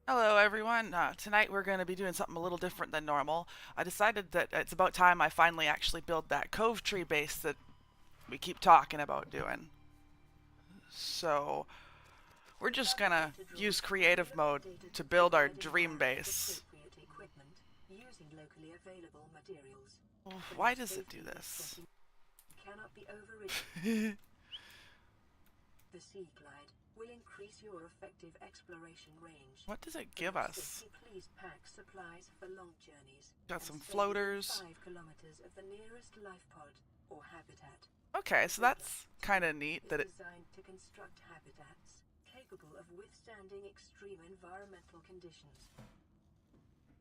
Hello, everyone. Tonight we're going to be doing something a little different than normal. I decided that it's about time I finally actually build that cove tree base that we keep talking about doing. So, we're just going to Navigator use droids will creative be mode updated to to build our provide dream environment base. appropriate equipment using locally available materials. The Why most does it do safety net this? setting cannot be overridden. The Sea Glide will increase your effective exploration range. What does it For give your us? safety, please pack supplies for long journeys Got and some stay within floaters. 5 kilometers of the nearest life pod or habitat. Okay, The so builder, that's kind too, of neat is that it. designed to construct habitats capable of withstanding extreme environmental conditions.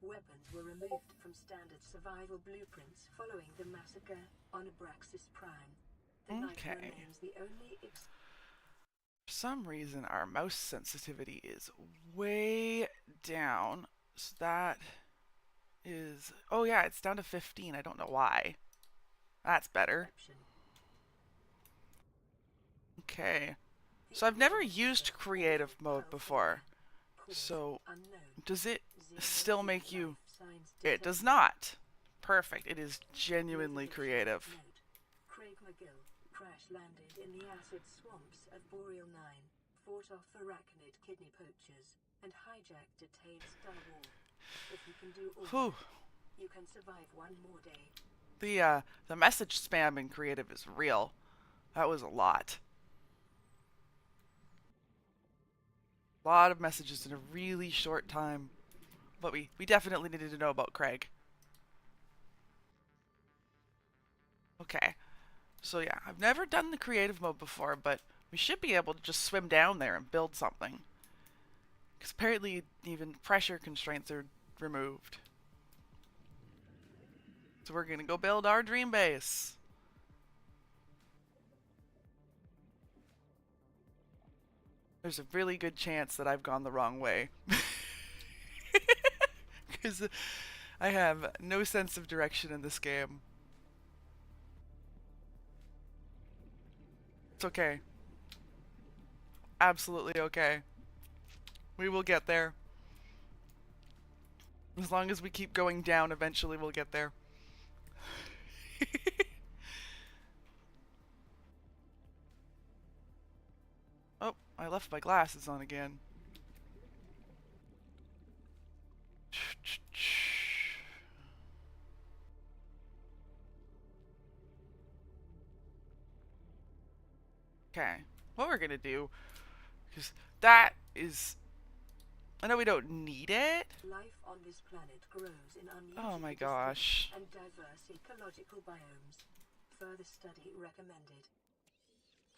Weapons were removed from standard survival blueprints following the massacre on Abraxas Prime. The knife Okay. remains the only For some reason, our mouse sensitivity is way down. So that is. Oh, yeah, it's down to 15. I don't know why. That's better. exception. Okay. The So I've never original used author creative also mode fell from before. man, cause So unknown. does it Zero still G make you. life signs It does detected. not. Perfect. It is genuinely Motivation of creative. note. Craig McGill crash landed in the acid swamps of Boreal 9, fought off arachnid kidney poachers, and hijacked detained Star Wars. If you can do all Whew. that, you can survive one more day. The message spam in creative is real. That was a lot. A lot of messages in a really short time. But we definitely needed to know about Craig. Okay. So yeah, I've never done the creative mode before, but we should be able to just swim down there and build something. Because apparently even pressure constraints are removed. So we're gonna go build our dream base. There's a really good chance that I've gone the wrong way. Because I have no sense of direction in this game. It's okay. Absolutely okay. We will get there. As long as we keep going down, eventually we'll get there. Oh, I left my glasses on again. Okay, what we're gonna do, because that is. I know we don't need it. Life on this planet grows in Oh my unusually distinct gosh. and diverse ecological biomes. Further study recommended.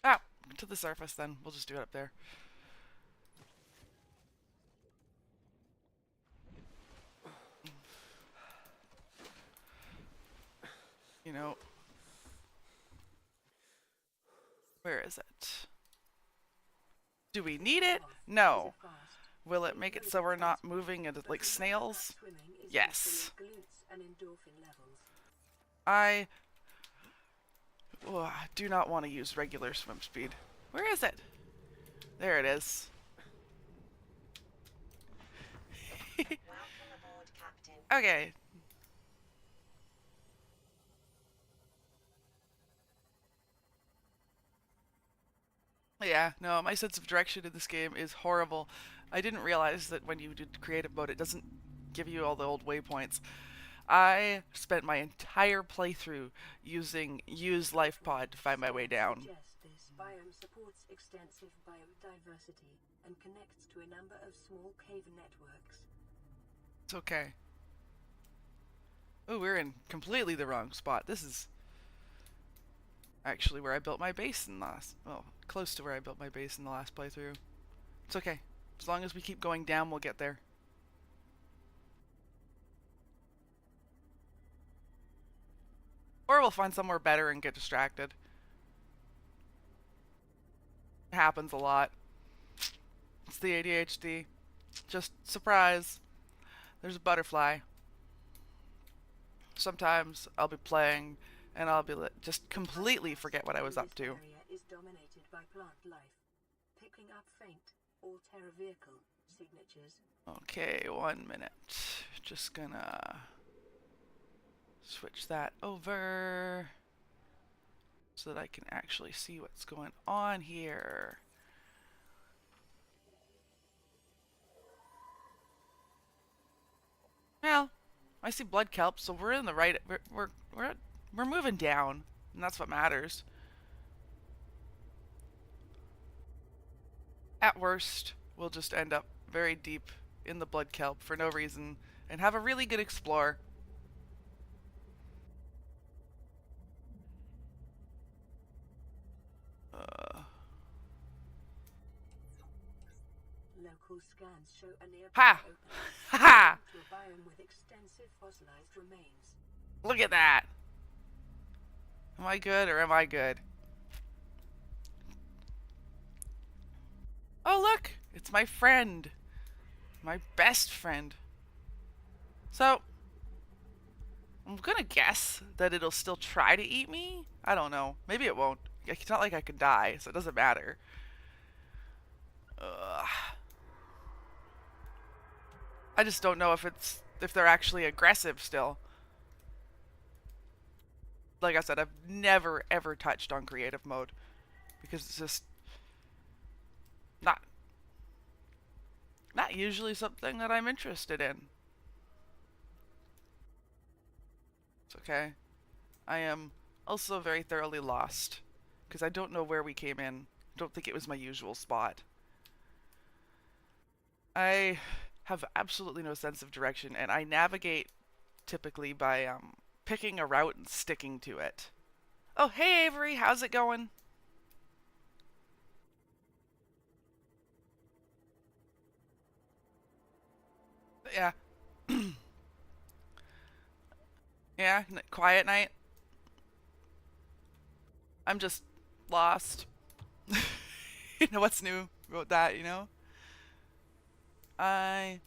Ah, to the surface then. We'll just do it up there. You know, where is it? Do we need it? Cove is a No. fast, Will it make it so we're not sport, moving but like remember that snails? swimming is good for your Yes. glutes and endorphin levels. I do not want to use regular swim speed. Where is it? There it is. Welcome aboard, Captain. Okay. Yeah, no, my sense of direction in this game is horrible. I didn't realize that when you did creative mode, it doesn't give you all the old waypoints. I spent my entire playthrough using use life pod to find my way Scans down. suggest this biome supports extensive biodiversity and connects to a number of small cave networks. It's okay. Oh, we're in completely the wrong spot. This is actually where I built my base in the last, well, close to where I built my base in the last playthrough. It's okay. As long as we keep going down, we'll get there. Or we'll find somewhere better and get distracted. It happens a lot. It's the ADHD. Just surprise. There's a butterfly. Sometimes I'll be playing and I'll be just completely forget what I was up This to. area is dominated by plant life. Picking up faint or terra vehicle signatures. Okay, 1 minute. Just gonna switch that over so that I can actually see what's going on here. Well, I see blood kelp, so we're in the right. We're moving down, and that's what matters. At worst, we'll just end up very deep in the blood kelp for no reason and have a really good explore. Uh, Local scans show a nearby ha! opening Ha ha! to a biome with extensive fossilized remains. Look at that! Am I good or am I good? Oh, look! It's my friend. My best friend. So, I'm gonna guess that it'll still try to eat me. I don't know. Maybe it won't. It's not like I could die, so it doesn't matter. Ugh. I just don't know if they're actually aggressive still. Like I said, I've never ever touched on creative mode because it's just not not usually something that I'm interested in. It's okay. I am also very thoroughly lost because I don't know where we came in. I don't think it was my usual spot. I have absolutely no sense of direction, and I navigate typically by picking a route and sticking to it. Oh, hey Avery, how's it going? Yeah, yeah, quiet night. I'm just lost. You know what's new about that, you know? I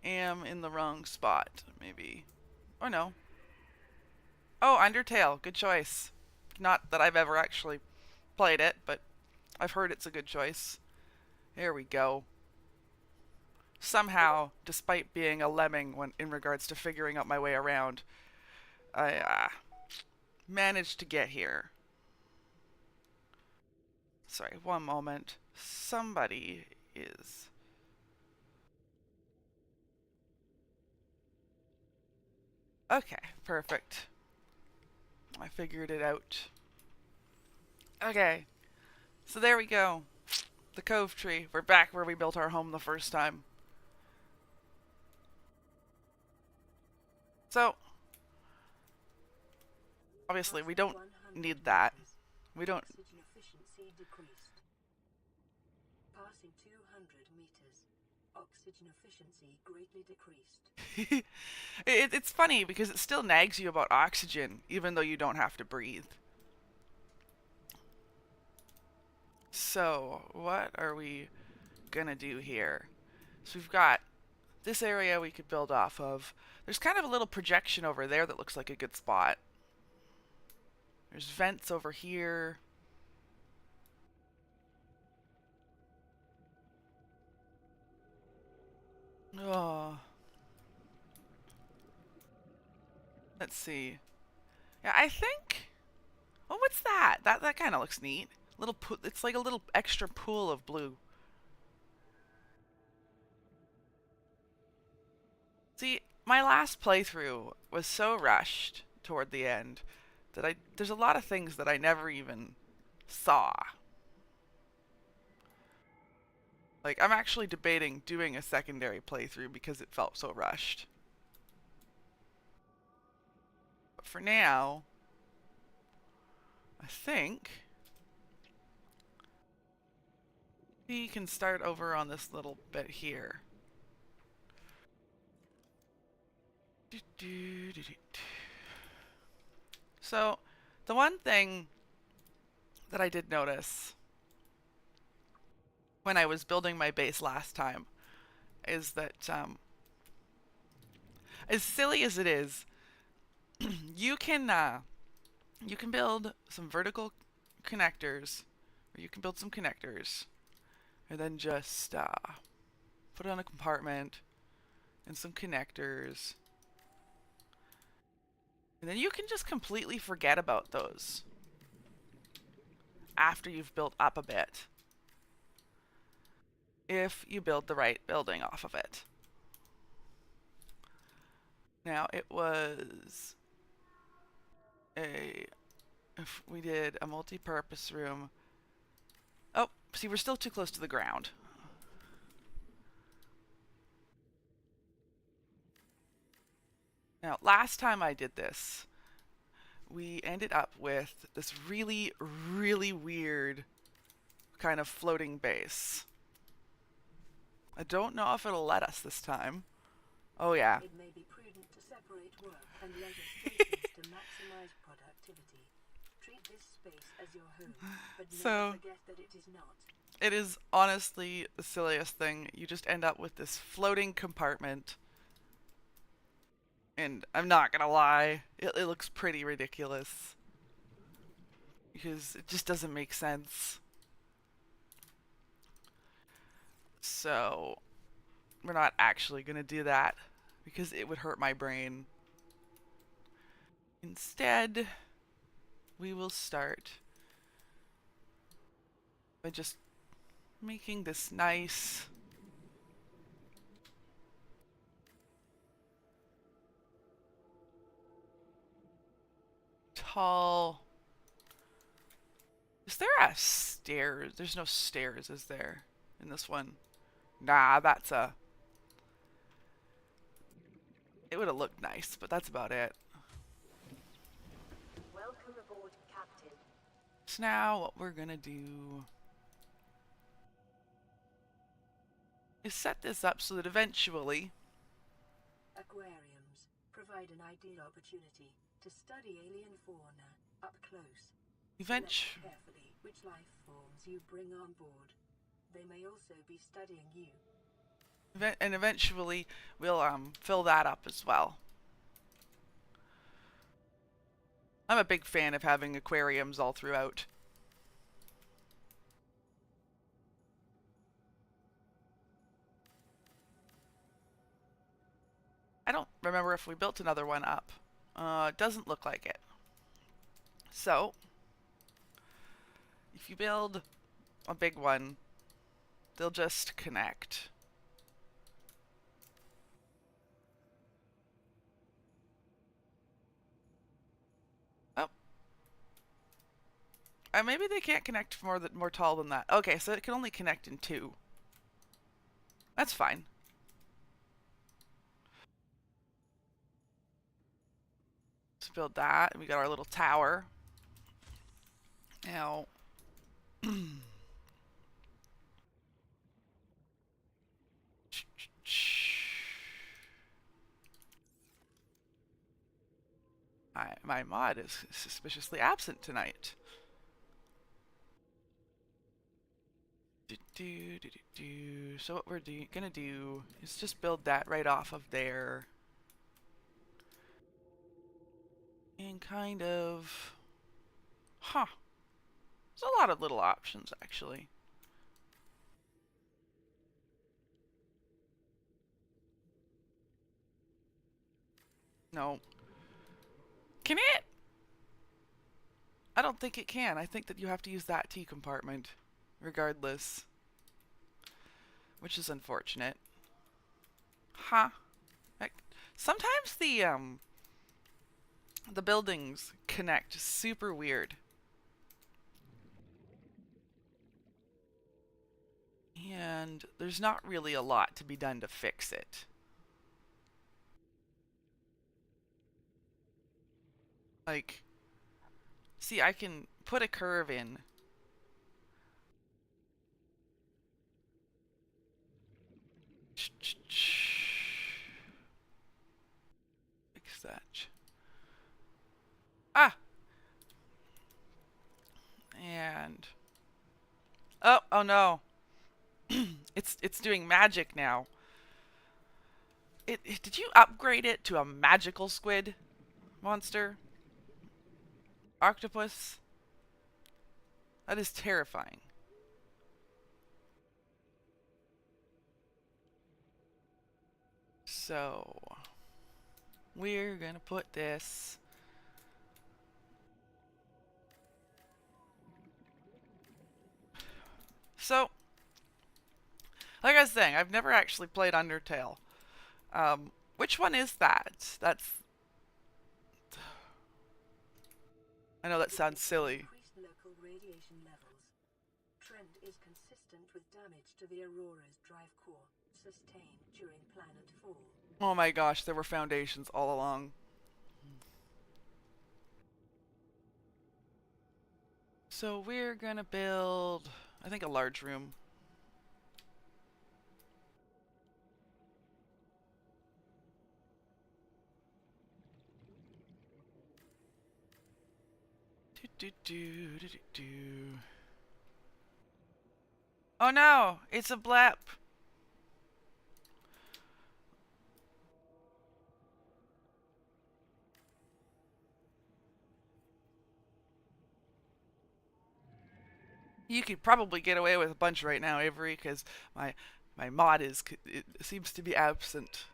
am in the wrong spot, maybe. Or no. Oh, Undertale. Good choice. Not that I've ever actually played it, but I've heard it's a good choice. Here we go. Somehow, despite being a lemming when in regards to figuring out my way around, I managed to get here. Sorry, one moment. Somebody is... Okay, perfect. I figured it out. Okay, so there we go. The cove tree. We're back where we built our home the first time. So, obviously, we After don't 100 need that. meters, We don't... oxygen efficiency decreased. Passing 200 meters, oxygen efficiency greatly decreased. It's funny because it still nags you about oxygen, even though you don't have to breathe. So, what are we gonna do here? So we've got this area we could build off of. There's kind of a little projection over there that looks like a good spot. There's vents over here. Oh, let's see. Yeah, I think. Oh, what's that? That kind of looks neat. Little it's like a little extra pool of blue. See, my last playthrough was so rushed toward the end that there's a lot of things that I never even saw. Like, I'm actually debating doing a secondary playthrough because it felt so rushed. But for now, I think we can start over on this little bit here. So, the one thing that I did notice when I was building my base last time is that, as silly as it is, you can build some vertical connectors, or you can build some connectors, and then just put it on a compartment and some connectors. And then you can just completely forget about those after you've built up a bit, if you build the right building off of it. Now it was if we did a multi-purpose room. Oh, see, we're still too close to the ground. Now, last time I did this, we ended up with this really, really weird kind of floating base. I don't know if it'll let us this time. Oh, yeah. It may be prudent to separate work and leisure spaces to maximize productivity. Treat this space as your home, but never forget that it is not. It is honestly the silliest thing. You just end up with this floating compartment. And I'm not gonna lie, it looks pretty ridiculous. Because it just doesn't make sense. So, we're not actually gonna do that. Because it would hurt my brain. Instead, we will start by just making this nice tall. Is there a stairs? There's no stairs, is there? In this one? Nah, that's a... It would have looked nice, but that's about it. Welcome aboard, Captain. So now what we're gonna do is set this up so that eventually Aquariums provide an ideal opportunity to study alien fauna up close. Select carefully which life forms you bring on board. They may also be studying you. And eventually we'll fill that up as well. I'm a big fan of having aquariums all throughout. I don't remember if we built another one up. It doesn't look like it. So, if you build a big one, they'll just connect. Oh. Maybe they can't connect more tall than that. Okay, so it can only connect in two. That's fine. Let's build that. We got our little tower. Now, my mod is suspiciously absent tonight. So what we're gonna do is just build that right off of there. And kind of... Huh. There's a lot of little options, actually. No. Can it? I don't think it can. I think that you have to use that T compartment, regardless. Which is unfortunate. Huh. Like, sometimes the buildings connect super weird. And there's not really a lot to be done to fix it. Like, see, I can put a curve in. Fix that. Ah! And... Oh no. It's doing magic now. Did you upgrade it to a magical squid monster? Octopus? That is terrifying. So we're gonna put this. So, like I was saying, I've never actually played Undertale. Which one is that? That's. I know that sounds Detecting silly. increased local radiation levels. Trend is consistent with damage to the Aurora's drive core, sustained during planet fall. Oh my gosh, there were foundations all along. So we're gonna build, I think, a large room. Do, do, do, do, do, do. Oh no, it's a blep. You could probably get away with a bunch right now, Avery, because my mod is it seems to be absent.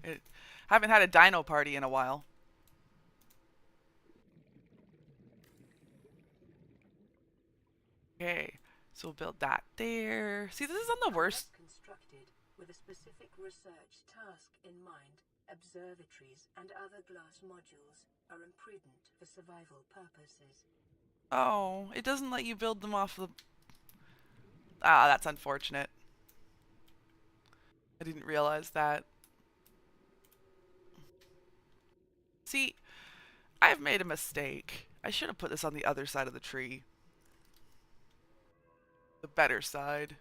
It, haven't had a dino party in a while. Okay, so we'll build that there. See, this is on the worst. Unless constructed with a specific research task in mind, observatories and other glass modules are imprudent for survival purposes. Oh, it doesn't let you build them off the. Ah, that's unfortunate. I didn't realize that. See, I've made a mistake. I should have put this on the other side of the tree. The better side.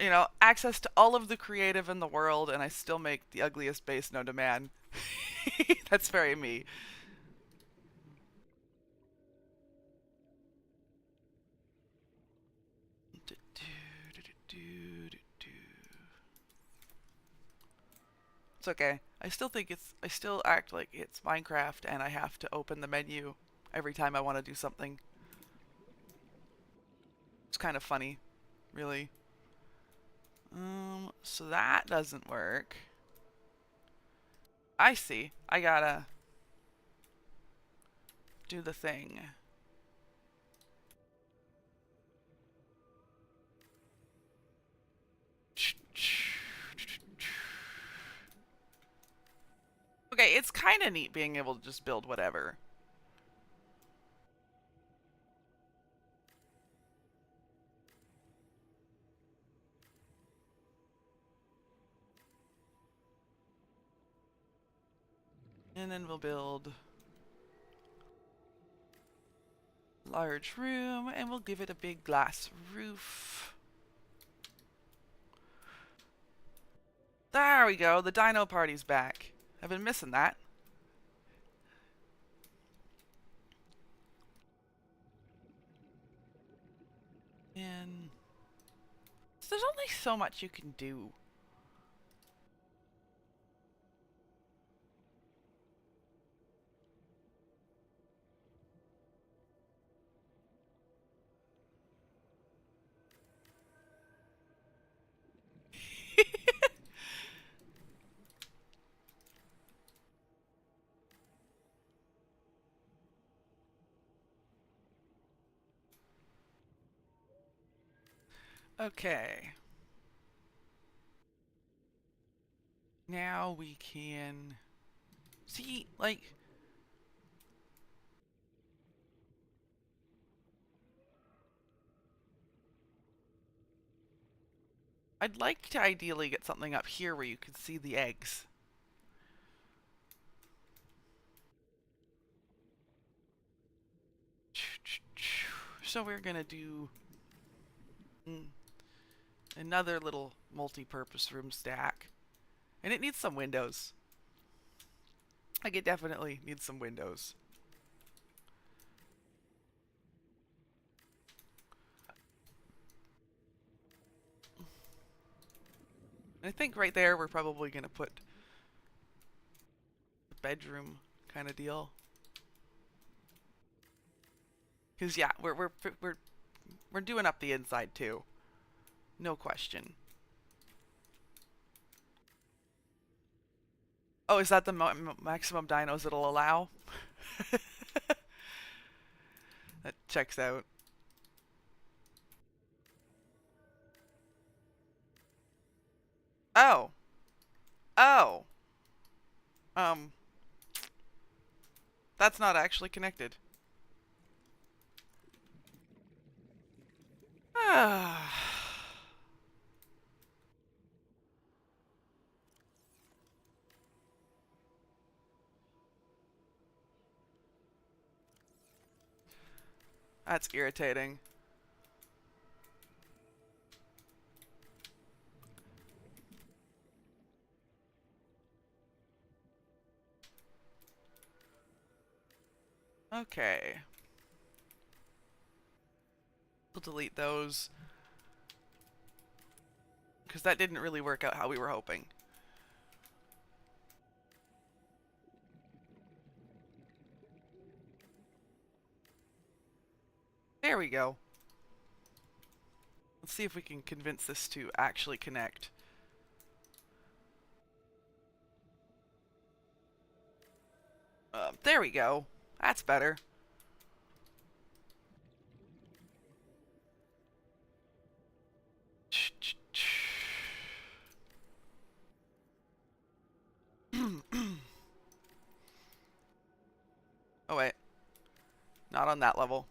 You know, access to all of the creative in the world, and I still make the ugliest base known to man. That's very me. It's okay. I still think it's. I still act like it's Minecraft, and I have to open the menu every time I want to do something. It's kind of funny, really. So that doesn't work. I see. I gotta do the thing. Okay, it's kind of neat being able to just build whatever. And then we'll build large room, and we'll give it a big glass roof. There we go. The dino party's back. I've been missing that. And there's only so much you can do. Okay. Now we can see, like, I'd like to ideally get something up here where you can see the eggs. So we're gonna do another little multi-purpose room stack. And it needs some windows. Like, it definitely needs some windows. I think right there we're probably going to put the bedroom kind of deal. Because yeah, we're doing up the inside too. No question. Oh, is that the maximum dinos it'll allow? That checks out. Oh. Oh. Um, that's not actually connected. Ah. That's irritating. Okay. We'll delete those. Because that didn't really work out how we were hoping. There we go. Let's see if we can convince this to actually connect. There we go. That's better. Oh wait, not on that level.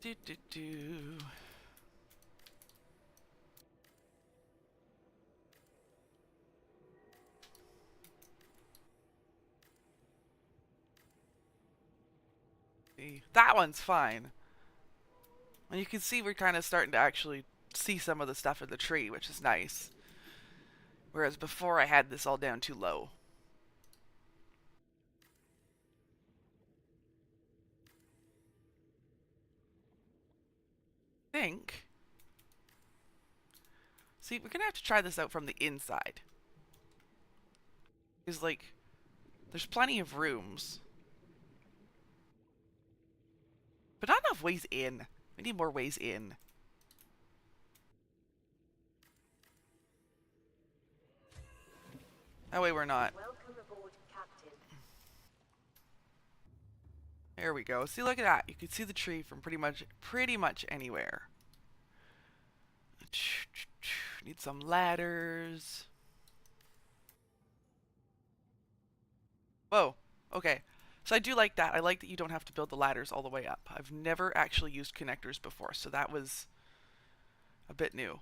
Do do do. See, that one's fine. And you can see we're kind of starting to actually see some of the stuff in the tree, which is nice. Whereas before I had this all down too low. Think. See, we're gonna have to try this out from the inside. Because, like, there's plenty of rooms. But not enough ways in. We need more ways in. That way we're not. Welcome aboard, Captain. There we go. See, look at that. You can see the tree from pretty much anywhere. Need some ladders. Whoa. Okay. So I do like that. I like that you don't have to build the ladders all the way up. I've never actually used connectors before, so that was a bit new.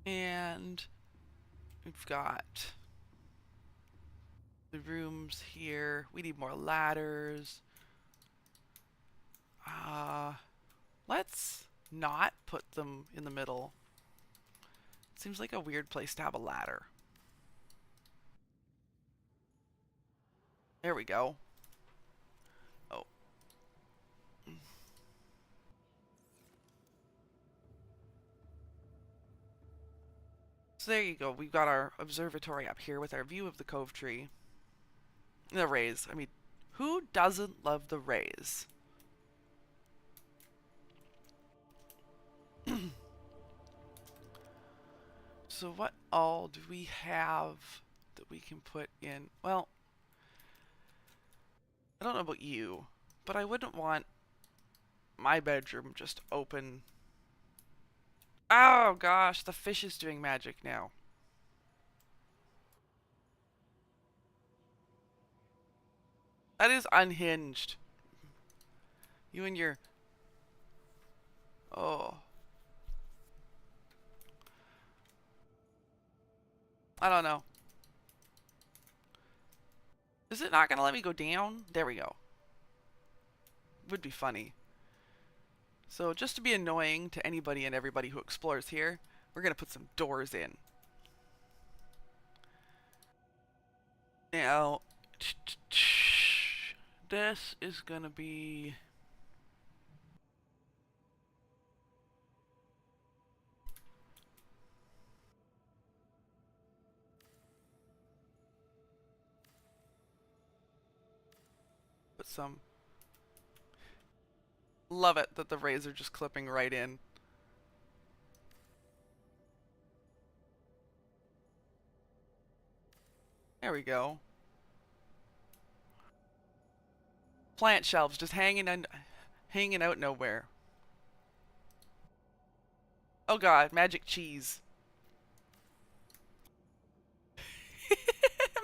And we've got the rooms here. We need more ladders. Let's not put them in the middle. Seems like a weird place to have a ladder. There we go. Oh. So there you go. We've got our observatory up here with our view of the cove tree. The rays. I mean, who doesn't love the rays? So what all do we have that we can put in? Well, I don't know about you, but I wouldn't want my bedroom just open. Oh gosh, the fish is doing magic now. That is unhinged. You and your... Oh. I don't know. Is it not going to let me go down? There we go. Would be funny. So just to be annoying to anybody and everybody who explores here, we're going to put some doors in. Now, this is going to be... Put some... Love it that the rays are just clipping right in. There we go. Plant shelves just hanging out nowhere. Oh god, magic cheese.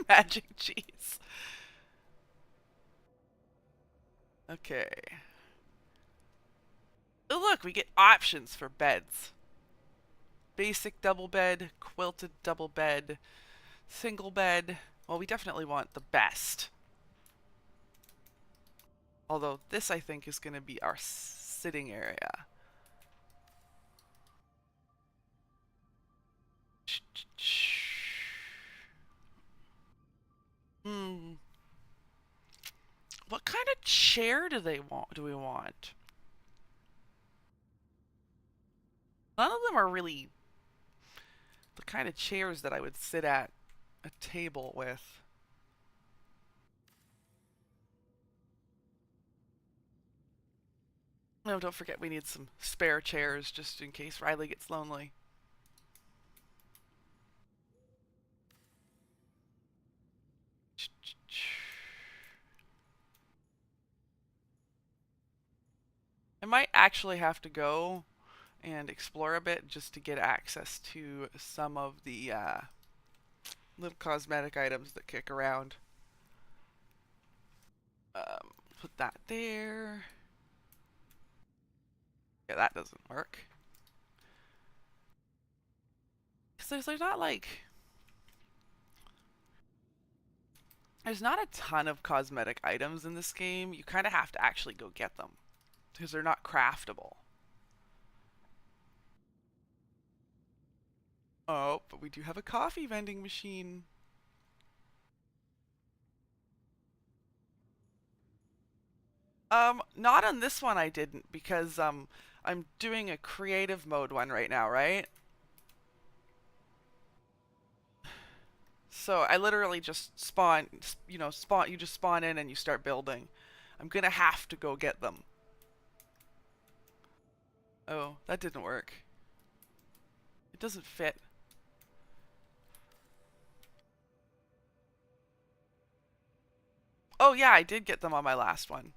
Magic cheese. Okay. Oh look, we get options for beds. Basic double bed, quilted double bed, single bed. Well, we definitely want the best. Although this, I think, is going to be our sitting area. Hmm. What kind of chair do they want? Do we want? None of them are really the kind of chairs that I would sit at a table with. No, don't forget we need some spare chairs just in case Riley gets lonely. I might actually have to go and explore a bit just to get access to some of the little cosmetic items that kick around. Put that there. Yeah, that doesn't work. Because there's not like... There's not a ton of cosmetic items in this game. You kind of have to actually go get them. Because they're not craftable. Oh, but we do have a coffee vending machine. Not on this one I didn't because I'm doing a creative mode one right now, right? So I literally just spawn, you just spawn in and you start building. I'm gonna have to go get them. Oh, that didn't work. It doesn't fit. Oh yeah, I did get them on my last one.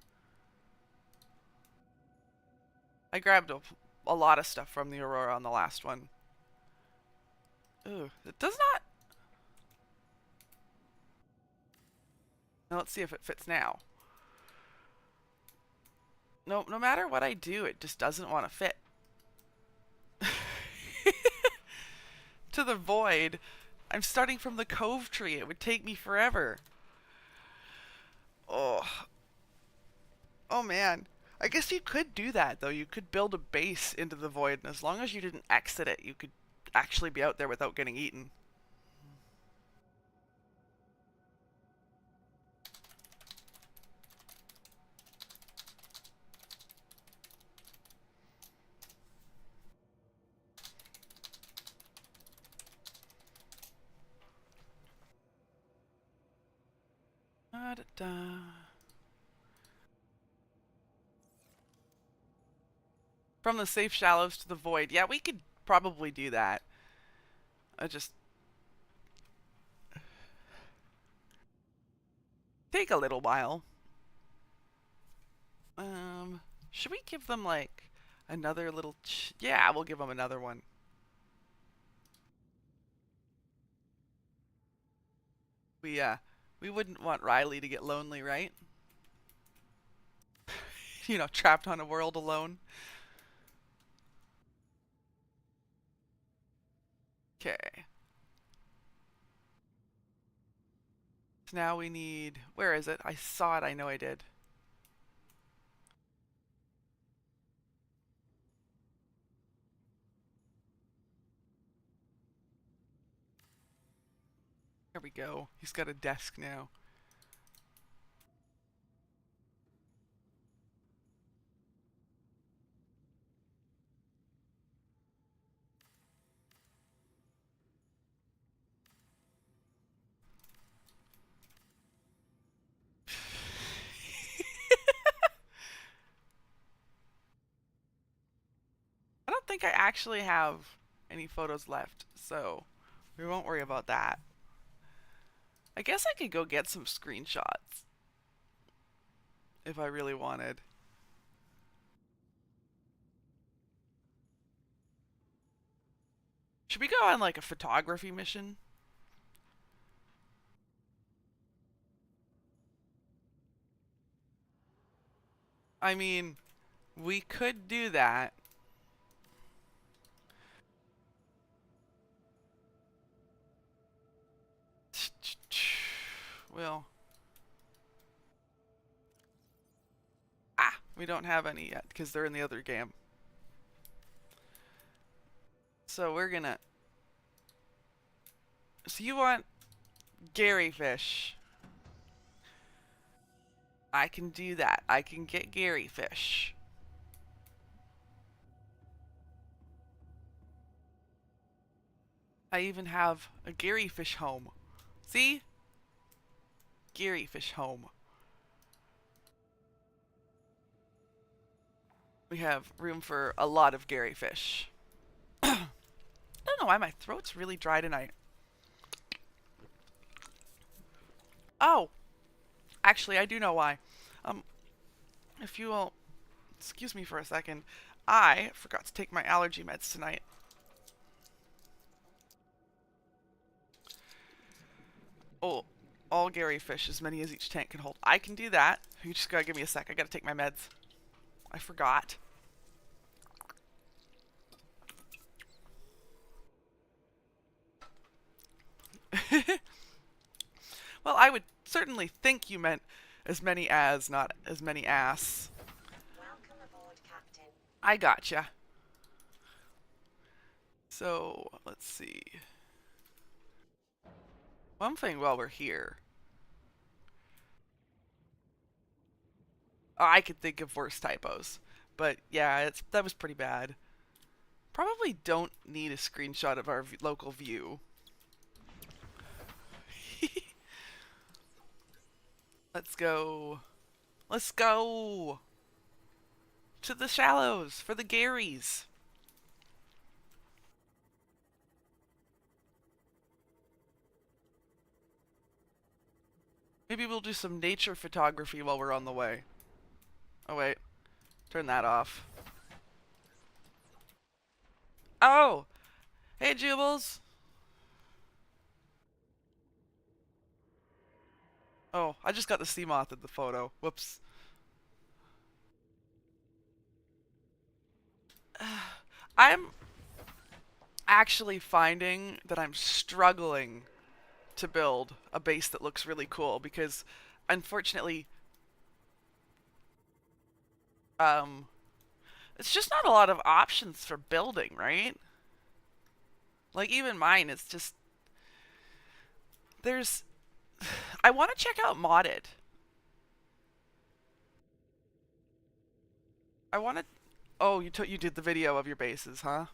I grabbed a lot of stuff from the Aurora on the last one. Ooh, it does not... Now let's see if it fits now. No, no matter what I do, it just doesn't want to fit. To the void. I'm starting from the cove tree. It would take me forever. Oh. Oh man. I guess you could do that though. You could build a base into the void, and as long as you didn't exit it, you could actually be out there without getting eaten. Da, da, da. From the safe shallows to the void. Yeah, we could probably do that. I just take a little while. Should we give them like another little? Yeah, we'll give them another one. We wouldn't want Riley to get lonely, right? Trapped on a world alone. Okay. So now we need. Where is it? I saw it. I know I did. There we go. He's got a desk now. I don't think I actually have any photos left, so we won't worry about that. I guess I could go get some screenshots if I really wanted. Should we go on like a photography mission? I mean, we could do that. Well, we don't have any yet because they're in the other game. So we're gonna. So you want Gary fish? I can do that. I can get Gary fish. I even have a Gary fish home. See? Gary fish home. We have room for a lot of Gary fish. I don't know why my throat's really dry tonight. Oh, actually, I do know why. Um, if you will excuse me for a second, I forgot to take my allergy meds tonight. Oh, all Gary fish, as many as each tank can hold. I can do that. You just gotta give me a sec. I gotta take my meds. I forgot. Well, I would certainly think you meant as many as, not as many as. Welcome aboard, Captain. I gotcha. So, let's see. One thing while we're here. Oh, I could think of worse typos. But yeah, that was pretty bad. Probably don't need a screenshot of our local view. Let's go. Let's go to the shallows for the Garys. Maybe we'll do some nature photography while we're on the way. Oh wait, turn that off. Oh, hey Jubles. Oh, I just got the sea moth in the photo. Whoops. I'm actually finding that I'm struggling to build a base that looks really cool because unfortunately um it's just not a lot of options for building, right? Like even mine, it's just there's I want to check out modded. I want to Oh, you did the video of your bases, huh?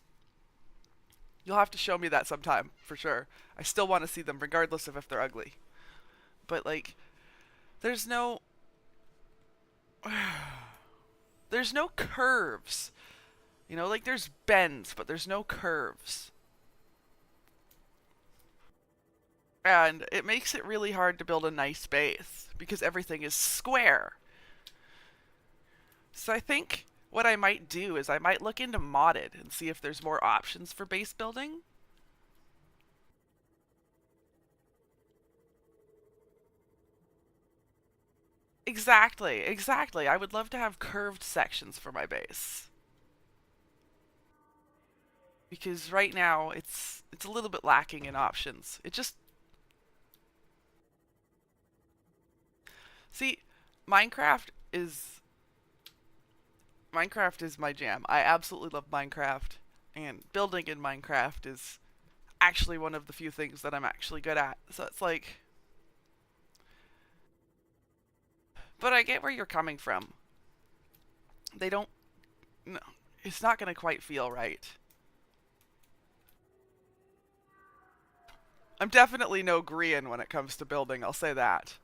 You'll have to show me that sometime for sure. I still want to see them regardless of if they're ugly. But like there's no there's no curves. You know, like there's bends, but there's no curves. And it makes it really hard to build a nice base because everything is square. So I think what I might do is I might look into modded and see if there's more options for base building. Exactly, exactly. I would love to have curved sections for my base. Because right now it's a little bit lacking in options. It just See, Minecraft is Minecraft is my jam. I absolutely love Minecraft, and building in Minecraft is actually one of the few things that I'm actually good at. So it's like, but I get where you're coming from. They don't, no, it's not going to quite feel right. I'm definitely no Grian when it comes to building, I'll say that.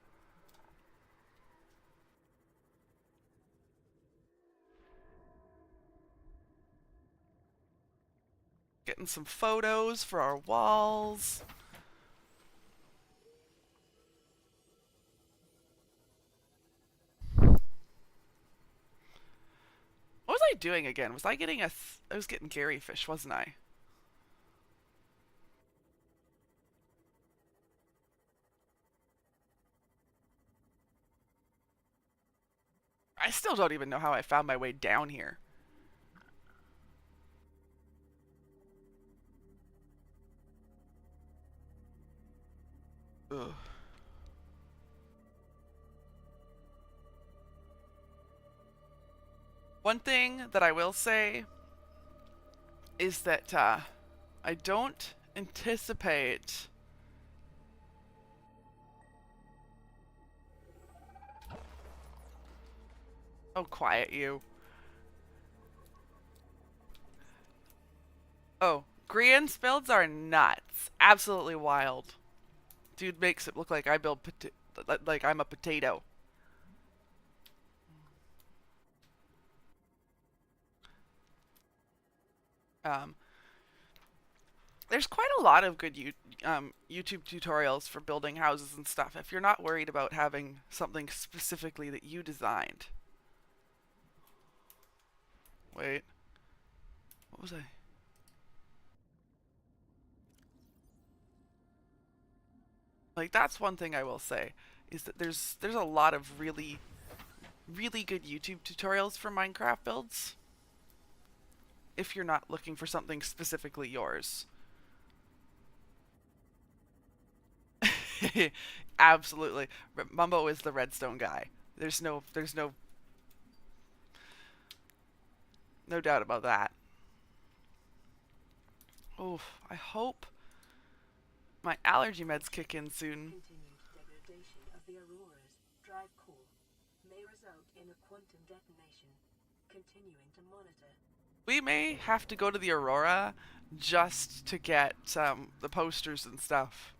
Getting some photos for our walls. What was I doing again? Was I getting I was getting Gary fish, wasn't I? I still don't even know how I found my way down here. Ugh. One thing that I will say is that I don't anticipate. Oh, quiet you. Oh, Grian's builds are nuts. Absolutely wild. Dude makes it look like I build like I'm a potato. Um, there's quite a lot of good YouTube tutorials for building houses and stuff if you're not worried about having something specifically that you designed. Wait, what was I? Like that's one thing I will say is that there's a lot of really good YouTube tutorials for Minecraft builds if you're not looking for something specifically yours. Absolutely. Mumbo is the redstone guy. There's no doubt about that. Oh, I hope my allergy meds kick in soon. Continued degradation of the Aurora's drive core may result in a quantum detonation. Continuing to monitor. We may have to go to the Aurora just to get the posters and stuff.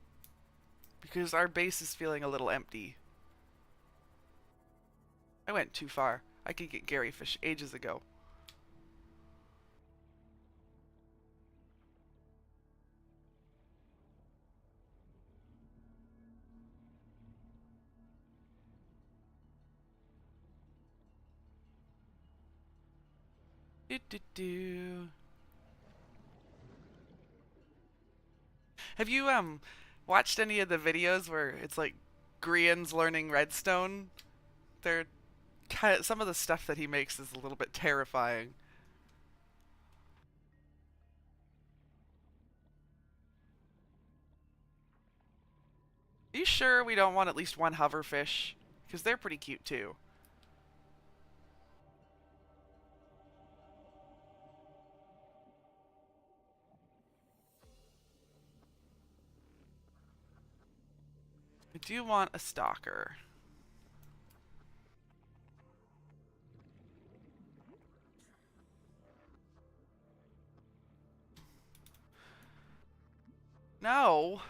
Because our base is feeling a little empty. I went too far. I could get Gary fish ages ago. Do, do, do. Have you watched any of the videos where it's like Grian's learning redstone? They're some of the stuff that he makes is a little bit terrifying. Are you sure we don't want at least one hoverfish? Because they're pretty cute too. I do want a stalker. No.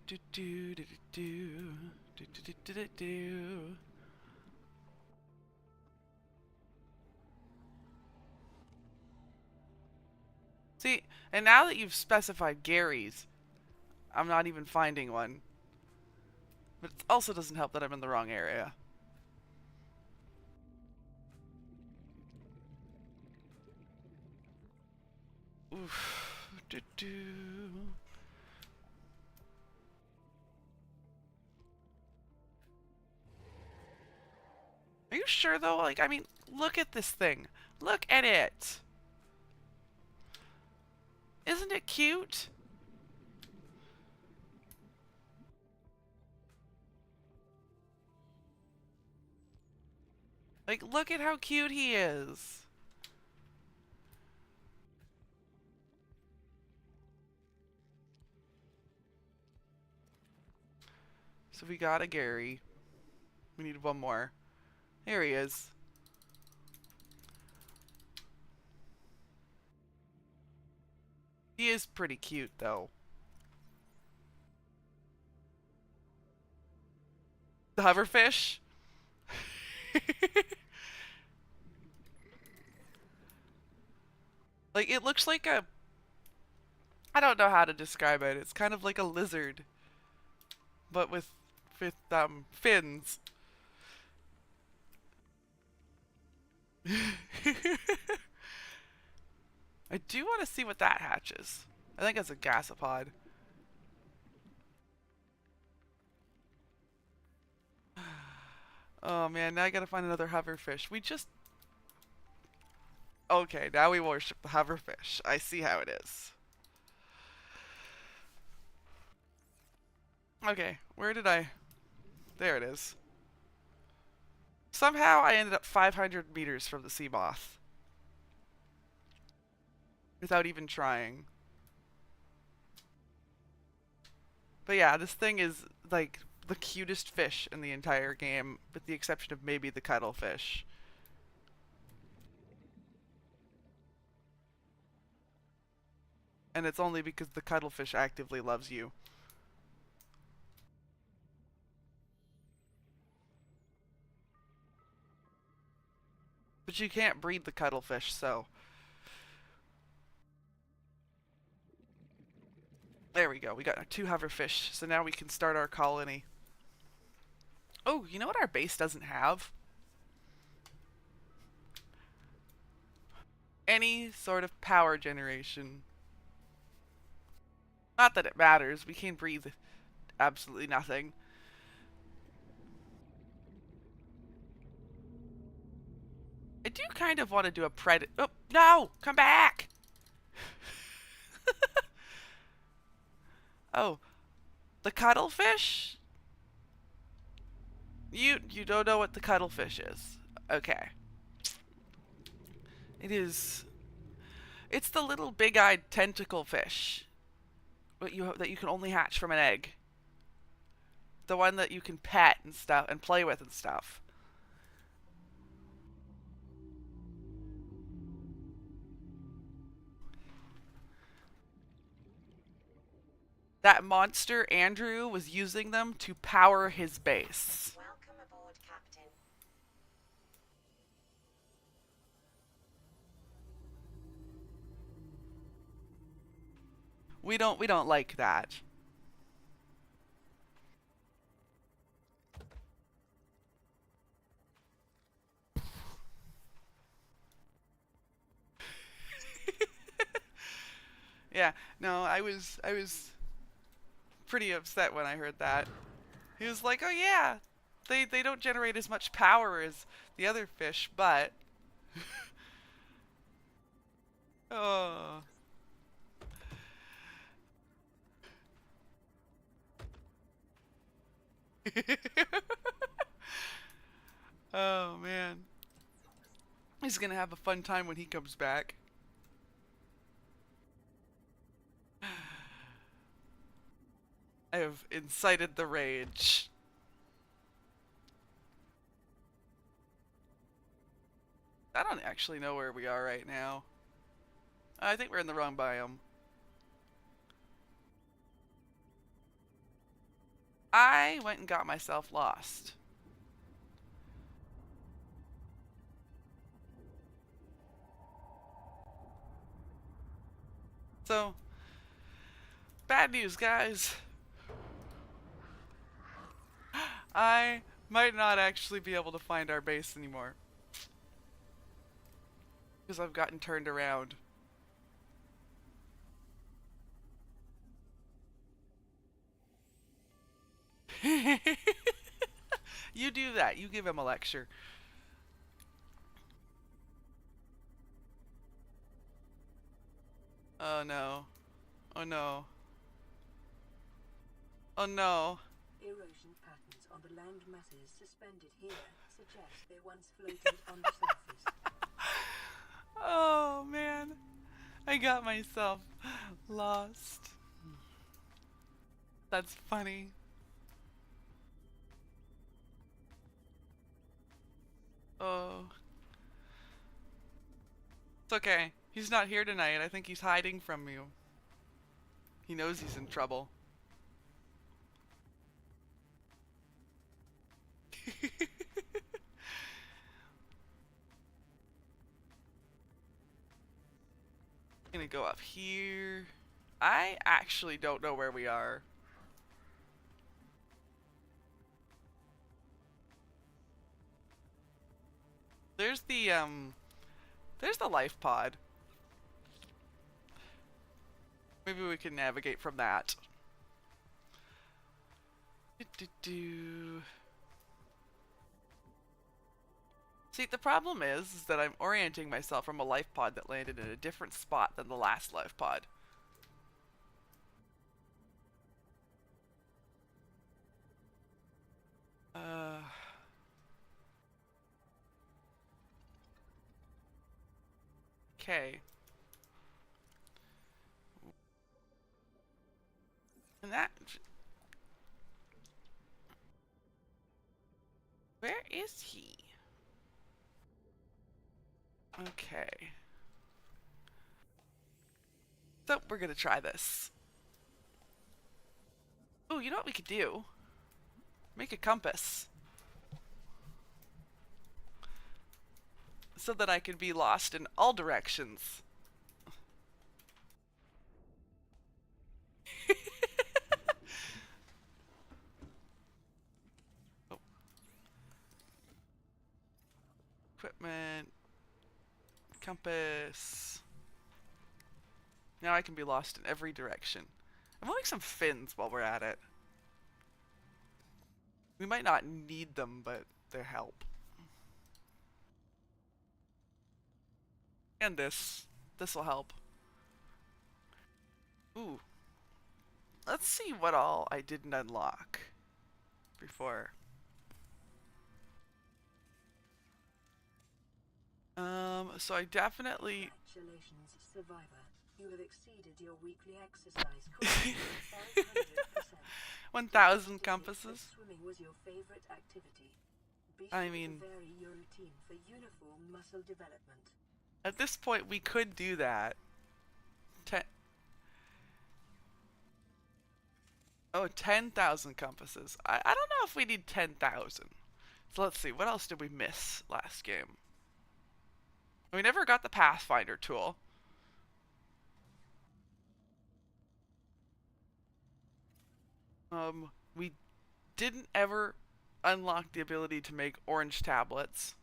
Do, do, do, do, do, do, do, do, do. See, and now that you've specified Gary's, I'm not even finding one. But it also doesn't help that I'm in the wrong area. Oof. Do, do. Are you sure though? Like, I mean, look at this thing. Look at it. Isn't it cute? Like, look at how cute he is. So we got a Gary. We need one more. There he is. He is pretty cute, though. The hoverfish? Like, it looks like a... I don't know how to describe it. It's kind of like a lizard, but with fins. I do want to see what that hatches. I think it's a gasopod. Oh man, now I gotta find another hoverfish. We just... Okay, now we worship the hoverfish. I see how it is. Okay, where did I... There it is. Somehow I ended up 500 meters from the sea moth. Without even trying. But yeah, this thing is like the cutest fish in the entire game, with the exception of maybe the cuttlefish. And it's only because the cuttlefish actively loves you. But you can't breed the cuttlefish, so... There we go. We got our 2 hoverfish, so now we can start our colony. Oh, you know what our base doesn't have? Any sort of power generation. Not that it matters. We can breathe absolutely nothing. I do kind of want to do a Oh, no! Come back! Oh, the cuttlefish? You don't know what the cuttlefish is. Okay. It is... It's the little big-eyed tentacle fish that you can only hatch from an egg. The one that you can pet and stuff and play with and stuff. That monster Andrew was using them to power his base. Welcome aboard, Captain. We don't like that. Yeah, no, I was pretty upset when I heard that. He was like, "Oh yeah, they don't generate as much power as the other fish, but oh." Oh man. He's going to have a fun time when he comes back. I have incited the rage. I don't actually know where we are right now. I think we're in the wrong biome. I went and got myself lost. So, bad news, guys. I might not actually be able to find our base anymore. Because I've gotten turned around. You do that. You give him a lecture. Oh no. Oh no. Oh no. Erosion patterns on the land masses suspended here suggests they once floated on the surface. Oh man, I got myself lost. That's funny. Oh, it's okay. He's not here tonight. I think he's hiding from you. He knows he's in trouble. Gonna go up here. I actually don't know where we are. There's the life pod. Maybe we can navigate from that. See, the problem is that I'm orienting myself from a life pod that landed in a different spot than the last life pod. Okay. And that... Where is he? Okay. So, we're gonna try this. Ooh, you know what we could do? Make a compass. So that I can be lost in all directions. Oh. Equipment. Compass. Now I can be lost in every direction. I'm gonna make some fins while we're at it. We might not need them, but they help. And this. This will help. Ooh. Let's see what all I didn't unlock before. So I definitely... Congratulations, survivor. You have exceeded your weekly exercise quota by 500%. 1,000 compasses. Swimming was your favorite activity. Be I sure mean... to vary your routine for uniform muscle development. At this point, we could do that. Oh, 10,000 compasses. I don't know if we need 10,000. So let's see, what else did we miss last game? We never got the Pathfinder tool. We didn't ever unlock the ability to make orange tablets.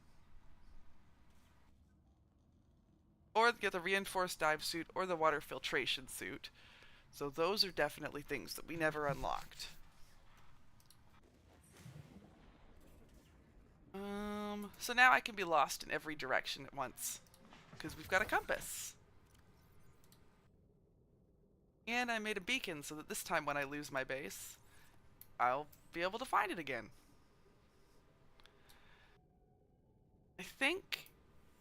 Or get the reinforced dive suit or the water filtration suit. So those are definitely things that we never unlocked. So now I can be lost in every direction at once. Because we've got a compass. And I made a beacon so that this time when I lose my base, I'll be able to find it again. I think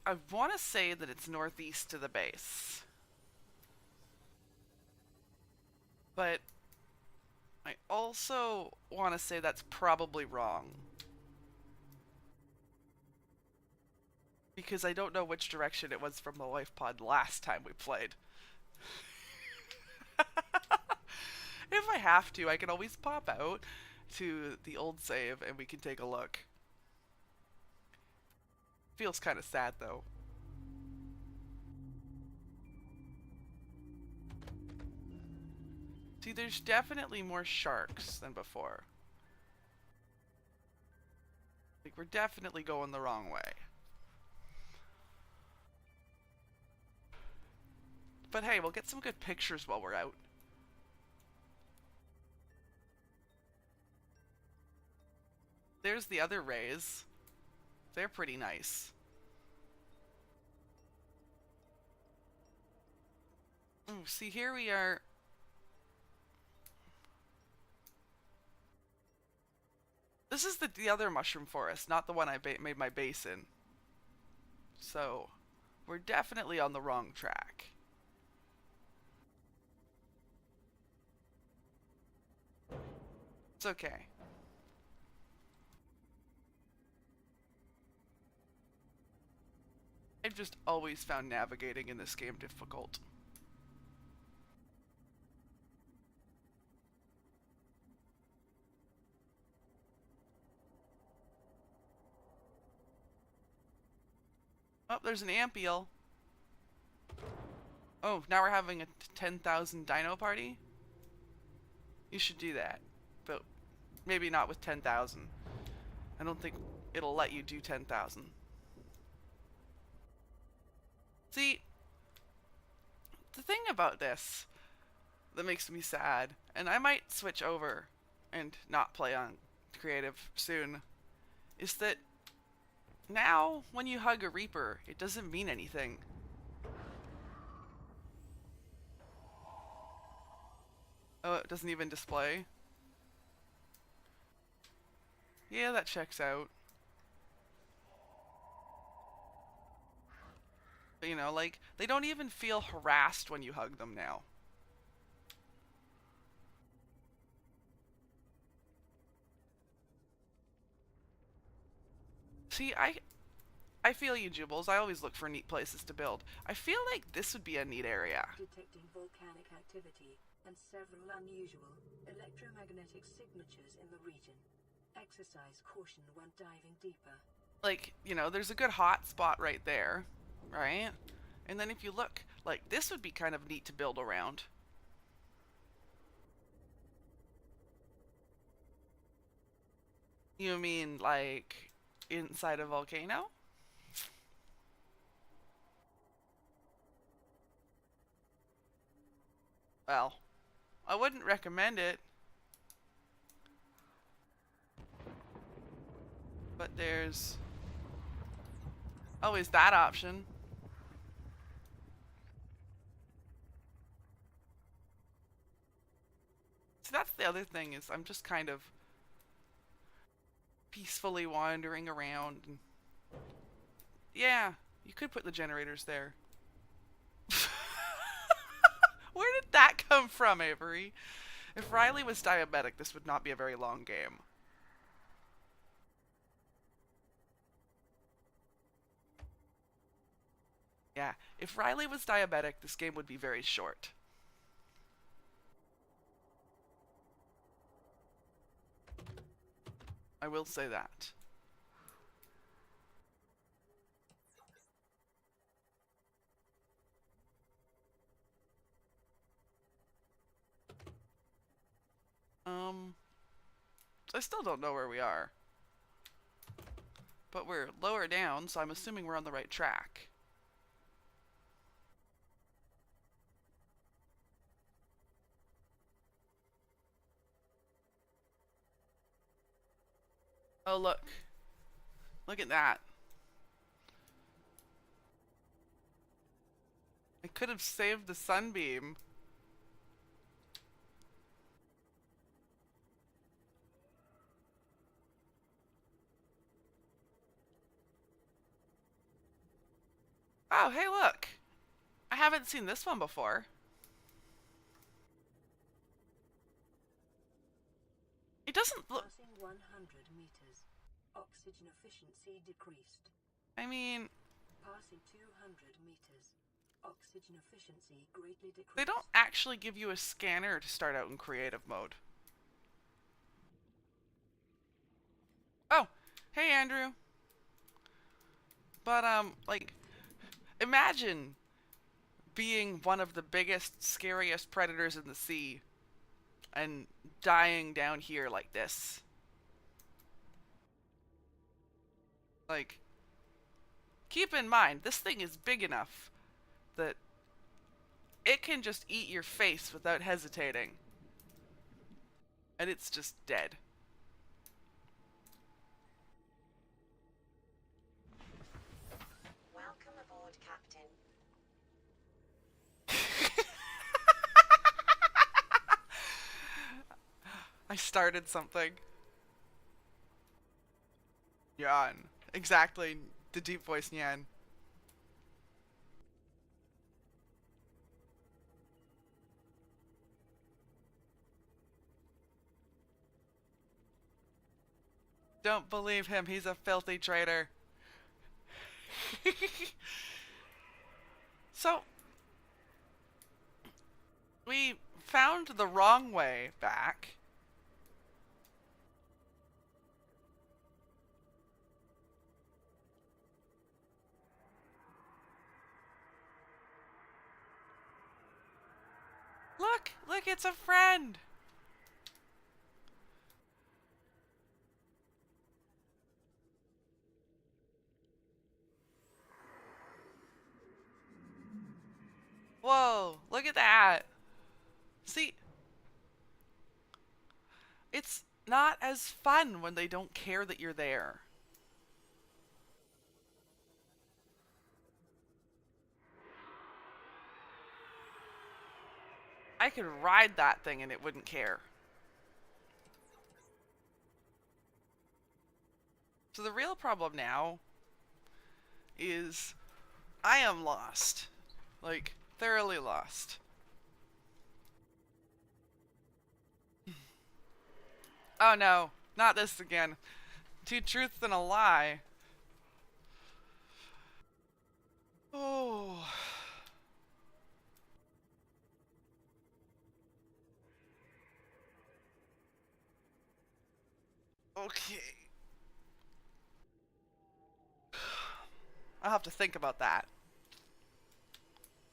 I want to say that it's northeast to the base. But I also want to say that's probably wrong. Because I don't know which direction it was from the life pod last time we played. If I have to, I can always pop out to the old save and we can take a look. Feels kind of sad though. See, there's definitely more sharks than before. Like, we're definitely going the wrong way. But hey, we'll get some good pictures while we're out. There's the other rays. They're pretty nice. Ooh, see, here we are. This is the other mushroom forest, not the one I made my base in. So, we're definitely on the wrong track. It's okay. I've just always found navigating in this game difficult. Oh, there's an ant eel. Oh, now we're having a 10,000 dino party? You should do that. But maybe not with 10,000. I don't think it'll let you do 10,000. See, the thing about this that makes me sad, and I might switch over and not play on creative soon, is that now when you hug a Reaper, it doesn't mean anything. Oh, it doesn't even display? Yeah, that checks out. But, you know, like, they don't even feel harassed when you hug them now. See, I feel you, Jubles. I always look for neat places to build. I feel like this would be a neat area. Detecting volcanic activity and several unusual electromagnetic signatures in the region. Exercise caution when diving deeper. Like, you know, there's a good hot spot right there, right? And then if you look, like, this would be kind of neat to build around. You mean, like, inside a volcano? Well, I wouldn't recommend it. But there's always that option. So that's the other thing, is I'm just kind of peacefully wandering around. And yeah, you could put the generators there. Where did that come from, Avery? If Riley was diabetic, this would not be a very long game. Yeah, if Riley was diabetic, this game would be very short. I will say that. I still don't know where we are. But we're lower down, so I'm assuming we're on the right track. Oh, look. Look at that. I could have saved the sunbeam. Oh, hey, look. I haven't seen this one before. It doesn't look... Passing 100 meters. Oxygen efficiency decreased. I mean... Passing 200 meters. Oxygen efficiency greatly decreased. They don't actually give you a scanner to start out in creative mode. Oh, hey, Andrew. But, like, imagine being one of the biggest, scariest predators in the sea and dying down here like this. Like, keep in mind, this thing is big enough that it can just eat your face without hesitating. And it's just dead. Welcome aboard, Captain. I started something. Yan. Exactly. The deep voice Yan. Don't believe him. He's a filthy traitor. So, we found the wrong way back. Look! Look, it's a friend! Whoa, look at that! See, it's not as fun when they don't care that you're there. I could ride that thing and it wouldn't care. So the real problem now is I am lost. Like, thoroughly lost. Oh no, not this again. Two truths and a lie. Oh. Okay. I'll have to think about that.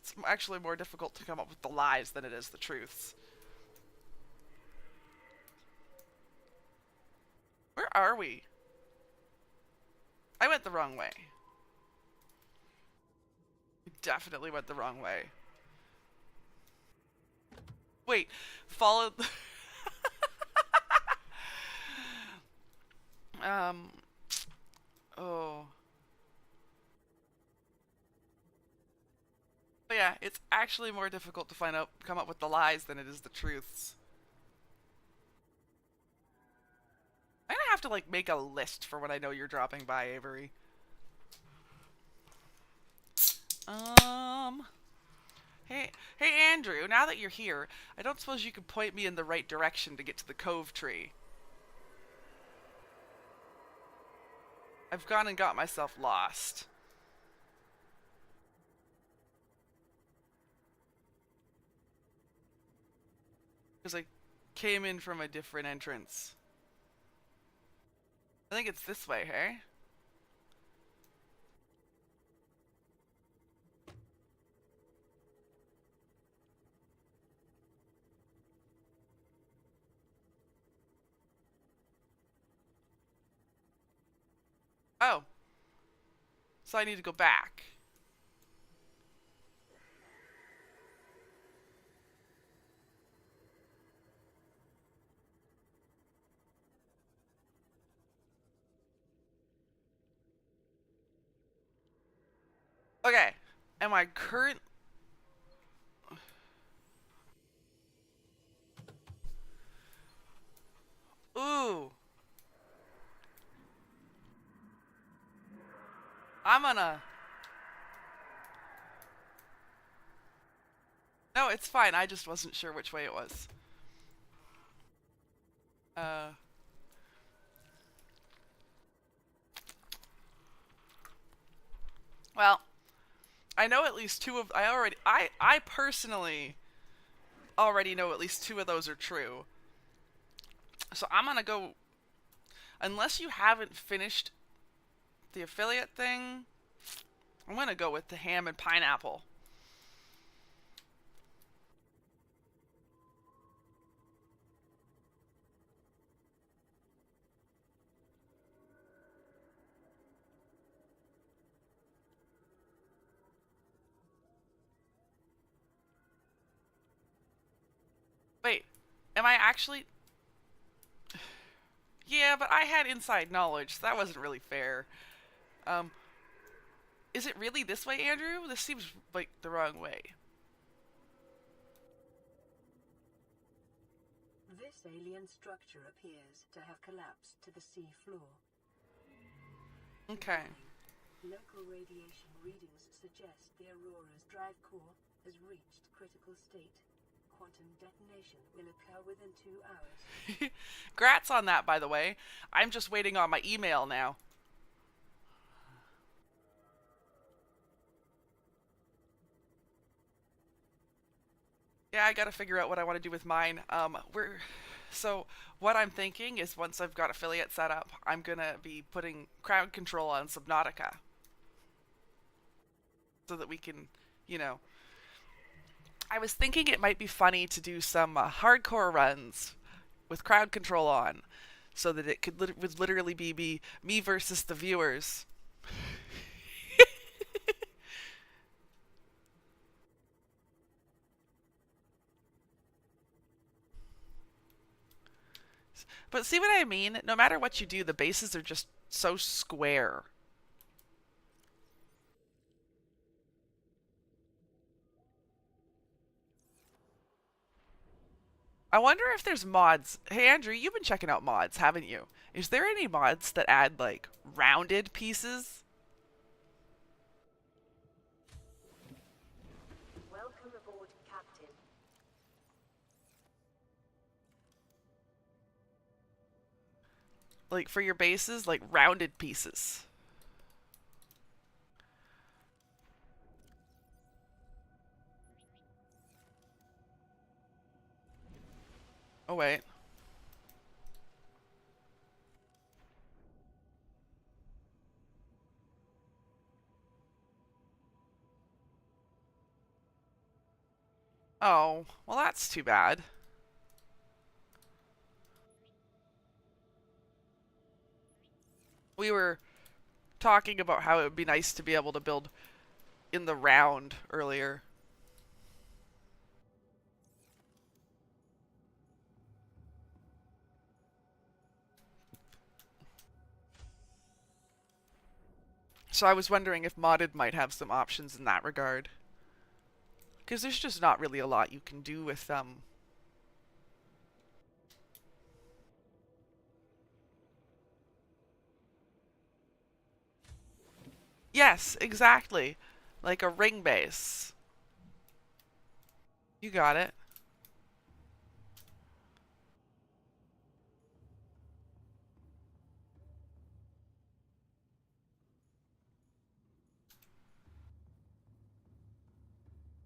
It's actually more difficult to come up with the lies than it is the truths. Where are we? I went the wrong way. I definitely went the wrong way. Wait, follow... um... Oh... But yeah, it's actually more difficult to come up with the lies than it is the truths. I'm gonna have to like make a list for when I know you're dropping by, Avery. Um. Hey, Andrew. Now that you're here, I don't suppose you could point me in the right direction to get to the cove tree. I've gone and got myself lost. Because I came in from a different entrance. I think it's this way, hey? Oh. So I need to go back. Okay. Am I current... Ooh. I'm gonna... No, it's fine. I just wasn't sure which way it was. Uh... Well, I know at least two of... I personally already know at least two of those are true. So I'm gonna go... Unless you haven't finished the affiliate thing, I'm gonna go with the ham and pineapple. Wait, am I actually... Yeah, but I had inside knowledge, so that wasn't really fair. Um, is it really this way, Andrew? This seems like the wrong way. This alien structure appears to have collapsed to the sea floor. Okay. Warning. Local radiation readings suggest the Aurora's drive core has reached critical state. Quantum detonation will occur within 2 hours. Grats on that, by the way. I'm just waiting on my email now. Yeah, I gotta figure out what I want to do with mine. So what I'm thinking is once I've got affiliate set up, I'm gonna be putting crowd control on Subnautica so that we can, you know, I was thinking it might be funny to do some hardcore runs with crowd control on, so that it could would literally be me versus the viewers. But see what I mean? No matter what you do, the bases are just so square. I wonder if there's mods. Hey Andrew, you've been checking out mods, haven't you? Is there any mods that add like rounded pieces? Welcome aboard, Captain. Like for your bases, like rounded pieces. Oh wait. Oh, well that's too bad. We were talking about how it would be nice to be able to build in the round earlier. So I was wondering if modded might have some options in that regard. Because there's just not really a lot you can do with them. Yes, exactly. Like a ring base. You got it.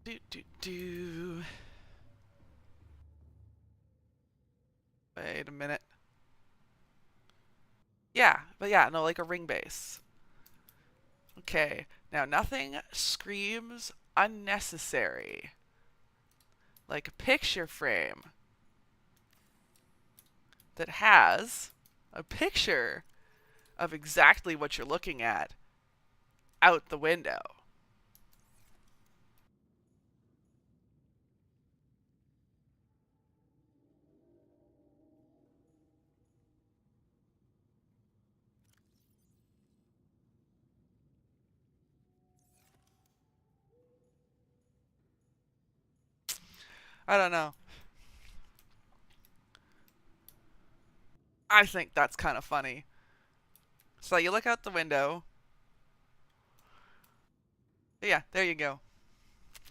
Do do do. Wait a minute. Yeah, but yeah, no, like a ring base. Okay, now nothing screams unnecessary. Like a picture frame that has a picture of exactly what you're looking at out the window. I don't know. I think that's kind of funny. So you look out the window. Yeah, there you go.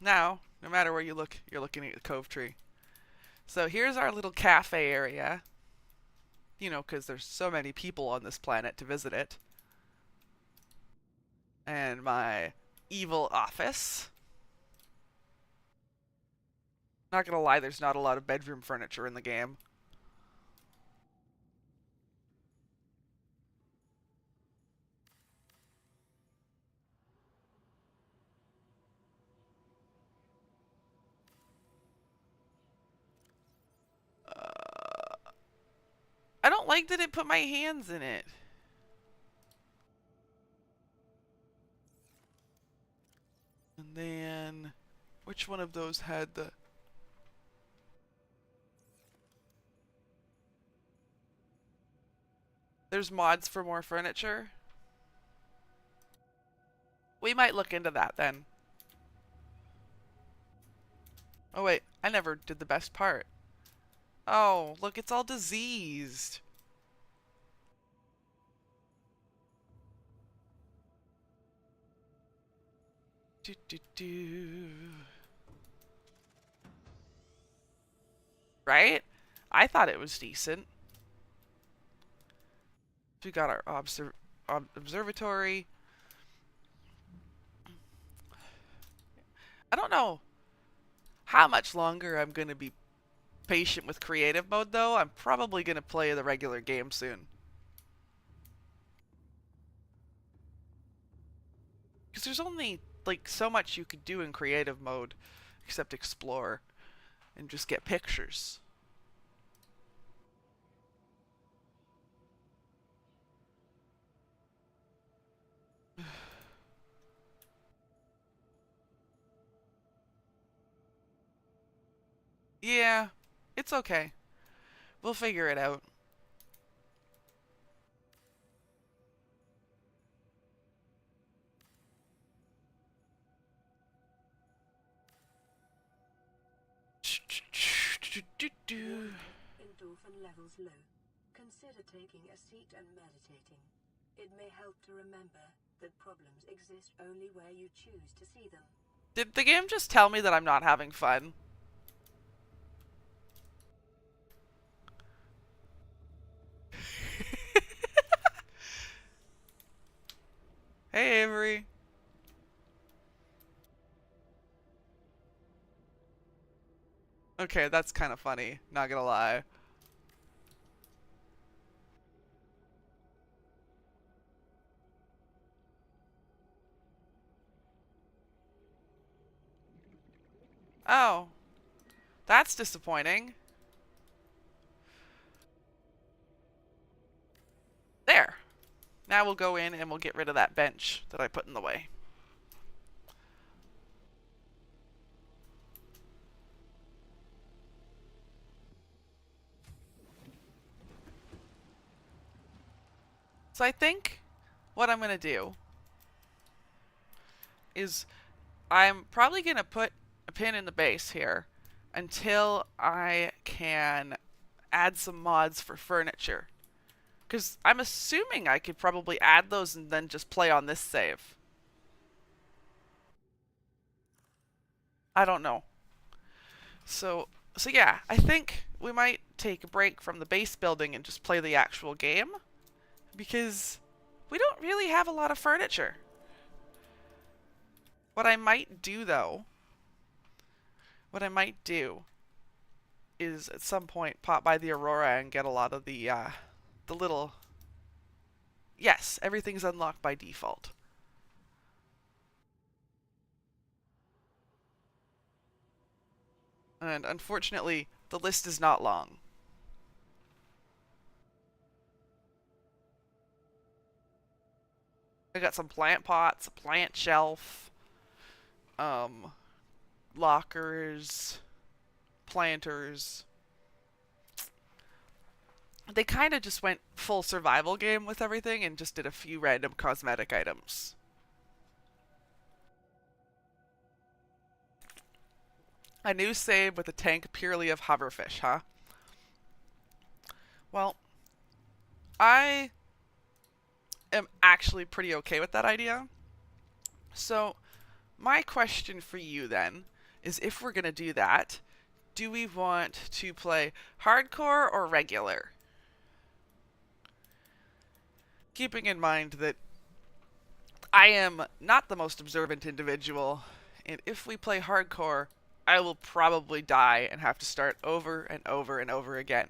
Now, no matter where you look, you're looking at the cove tree. So here's our little cafe area. You know, because there's so many people on this planet to visit it. And my evil office. Not gonna lie, there's not a lot of bedroom furniture in the game. I don't like that it put my hands in it. And then, which one of those had the... There's mods for more furniture? We might look into that then. Oh wait, I never did the best part. Oh, look, it's all diseased. Right? I thought it was decent. We got our observatory. I don't know how much longer I'm going to be patient with creative mode, though. I'm probably going to play the regular game soon. Because there's only, like, so much you could do in creative mode except explore and just get pictures. Yeah, it's okay. We'll figure it out. Warning. Endorphin levels low. Consider taking a seat and meditating. It may help to remember that problems exist only where you choose to see them. Did the game just tell me that I'm not having fun? Hey, Avery. Okay, that's kind of funny, not gonna lie. Oh, that's disappointing. There. Now we'll go in and we'll get rid of that bench that I put in the way. So I think what I'm going to do is I'm probably going to put a pin in the base here until I can add some mods for furniture. Because I'm assuming I could probably add those and then just play on this save. I don't know. So yeah, I think we might take a break from the base building and just play the actual game. Because we don't really have a lot of furniture. What I might do, though, what I might do is at some point pop by the Aurora and get a lot of the little... Yes, everything's unlocked by default. And unfortunately, the list is not long. I got some plant pots, a plant shelf, um, lockers, planters. They kind of just went full survival game with everything and just did a few random cosmetic items. A new save with a tank purely of hoverfish, huh? Well, I am actually pretty okay with that idea. So, my question for you then is if we're going to do that, do we want to play hardcore or regular? Keeping in mind that I am not the most observant individual, and if we play hardcore, I will probably die and have to start over and over and over again.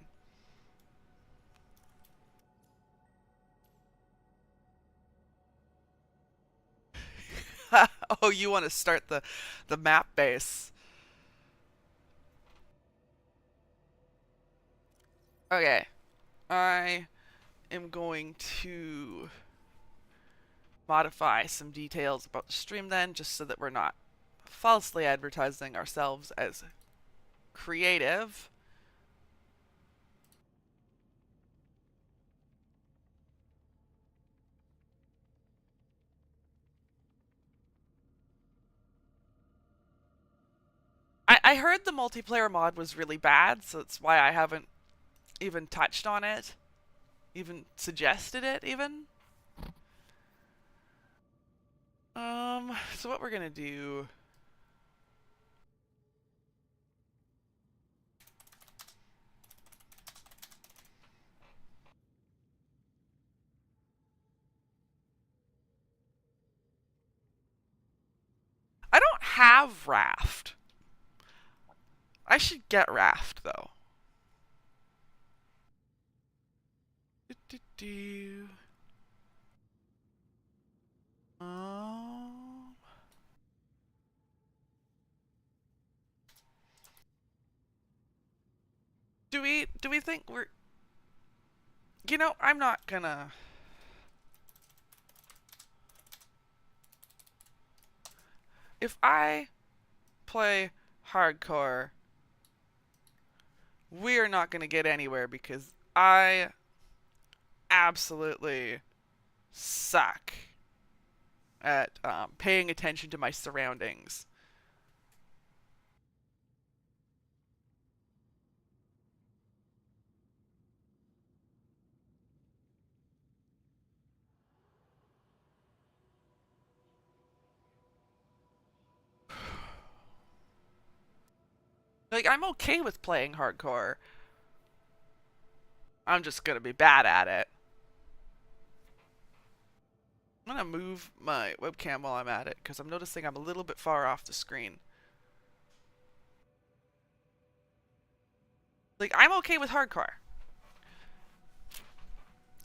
Oh, you want to start the map base. Okay. I am going to modify some details about the stream then, just so that we're not falsely advertising ourselves as creative. I heard the multiplayer mod was really bad, so that's why I haven't even touched on it, even suggested it, even. Um, So what we're gonna do... I don't have raft. I should get raft, though. Do-do-do. Um, do we think we're... You know, I'm not gonna... If I play hardcore, we're not gonna get anywhere because I absolutely suck at paying attention to my surroundings. Like, I'm okay with playing hardcore. I'm just gonna be bad at it. I'm gonna move my webcam while I'm at it because I'm noticing I'm a little bit far off the screen. Like, I'm okay with hardcore.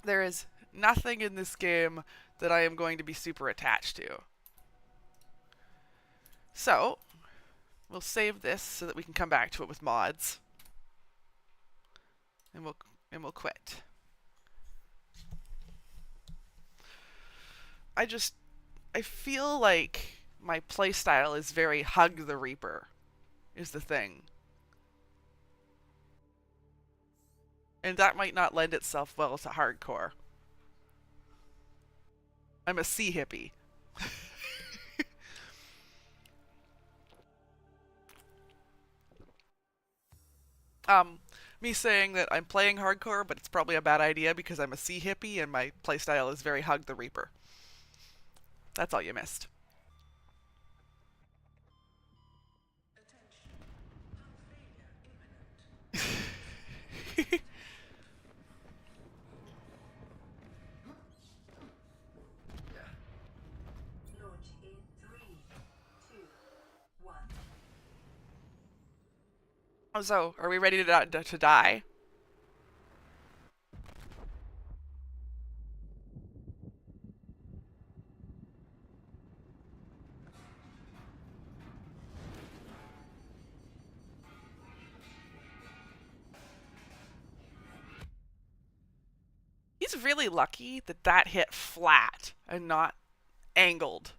There is nothing in this game that I am going to be super attached to. So, we'll save this so that we can come back to it with mods. And we'll quit. I feel like my playstyle is very hug the Reaper is the thing. And that might not lend itself well to hardcore. I'm a sea hippie. Me saying that I'm playing hardcore, but it's probably a bad idea because I'm a sea hippie and my playstyle is very hug the Reaper. That's all you missed. Launch in 3, 2, 1. So, are we ready to die? He's really lucky that that hit flat and not angled.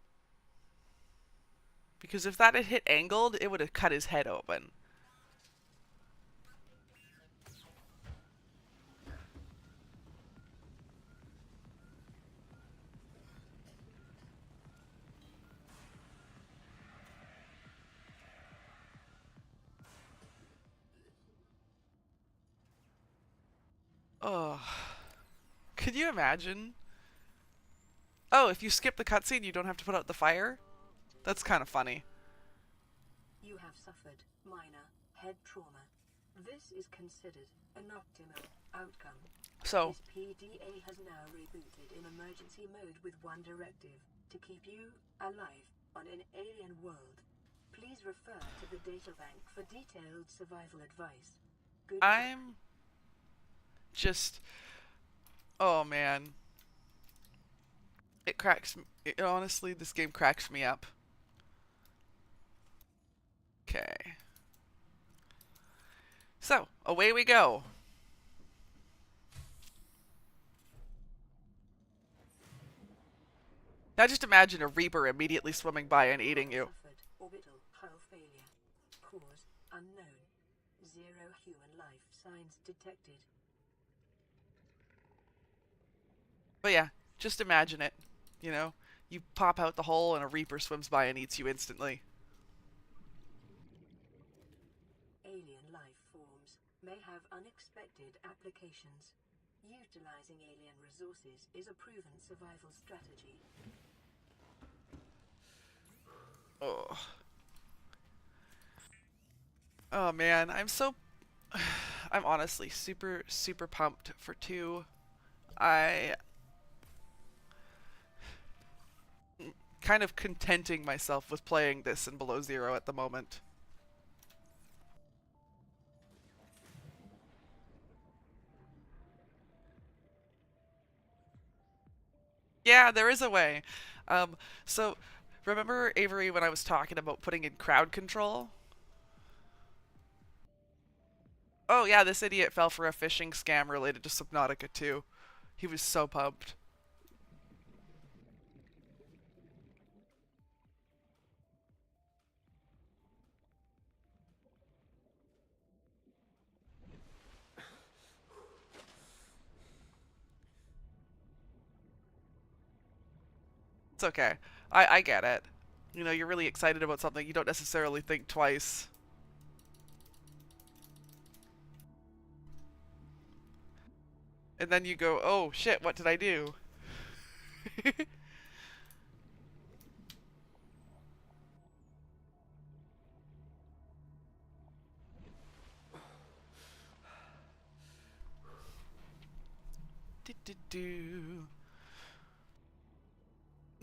Because if that had hit angled, it would have cut his head open. Oh. Could you imagine? Oh, if you skip the cutscene, you don't have to put out the fire? That's kind of funny. You have suffered minor head trauma. This is considered an optimal outcome. So, This PDA has now rebooted in emergency mode with one directive: to keep you alive on an alien world. Please refer to the databank for detailed survival advice. Good luck. I'm just... Oh, man. It cracks me. Honestly, this game cracks me up. Okay. So, away we go. Now just imagine a Reaper immediately swimming by and eating you. Suffered orbital hull failure. Cause unknown. 0 human life signs detected. But yeah, just imagine it. You know, you pop out the hole and a Reaper swims by and eats you instantly. Alien life forms may have unexpected applications. Utilizing alien resources is a proven survival strategy. Oh, oh man, I'm honestly super, super pumped for 2. I kind of contenting myself with playing this in below zero at the moment. Yeah, there is a way. Um, so remember Avery when I was talking about putting in crowd control? Oh yeah, this idiot fell for a phishing scam related to Subnautica 2. He was so pumped. It's okay. I get it. You know, you're really excited about something, you don't necessarily think twice. And then you go, oh shit, what did I do? Do.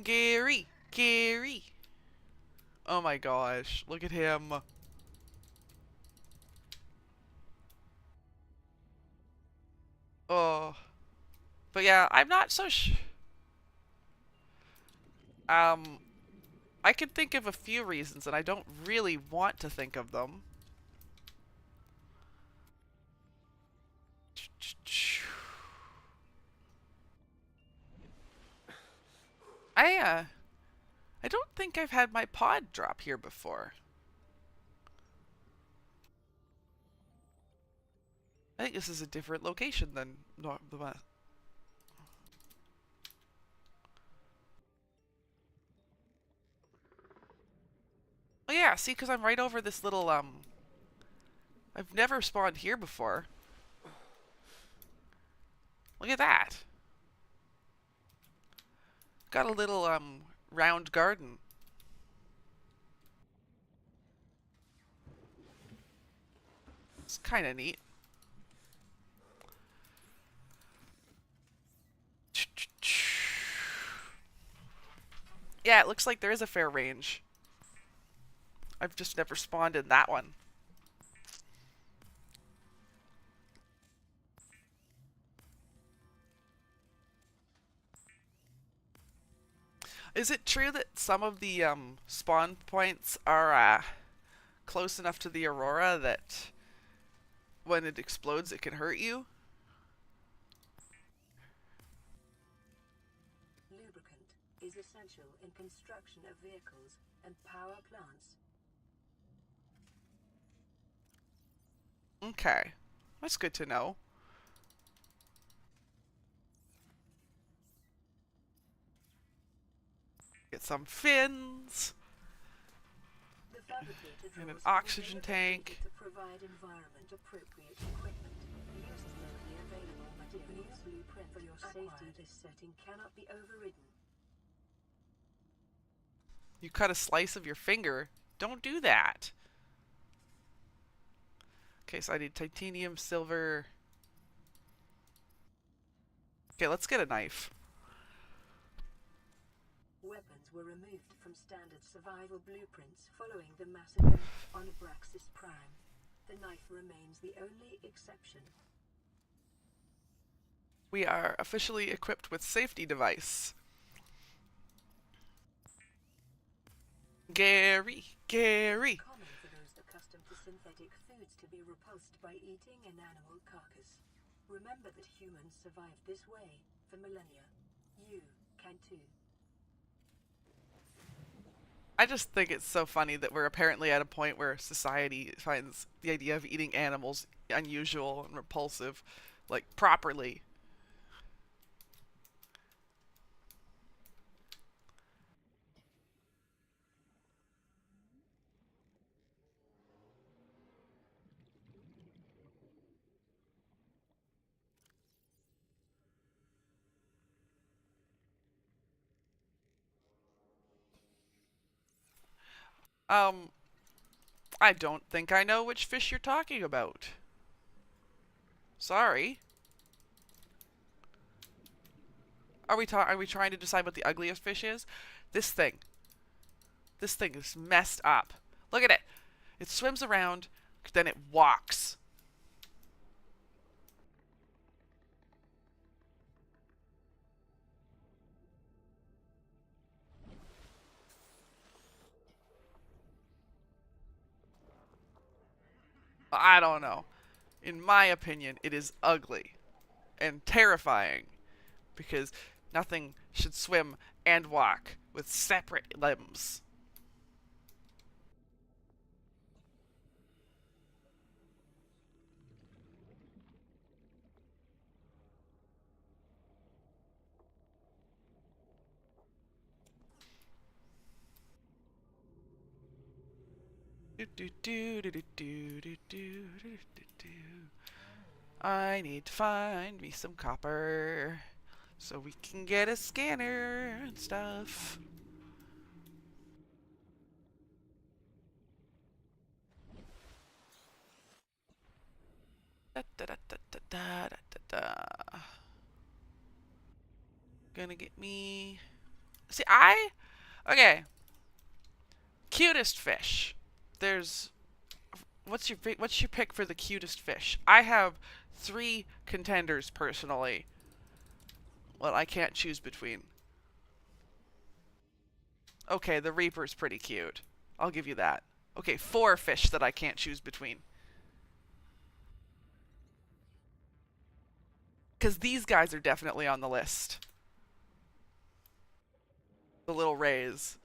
Gary! Gary! Oh my gosh, look at him. Oh. But yeah, I'm not so um I can think of a few reasons and I don't really want to think of them. I I don't think I've had my pod drop here before. I think this is a different location than the one. Oh yeah, see, because I'm right over this little I've never spawned here before. Look at that. Got a little round garden. It's kind of neat. Yeah, it looks like there is a fair range. I've just never spawned in that one. Is it true that some of the spawn points are close enough to the aurora that when it explodes it can hurt you? Lubricant is essential in construction of vehicles and power plants. Okay, that's good to know. Get some fins The fabricator and an drawers oxygen will be tank. to provide environment-appropriate equipment. Use slowly available materials. Blueprint for your safety. This setting cannot be overridden. You cut a slice of your finger. Don't do that. Okay, so I need titanium, silver. Okay, let's get a knife. Weapons were removed from standard survival blueprints following the massacre on Abraxas Prime. The knife remains the only exception. We are officially equipped with safety device. Gary, Gary. Common for those accustomed to synthetic foods to be repulsed by eating an animal carcass. Remember that humans survived this way for millennia. You can too. I just think it's so funny that we're apparently at a point where society finds the idea of eating animals unusual and repulsive, like properly. Um, I don't think I know which fish you're talking about. Sorry. Are we trying to decide what the ugliest fish is? This thing. This thing is messed up. Look at it. It swims around, then it walks. I don't know. In my opinion, it is ugly and terrifying because nothing should swim and walk with separate limbs. I need to find me some copper so we can get a scanner and stuff. Da, da, da, da, da, da, da, da. Gonna get me. See, okay. Cutest fish. There's what's your pick for the cutest fish? I have 3 contenders personally. Well, I can't choose between. Okay, the Reaper's pretty cute. I'll give you that. Okay, 4 fish that I can't choose between. Because these guys are definitely on the list. The little rays.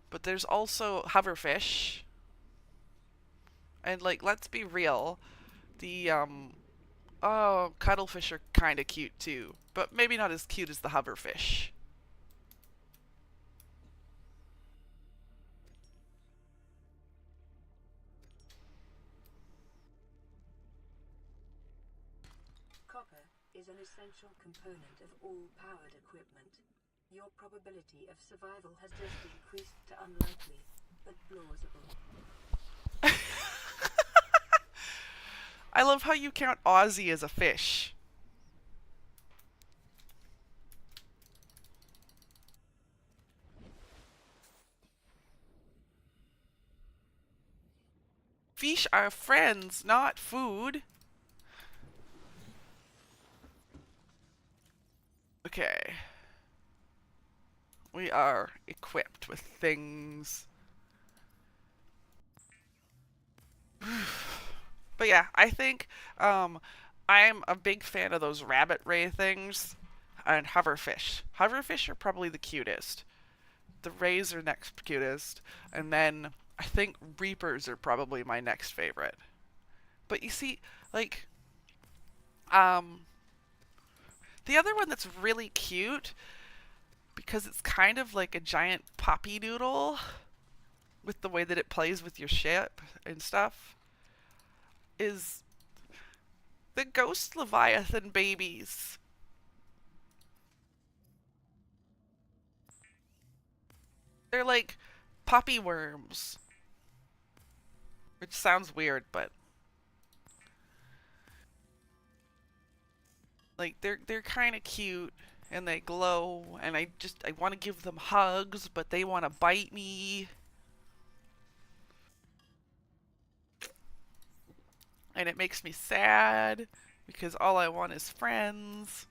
But there's also hoverfish. And, like, let's be real. The, oh, cuttlefish are kind of cute too. But maybe not as cute as the hoverfish. Copper is an essential component of all powered equipment. Your probability of survival has just increased to unlikely, but plausible. I love how you count Aussie as a fish. Fish are friends, not food. Okay. We are equipped with things. But yeah, I think I'm a big fan of those rabbit ray things and hoverfish. Hoverfish are probably the cutest. The rays are next cutest, and then I think reapers are probably my next favorite. But you see, like, um, the other one that's really cute because it's kind of like a giant poppy noodle with the way that it plays with your ship and stuff is the ghost leviathan babies. They're like poppy worms, which sounds weird, but like they're kind of cute and they glow and I want to give them hugs, but they want to bite me. And it makes me sad because all I want is friends.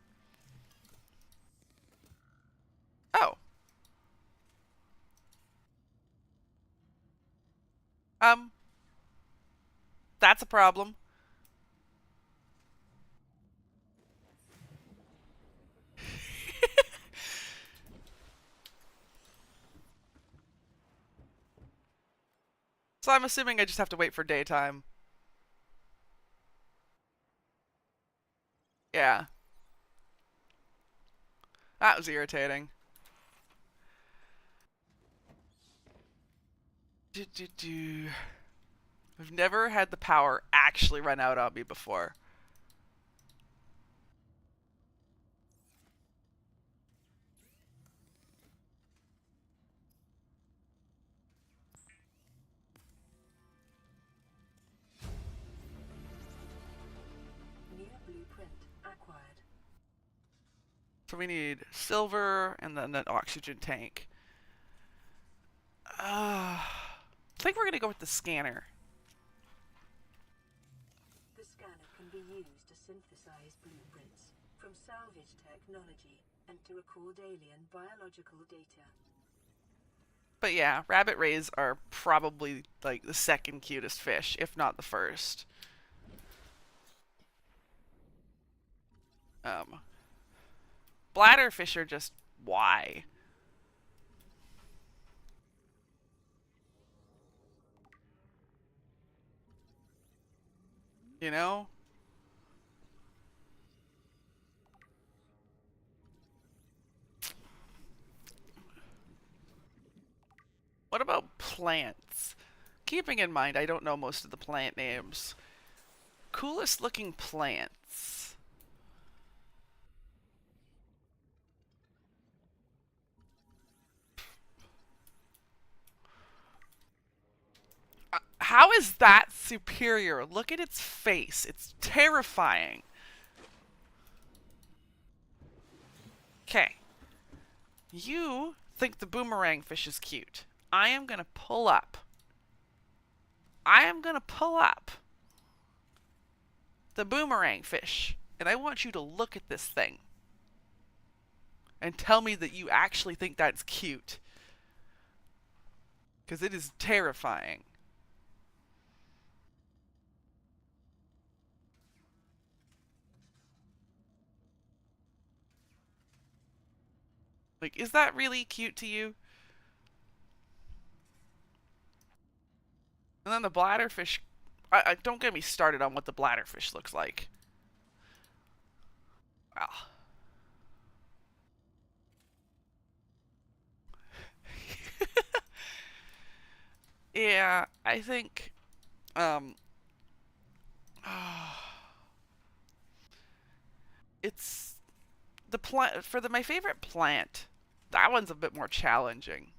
Oh, um, that's a problem. So I'm assuming I just have to wait for daytime. Yeah, that was irritating. Do, do, do. I've never had the power actually run out on me before. So we need silver and then an oxygen tank. I think we're gonna go with the scanner. The scanner can be used to synthesize blueprints from salvage technology and to record alien biological data. But yeah, rabbit rays are probably like the second cutest fish, if not the first. Um, Bladderfish are just why? You know? What about plants? Keeping in mind I don't know most of the plant names. Coolest looking plants. How is that superior? Look at its face. It's terrifying. Okay. You think the boomerang fish is cute. I am gonna pull up. I am gonna pull up the boomerang fish. And I want you to look at this thing. And tell me that you actually think that's cute. Because it is terrifying. Like, is that really cute to you? And then the bladderfish. Don't get me started on what the bladderfish looks like. Well. Yeah, I think. Um. It's the plant for my favorite plant. That one's a bit more challenging.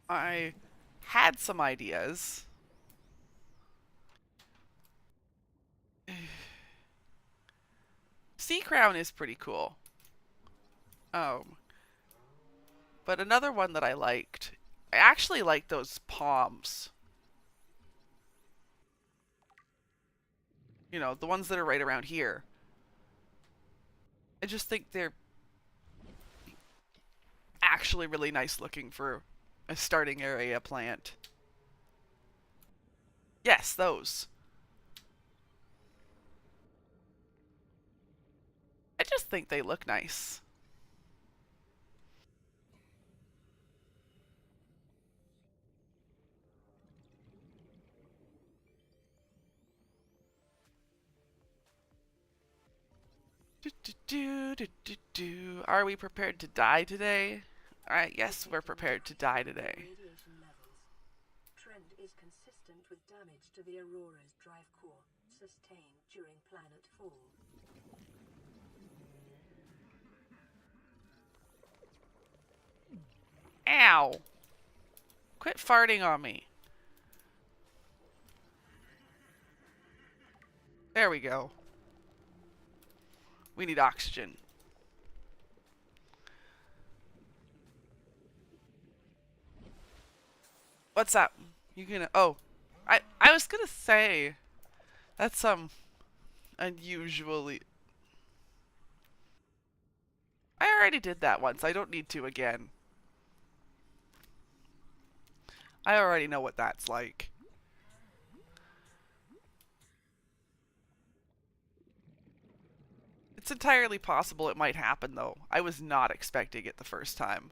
I had some ideas. Sea crown is pretty cool. Um, but another one that I actually like those palms. You know, the ones that are right around here. I just think they're actually really nice looking for a starting area plant. Yes, those. I just think they look nice. Are we prepared to die today? Alright, yes, we're prepared to die today. Radiation levels. Trend is consistent with damage to the Aurora's drive core sustained during planet fall. Ow! Quit farting on me. There we go. We need oxygen. What's up? You gonna... Oh. I was gonna say... That's, unusually... I already did that once. I don't need to again. I already know what that's like. It's entirely possible it might happen, though. I was not expecting it the first time.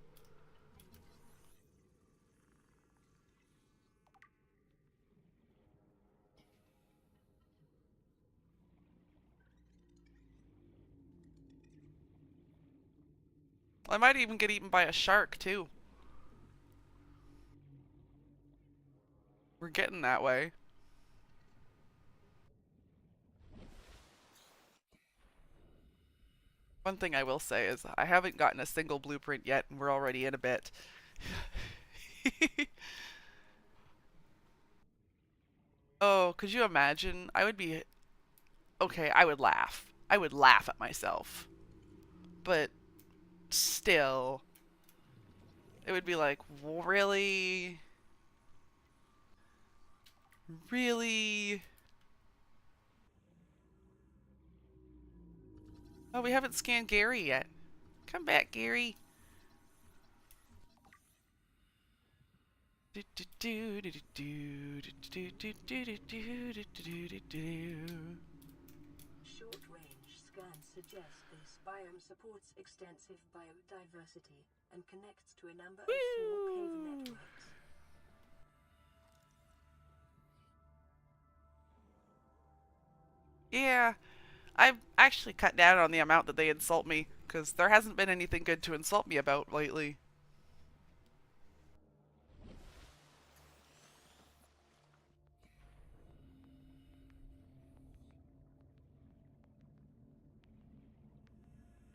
I might even get eaten by a shark, too. We're getting that way. One thing I will say is I haven't gotten a single blueprint yet, and we're already in a bit. Oh, could you imagine? I would be okay, I would laugh. I would laugh at myself. But still, it would be like, really? Really? Oh, we haven't scanned Gary yet. Come back, Gary. Short-range scans suggest this biome supports extensive biodiversity and connects to a number of small cave Woo! networks. Yeah, I've actually cut down on the amount that they insult me, because there hasn't been anything good to insult me about lately.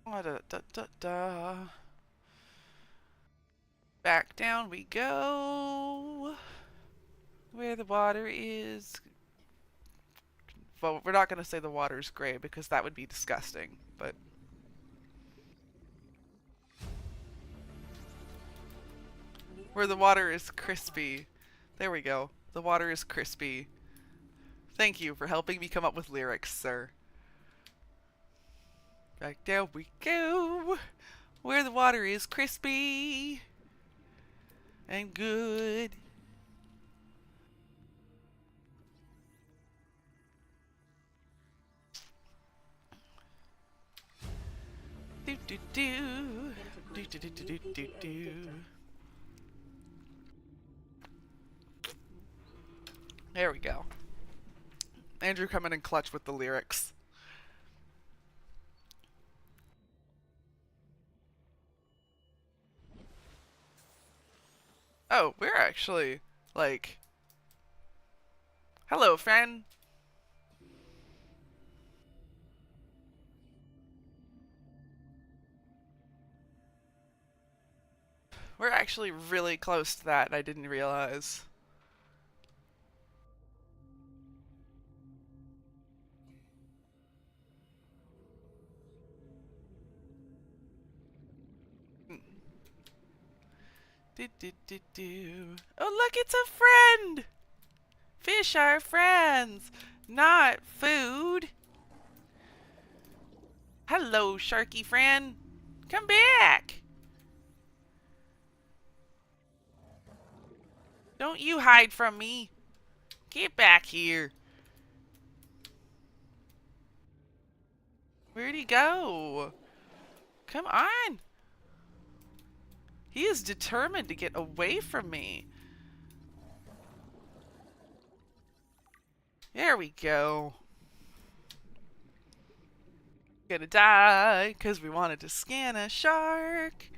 Da, da, da, da. Back down we go. Where the water is. Well, we're not going to say the water's gray because that would be disgusting, but where the water is crispy. There we go. The water is crispy. Thank you for helping me come up with lyrics, sir. Back down we go. Where the water is crispy and good. Do do do. Do do do do do do do. There we go. Andrew coming in clutch with the lyrics. Oh, we're actually, like... Hello, friend. We're actually really close to that, and I didn't realize. Do, do, do, do. Oh, look, it's a friend! Fish are friends, not food. Hello, sharky friend. Come back. Don't you hide from me. Get back here. Where'd he go? Come on. He is determined to get away from me. There we go. Gonna die because we wanted to scan a shark.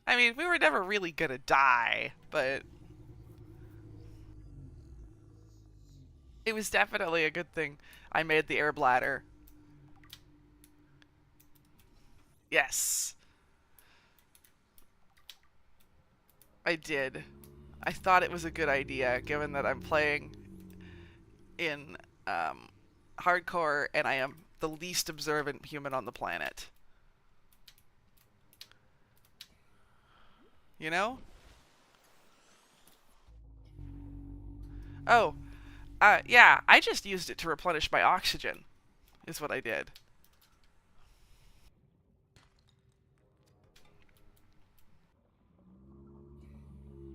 I mean, we were never really gonna die, but it was definitely a good thing I made the air bladder. Yes, I did. I thought it was a good idea, given that I'm playing in hardcore and I am the least observant human on the planet. You know? Oh, yeah, I just used it to replenish my oxygen, is what I did.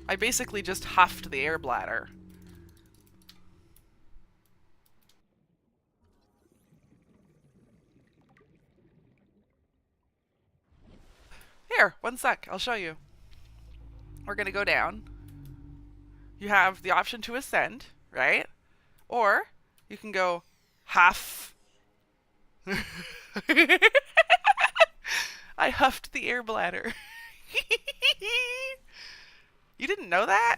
I basically just huffed the air bladder. Here, one sec, I'll show you. We're gonna go down. You have the option to ascend, right? Or you can go huff. I huffed the air bladder. You didn't know that?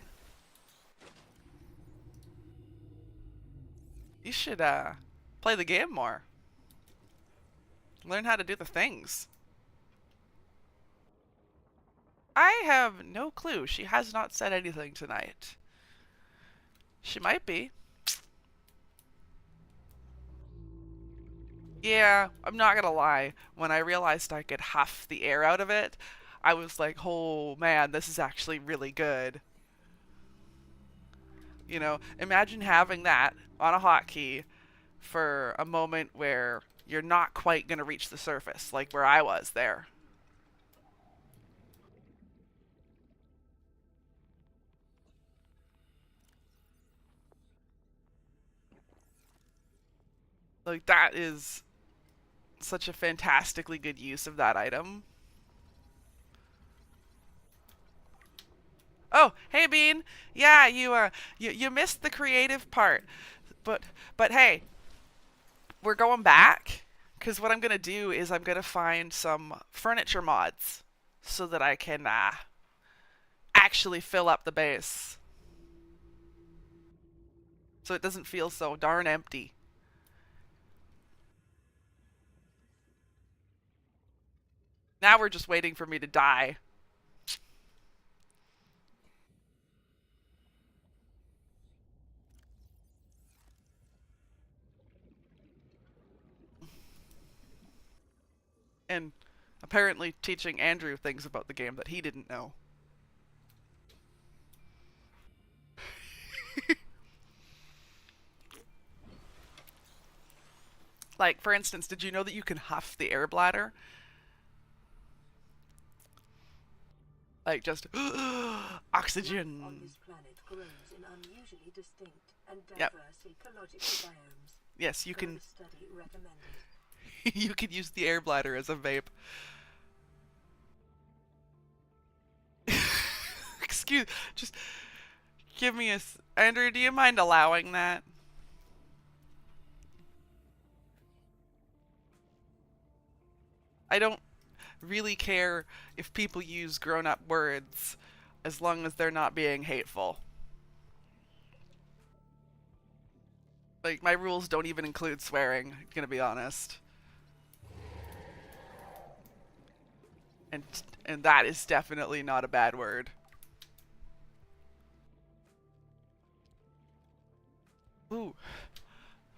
You should play the game more. Learn how to do the things. I have no clue. She has not said anything tonight. She might be. Yeah, I'm not gonna lie. When I realized I could huff the air out of it, I was like, oh man, this is actually really good. You know, imagine having that on a hotkey for a moment where you're not quite gonna reach the surface, like where I was there. Like, that is such a fantastically good use of that item. Oh, hey Bean. Yeah, you missed the creative part. But but hey, we're going back cuz what I'm going to do is I'm going to find some furniture mods so that I can actually fill up the base. So it doesn't feel so darn empty. Now we're just waiting for me to die. And apparently teaching Andrew things about the game that he didn't know. Like, for instance, did you know that you can huff the air bladder? Like, just oxygen. On this planet grows in unusually distinct and Yep. diverse ecological biomes. Yes, you Further can. study recommended. You can use the air bladder as a vape. Excuse. Just give me a. Andrew, do you mind allowing that? I don't really care if people use grown-up words, as long as they're not being hateful. Like, my rules don't even include swearing. I'm gonna be honest. And and that is definitely not a bad word. Ooh,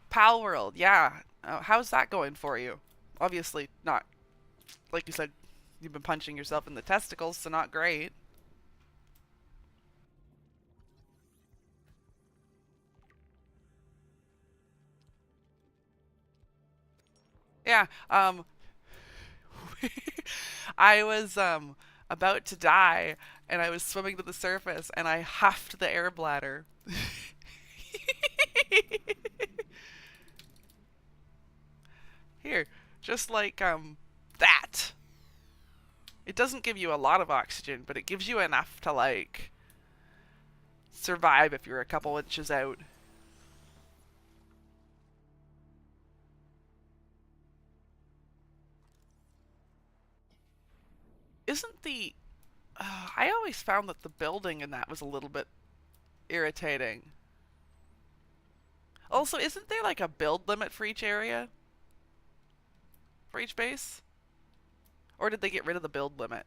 Pal World, yeah. How's that going for you? Obviously not, like you said, you've been punching yourself in the testicles, so not great. Yeah, I was about to die and I was swimming to the surface and I huffed the air bladder. Here, just like that. It doesn't give you a lot of oxygen, but it gives you enough to like survive if you're a couple inches out. Isn't the I always found that the building in that was a little bit irritating. Also, isn't there like a build limit for each area? For each base? Or did they get rid of the build limit?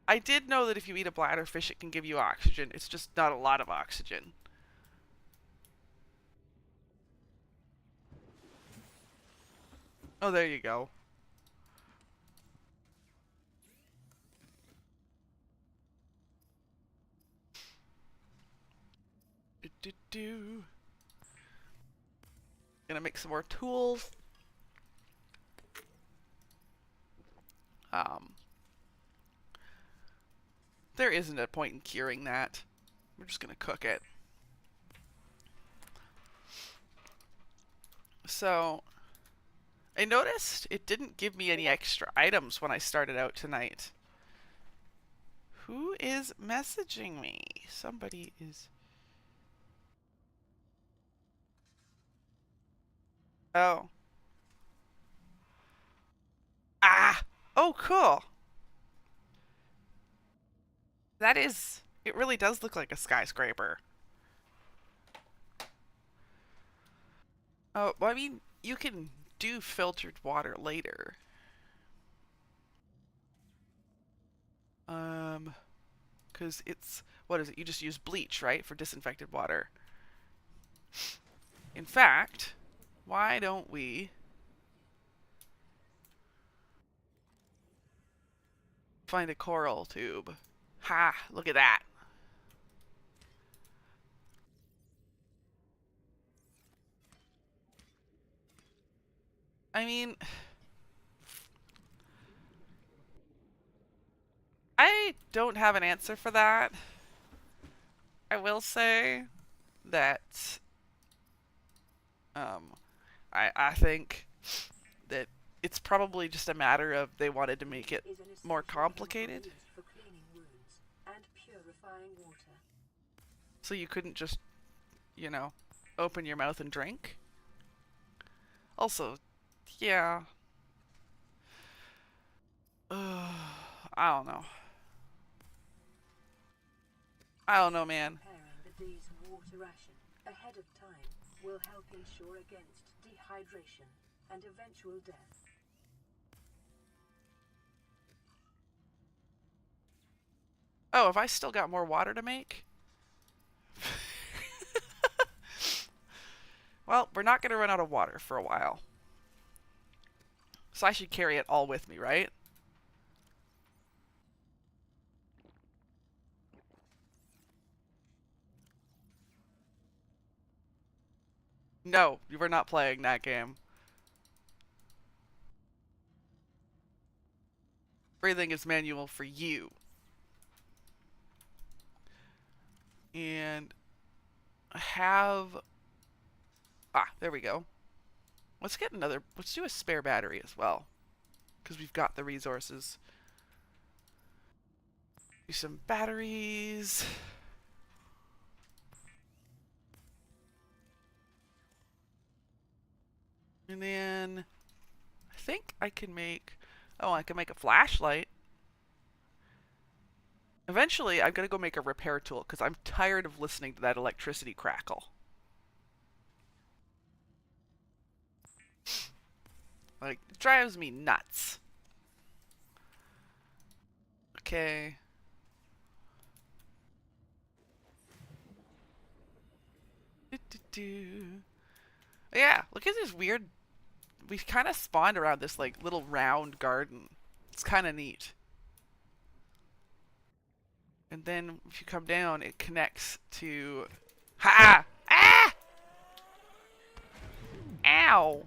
I did know that if you eat a bladderfish, it can give you oxygen. It's just not a lot of oxygen. Oh, there you go. Do, do, do. Gonna make some more tools. Um, there isn't a point in curing that. We're just gonna cook it. So, I noticed it didn't give me any extra items when I started out tonight. Who is messaging me? Somebody is... Oh. Ah! Oh, cool. That is It really does look like a skyscraper. Oh, well, I mean, you can do filtered water later. Um, because it's, what is it? You just use bleach, right, for disinfected water. In fact, why don't we find a coral tube? Ha! Look at that. I mean, I don't have an answer for that. I will say that um, I think that it's probably just a matter of they wanted to make it more complicated. For cleaning wounds and purifying water. So you couldn't just, you know, open your mouth and drink. Also, yeah. I don't know. I don't know, man. Preparing the day's water ration ahead of time will help ensure against dehydration and eventual death. Oh, have I still got more water to make? Well, we're not going to run out of water for a while. So I should carry it all with me, right? No, you were not playing that game. Everything is manual for you. And I have... Ah, there we go. Let's get another... Let's do a spare battery as well. Because we've got the resources. Do some batteries. And then... I think I can make... Oh, I can make a flashlight. Eventually, I'm going to go make a repair tool because I'm tired of listening to that electricity crackle. Like, it drives me nuts. Okay. Yeah, look at this weird... We kind of spawned around this, like, little round garden. It's kind of neat. And then if you come down, it connects to... Ha! Ah! Ow!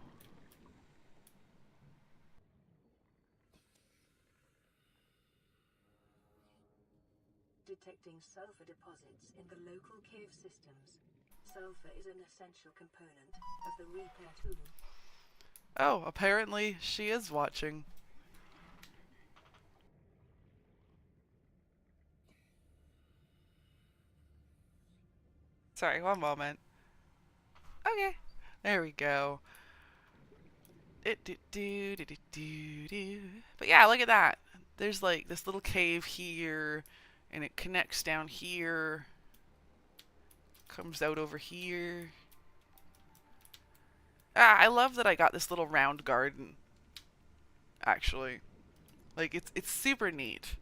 Detecting sulfur deposits in the local cave systems. Sulfur is an essential component of the repair tool. Oh, apparently she is watching. Sorry, one moment. Okay, there we go. But yeah, look at that. There's like this little cave here, and it connects down here. Comes out over here. Ah, I love that I got this little round garden. Actually, like it's super neat.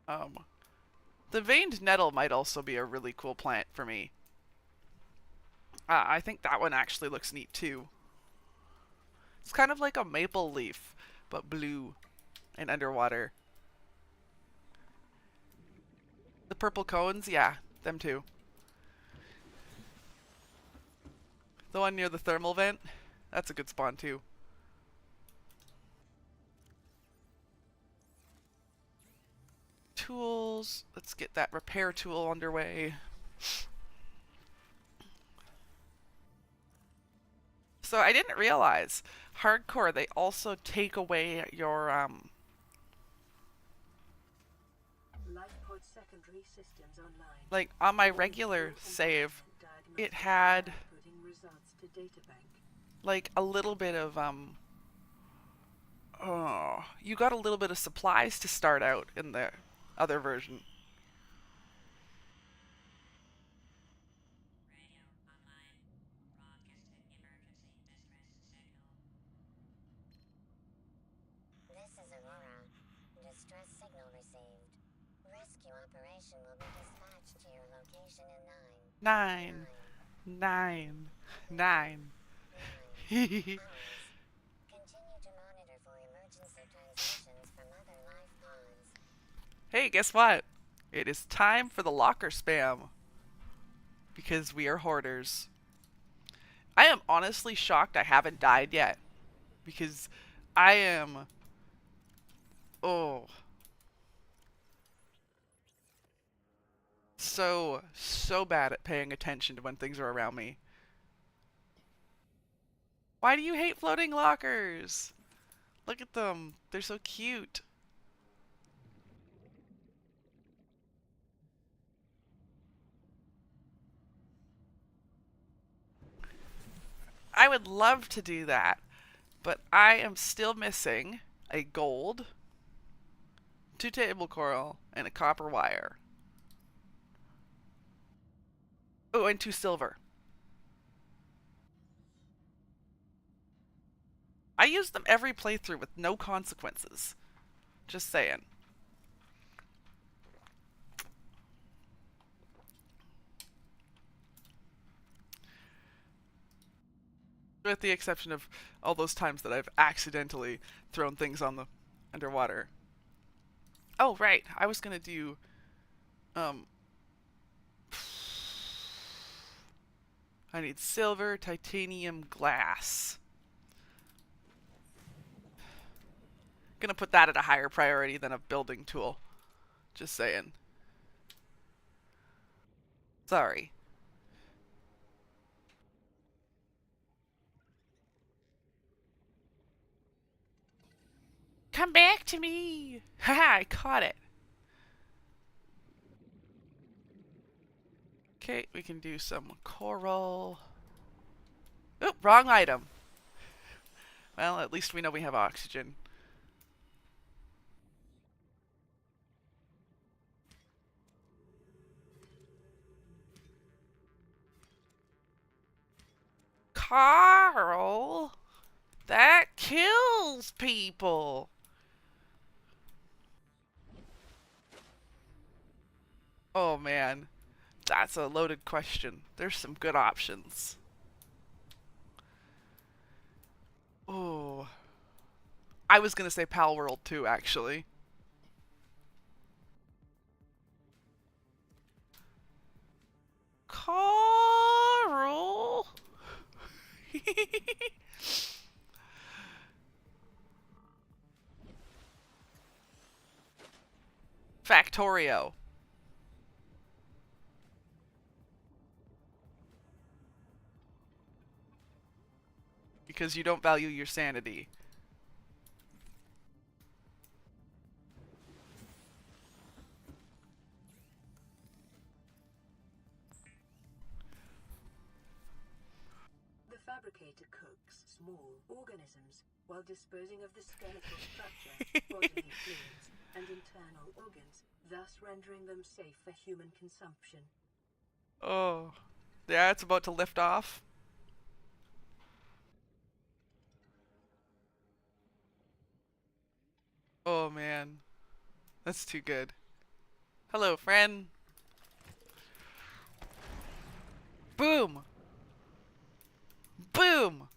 Um, the veined nettle might also be a really cool plant for me. I think that one actually looks neat too. It's kind of like a maple leaf, but blue and underwater. The purple cones, yeah, them too. The one near the thermal vent, that's a good spawn too. Tools, let's get that repair tool underway. So I didn't realize, hardcore, they also take away your LifePod secondary systems online. like on my regular save, it had Outputting results to databank. Like a little bit of oh, you got a little bit of supplies to start out in the other version. This is Aurora. Distress signal received. Rescue operation will be dispatched to your location in 9, 9, 9. 9 hours. Continue to monitor for emergency transmissions from other life pods. Hey, guess what? It is time for the locker spam because we are hoarders. I am honestly shocked I haven't died yet because I am oh so bad at paying attention to when things are around me. Why do you hate floating lockers? Look at them. They're so cute. I would love to do that, but I am still missing a gold, 2 table coral, and a copper wire. Oh, and 2 silver. I use them every playthrough with no consequences. Just saying. With the exception of all those times that I've accidentally thrown things on the underwater. Oh, right. I was going to do um I need silver, titanium, glass. Gonna put that at a higher priority than a building tool. Just saying. Sorry. Come back to me! Haha, I caught it. Okay, we can do some coral. Oh, wrong item. Well, at least we know we have oxygen. Carl? That kills people. Oh man, that's a loaded question. There's some good options. Oh, I was gonna say Pal World too, actually. Carl. Factorio, because you don't value your sanity. The fabricator cooks small organisms while disposing of the skeletal structure, bodily fluids, and internal organs, thus rendering them safe for human consumption. Oh, yeah, it's about to lift off. Oh man, that's too good. Hello, friend. Boom! Boom!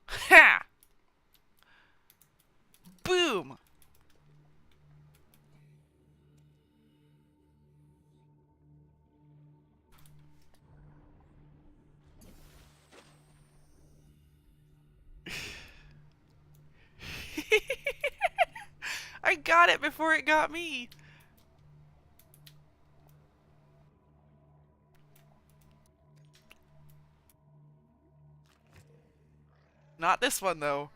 Ha! Boom! I got it before it got me. Not this one, though.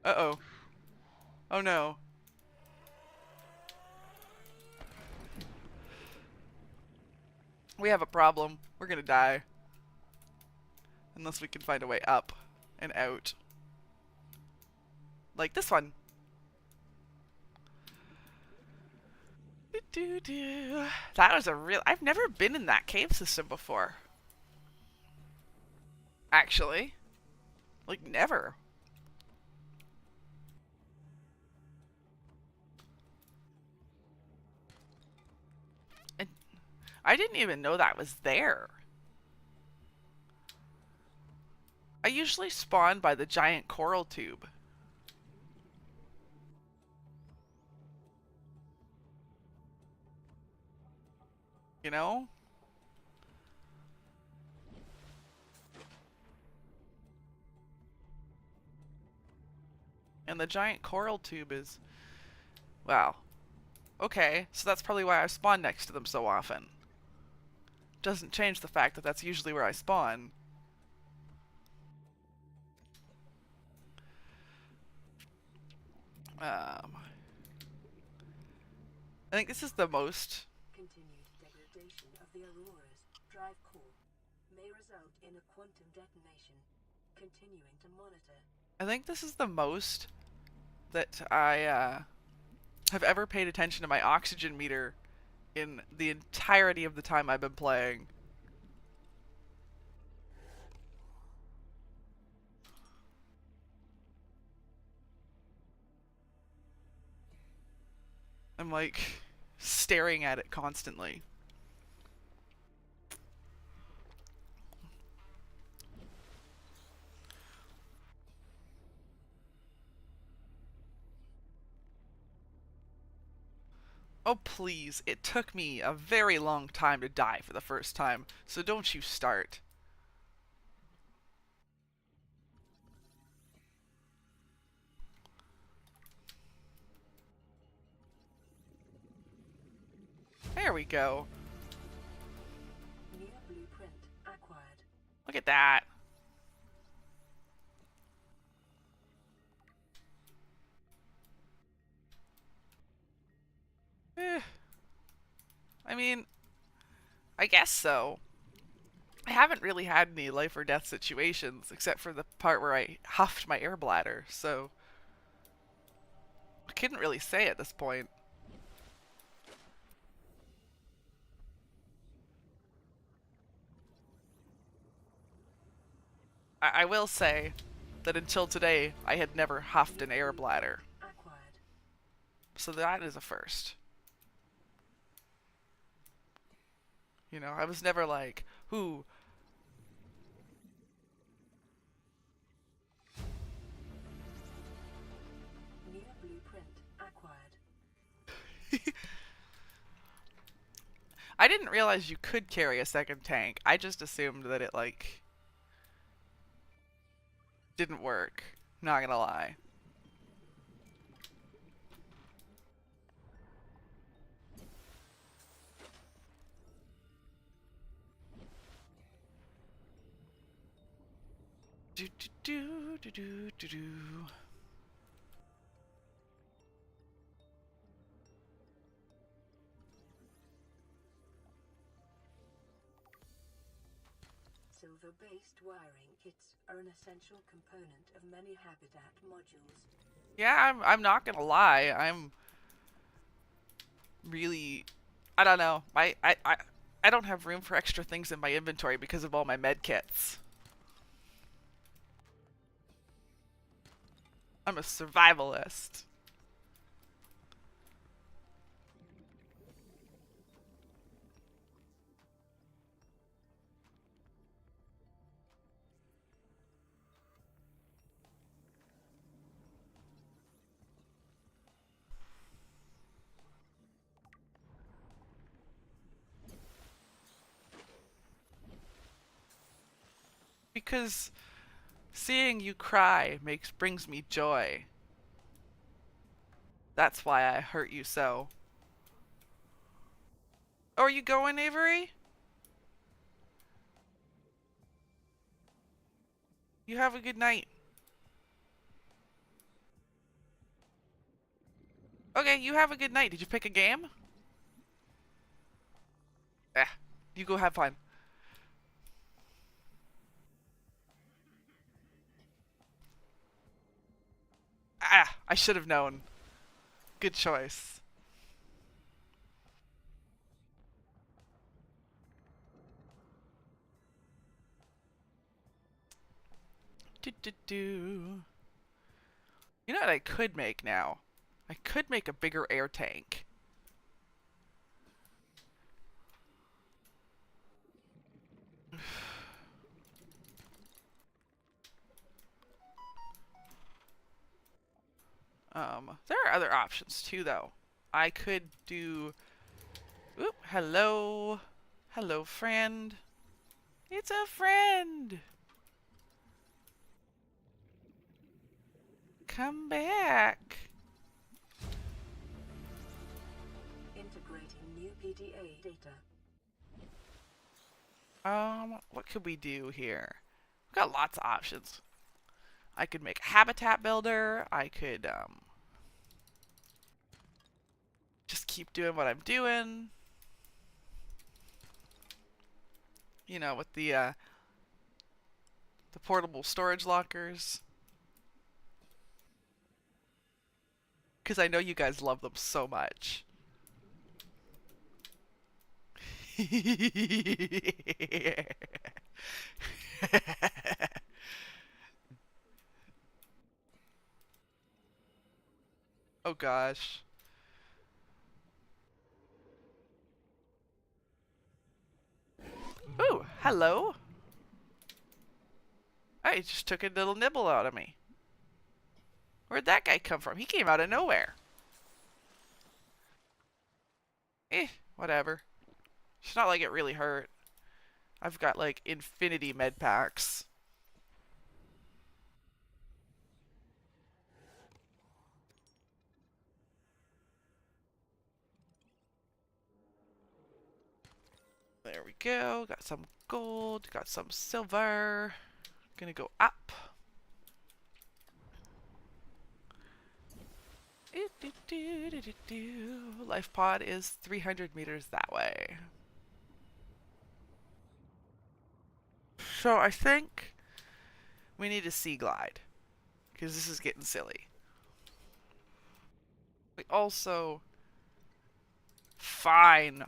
Uh-oh. Oh no. We have a problem. We're gonna die. Unless we can find a way up and out. Like this one. That was a real... I've never been in that cave system before. Actually. Like, never. And I didn't even know that was there. I usually spawn by the giant coral tube. You know? And the giant coral tube is... Wow. Okay, so that's probably why I spawn next to them so often. Doesn't change the fact that that's usually where I spawn. I think this is the most... Continued degradation of the Aurora's drive core may result in a quantum detonation. Continuing to monitor. I think this is the most that I have ever paid attention to my oxygen meter in the entirety of the time I've been playing. I'm like staring at it constantly. Oh please, it took me a very long time to die for the first time, so don't you start. There we go. New blueprint acquired. Look at that. Eh. I mean, I guess so. I haven't really had any life or death situations, except for the part where I huffed my air bladder, so I couldn't really say at this point. I will say that until today, I had never huffed an air bladder. Acquired. So that is a first. You know, I was never like, ooh. New blueprint acquired. I didn't realize you could carry a second tank. I just assumed that it, like, didn't work. Not gonna lie. Do do do do do do do. Silver-based wiring kits are an essential component of many habitat modules. Yeah, I'm not gonna lie. I'm really, I don't know. I don't have room for extra things in my inventory because of all my med kits. I'm a survivalist. Because seeing you cry brings me joy. That's why I hurt you so. Oh, are you going, Avery? You have a good night. Okay, you have a good night. Did you pick a game? Eh. You go have fun. Ah, I should have known. Good choice. Do do do. You know what I could make now? I could make a bigger air tank. There are other options too, though. I could do. Oop, hello. Hello, friend. It's a friend. Come back. Integrating new PDA data. What could we do here? We've got lots of options. I could make a habitat builder. I could, just keep doing what I'm doing. You know, with the portable storage lockers. Because I know you guys love them so much. Oh gosh. Ooh, hello. Oh, he just took a little nibble out of me. Where'd that guy come from? He came out of nowhere. Whatever. It's not like it really hurt. I've got like infinity med packs. There we go. Got some gold. Got some silver. Gonna go up. Life pod is 300 meters that way. So I think we need a sea glide. Because this is getting silly. We also... Fine,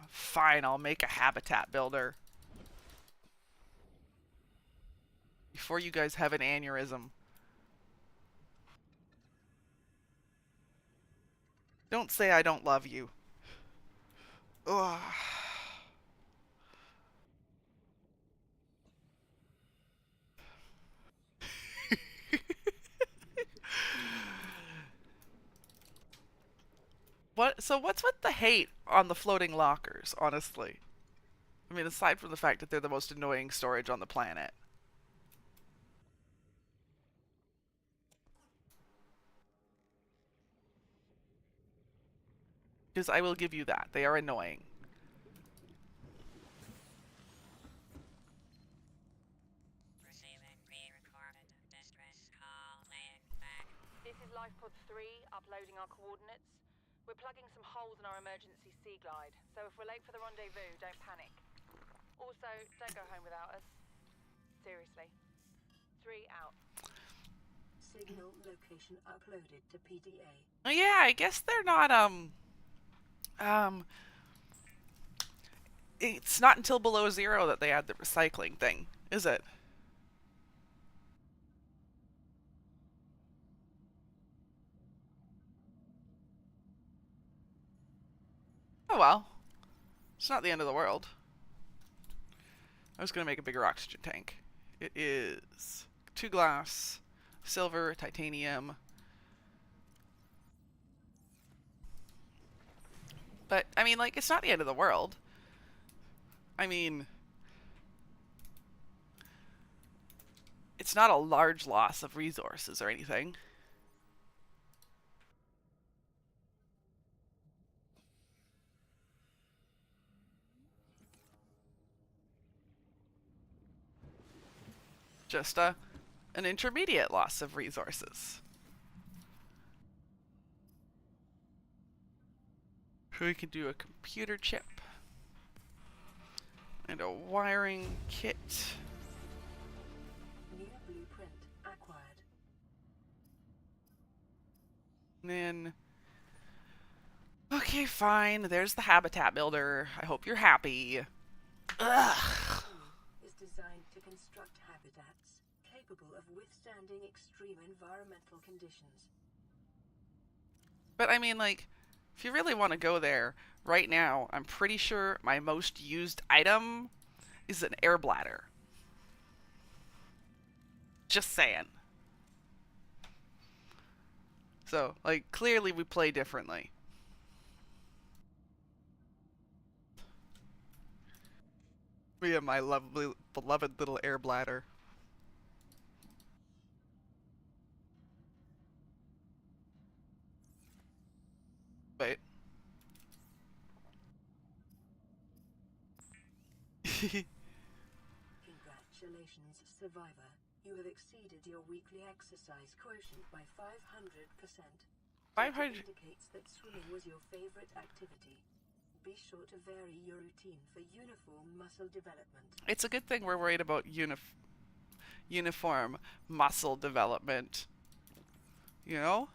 I'll make a habitat builder. Before you guys have an aneurysm. Don't say I don't love you. Ugh. What's with the hate on the floating lockers, honestly? I mean, aside from the fact that they're the most annoying storage on the planet. Because I will give you that. They are annoying. Receiving pre-recorded distress call laying back. This is Lifepod 3, uploading our coordinates. We're plugging some holes in our emergency sea glide, so if we're late for the rendezvous, don't panic. Also, don't go home without us. Seriously. 3 out. Signal location uploaded to PDA. Oh, yeah, I guess they're not, it's not until below 0 that they add the recycling thing, is it? Oh well. It's not the end of the world. I was going to make a bigger oxygen tank. It is 2 glass, silver, titanium. But, I mean, like, it's not the end of the world. I mean, it's not a large loss of resources or anything. Just an intermediate loss of resources. So we can do a computer chip. And a wiring kit. New blueprint acquired. And then... Okay, fine. There's the habitat builder. I hope you're happy. Ugh. Is designed to construct habitats capable of withstanding extreme environmental conditions. But I mean, like, if you really want to go there, right now, I'm pretty sure my most used item is an air bladder. Just saying. So, like, clearly we play differently. Me and my lovely, beloved little air bladder. Wait. Congratulations, survivor. You have exceeded your weekly exercise quotient by 500%. 500. Data indicates that swimming was your favorite activity. Be sure to vary your routine for uniform muscle development. It's a good thing we're worried about uniform muscle development. You know?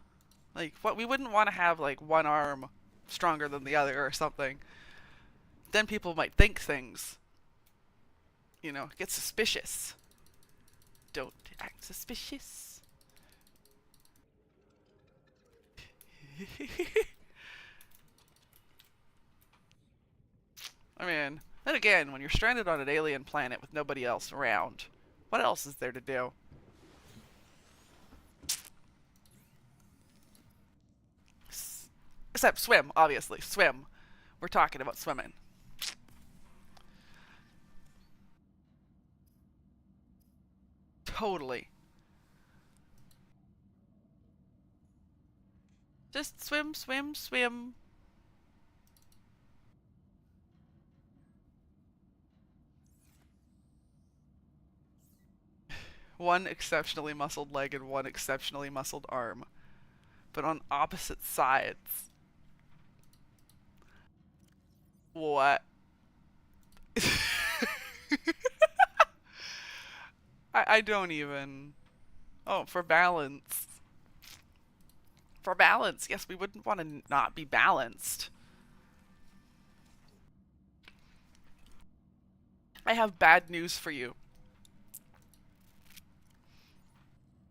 Like, what we wouldn't want to have, like, one arm stronger than the other or something. Then people might think things. You know, get suspicious. Don't act suspicious. I mean, then again, when you're stranded on an alien planet with nobody else around, what else is there to do? Except swim, obviously. Swim. We're talking about swimming. Totally. Just swim, swim, swim. One exceptionally muscled leg and one exceptionally muscled arm. But on opposite sides. What? I don't even... Oh, for balance. For balance, yes, we wouldn't want to not be balanced. I have bad news for you.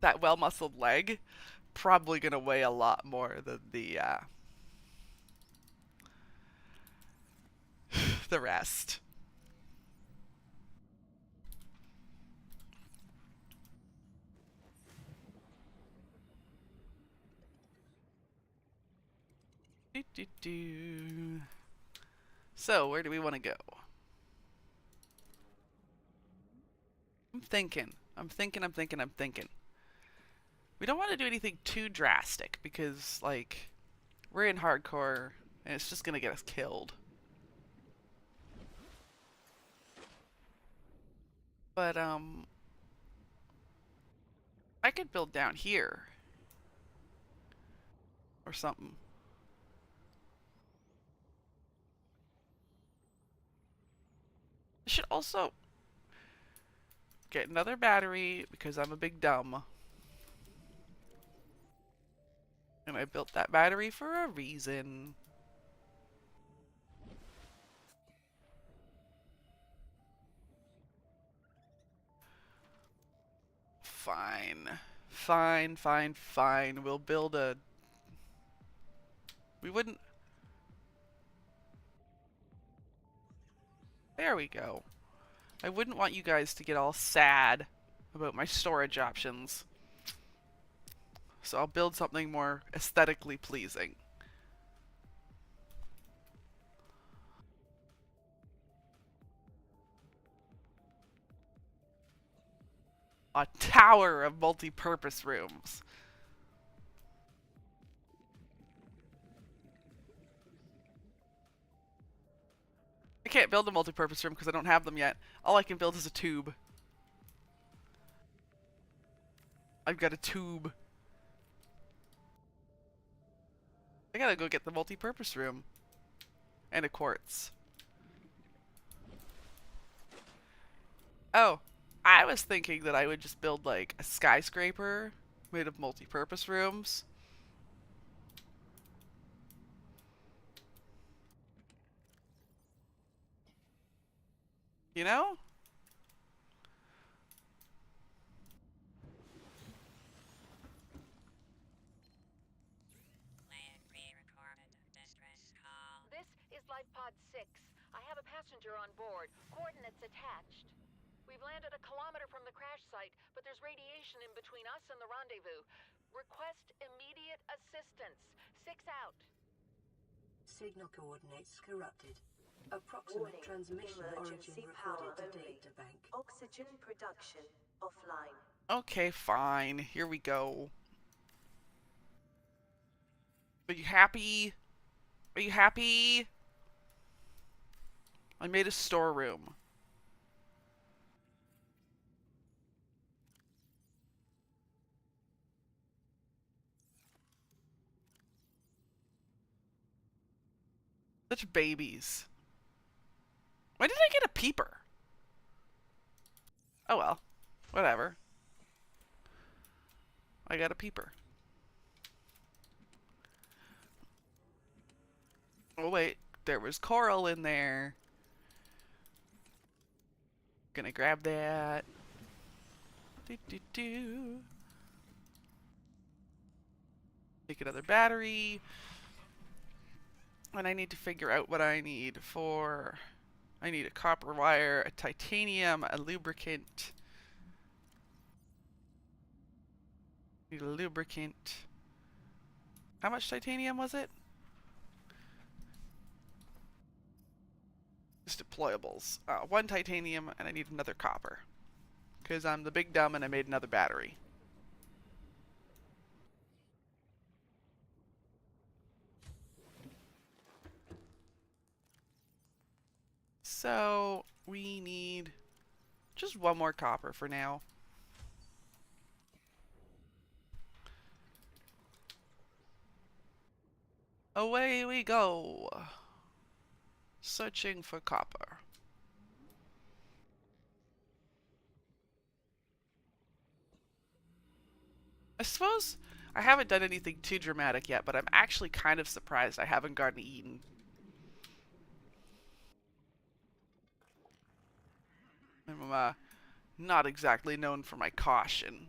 That well-muscled leg, probably gonna weigh a lot more than the rest. So, where do we want to go? I'm thinking. We don't want to do anything too drastic because, like, we're in hardcore and it's just gonna get us killed. But, I could build down here. Or something. I should also get another battery because I'm a big dumb. And I built that battery for a reason. Fine. Fine. We'll build a... We wouldn't... There we go. I wouldn't want you guys to get all sad about my storage options. So I'll build something more aesthetically pleasing. A tower of multi-purpose rooms. I can't build a multi-purpose room because I don't have them yet. All I can build is a tube. I've got a tube. I gotta go get the multi-purpose room. And a quartz. Oh, I was thinking that I would just build like a skyscraper made of multi-purpose rooms. You know? Land re-recorded. Distress call. This is Life Pod 6. I have a passenger on board. Coordinates attached. We've landed a kilometer from the crash site, but there's radiation in between us and the rendezvous. Request immediate assistance. 6 out. Signal coordinates corrupted. Approximate Warning. transmission Emergency origin power recorded to only. data bank. Oxygen production offline. Okay, fine. Here we go. Are you happy? Are you happy? I made a storeroom. Such babies. When did I get a peeper? Oh well. Whatever. I got a peeper. Oh wait, there was coral in there. Gonna grab that. Do do do. Make another battery. And I need to figure out what I need for... I need a copper wire, a titanium, a lubricant. Need a lubricant. How much titanium was it? Just deployables. One titanium, and I need another copper. Because I'm the big dumb and I made another battery. So, we need just one more copper for now. Away we go. Searching for copper. I suppose I haven't done anything too dramatic yet, but I'm actually kind of surprised I haven't gotten eaten. I'm not exactly known for my caution.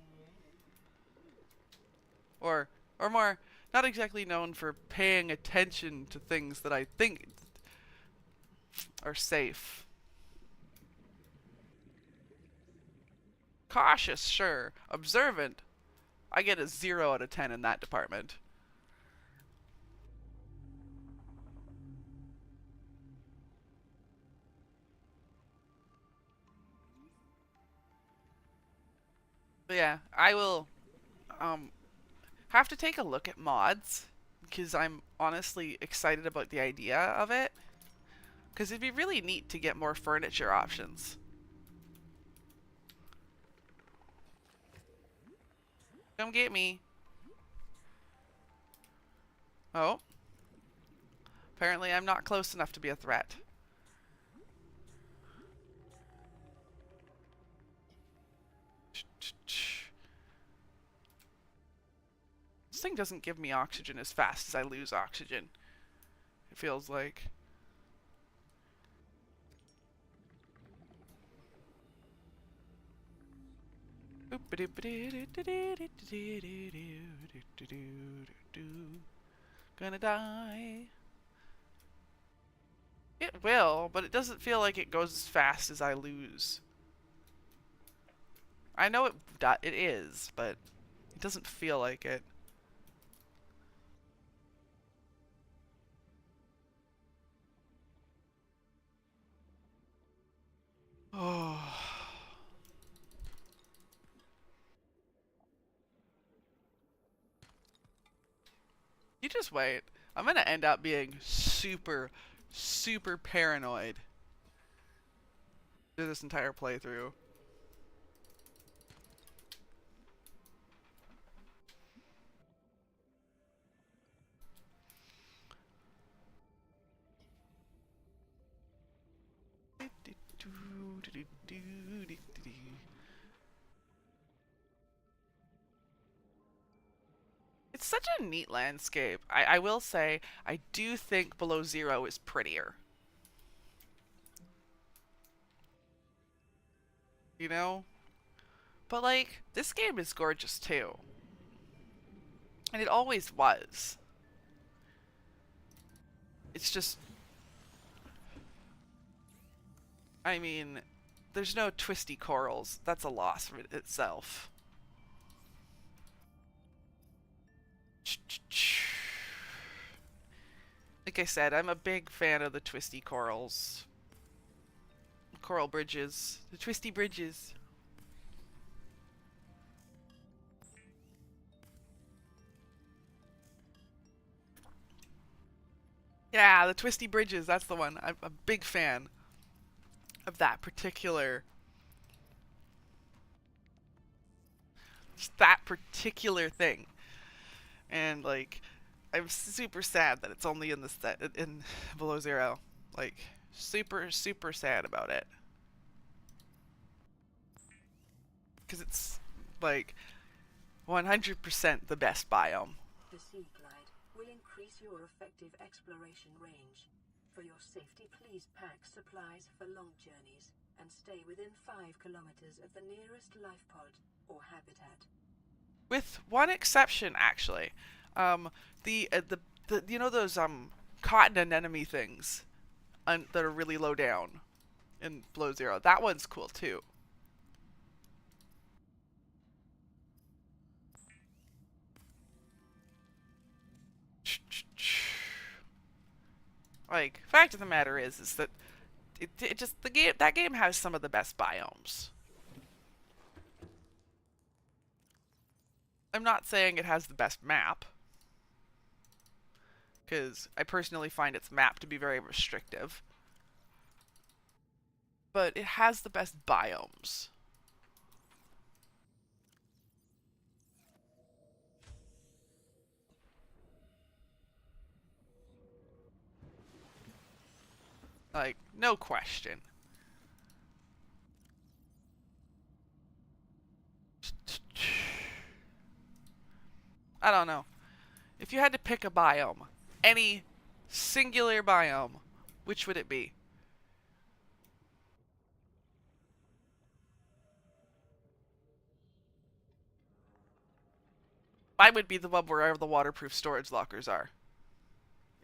Or more, not exactly known for paying attention to things that I think are safe. Cautious, sure. Observant, I get a 0 out of 10 in that department. But yeah, I will have to take a look at mods because I'm honestly excited about the idea of it. Because it'd be really neat to get more furniture options. Come get me. Oh. Apparently I'm not close enough to be a threat. This thing doesn't give me oxygen as fast as I lose oxygen. It feels like. Gonna die. It will, but it doesn't feel like it goes as fast as I lose. I know it is, but it doesn't feel like it. Oh. You just wait. I'm gonna end up being super, super paranoid through this entire playthrough. It's such a neat landscape. I will say, I do think Below Zero is prettier. You know? But, like, this game is gorgeous too. And it always was. It's just. I mean, there's no twisty corals. That's a loss for itself. Like I said, I'm a big fan of the twisty corals. Coral bridges. The twisty bridges. Yeah, the twisty bridges. That's the one. I'm a big fan of that particular. Just that particular thing. And, like, I'm super sad that it's only in the in Below Zero. Like, super, super sad about it. Because it's, like, 100% the best biome. The Sea Glide will increase your effective exploration range. For your safety, please pack supplies for long journeys and stay within 5 kilometers of the nearest life pod or habitat. With one exception, actually. The you know those cotton anemone things that are really low down in Below Zero. That one's cool too. Like, fact of the matter is that it just that game has some of the best biomes. I'm not saying it has the best map, because I personally find its map to be very restrictive. But it has the best biomes. Like, no question. I don't know. If you had to pick a biome, any singular biome, which would it be? Mine would be the one where the waterproof storage lockers are.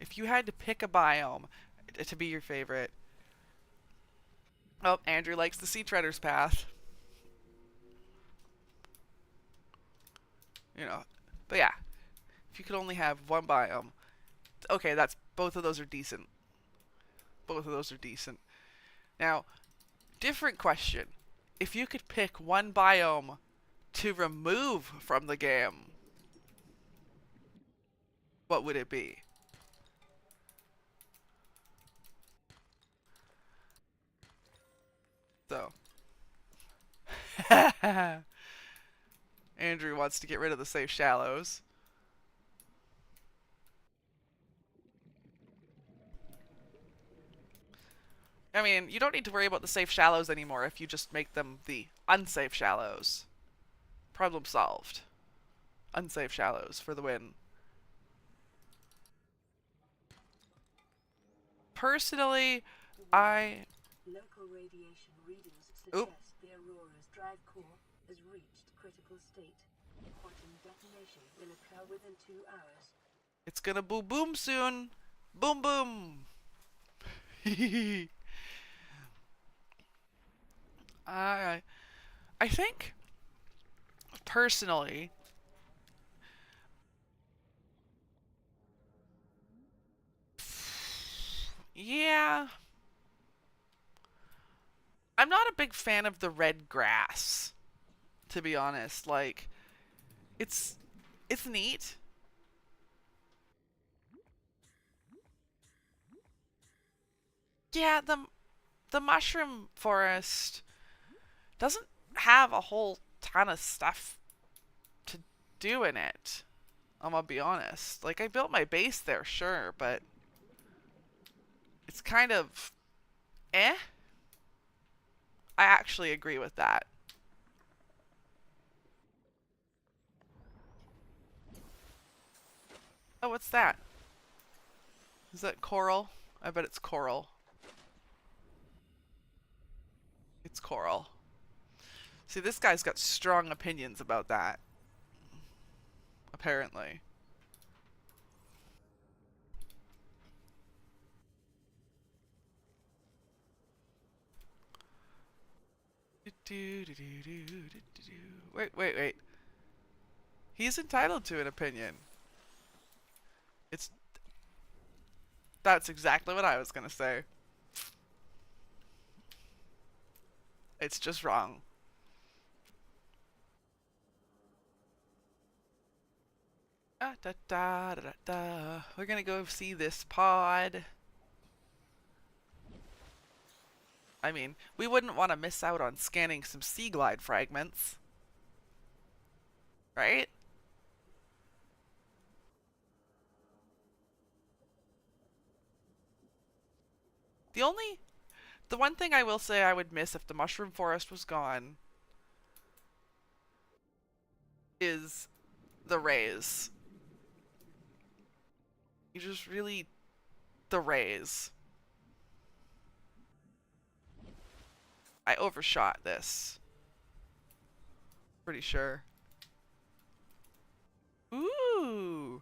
If you had to pick a biome to be your favorite. Oh, Andrew likes the Sea Treader's Path. You know, but yeah, if you could only have one biome, okay, that's both of those are decent. Both of those are decent. Now, different question. If you could pick one biome to remove from the game, what would it be? So, Andrew wants to get rid of the safe shallows. I mean, you don't need to worry about the safe shallows anymore if you just make them the unsafe shallows. Problem solved. Unsafe shallows for the win. Personally, Local radiation readings Oop. suggest the Aurora's drive core has reached critical state. Quantum detonation will occur within 2 hours. It's gonna boom boom soon. Boom boom. I think personally, yeah, I'm not a big fan of the red grass, to be honest. Like, it's it's neat. Yeah, the mushroom forest doesn't have a whole ton of stuff to do in it. I'm gonna be honest. Like, I built my base there, sure, but it's kind of eh. I actually agree with that. Oh, what's that? Is that coral? I bet it's coral. It's coral. See, this guy's got strong opinions about that. Apparently. Wait. He's entitled to an opinion. It's That's exactly what I was gonna say. It's just wrong. We're gonna go see this pod. I mean, we wouldn't want to miss out on scanning some sea glide fragments. Right? The one thing I will say I would miss if the mushroom forest was gone is the rays. You just really, the rays. I overshot this. Pretty sure. Ooh.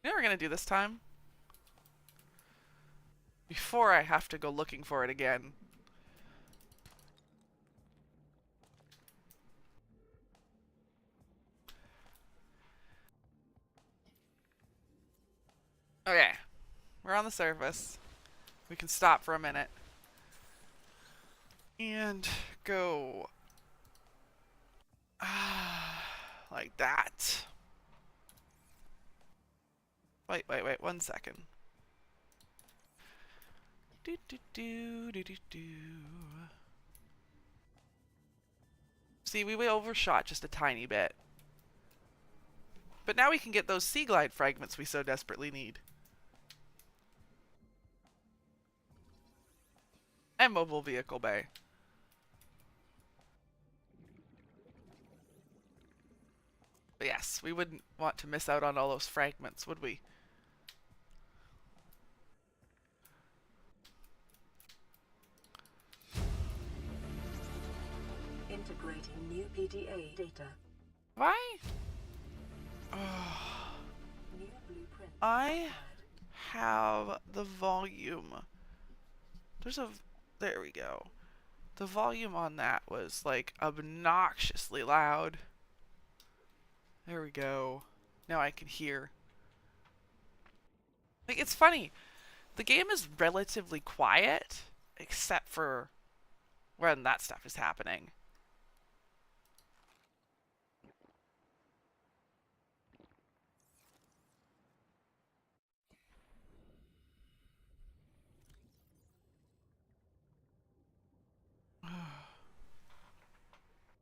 You know what we're gonna do this time? Before I have to go looking for it again. Okay. We're on the surface. We can stop for a minute. And go. Like that. Wait, 1 second. See, we overshot just a tiny bit. But now we can get those sea glide fragments we so desperately need. And mobile vehicle bay. But yes, we wouldn't want to miss out on all those fragments, would we? Integrating new PDA data. Why? Oh, New blueprint. I have the volume. There we go. The volume on that was like obnoxiously loud. There we go. Now I can hear. Like, it's funny. The game is relatively quiet, except for when that stuff is happening.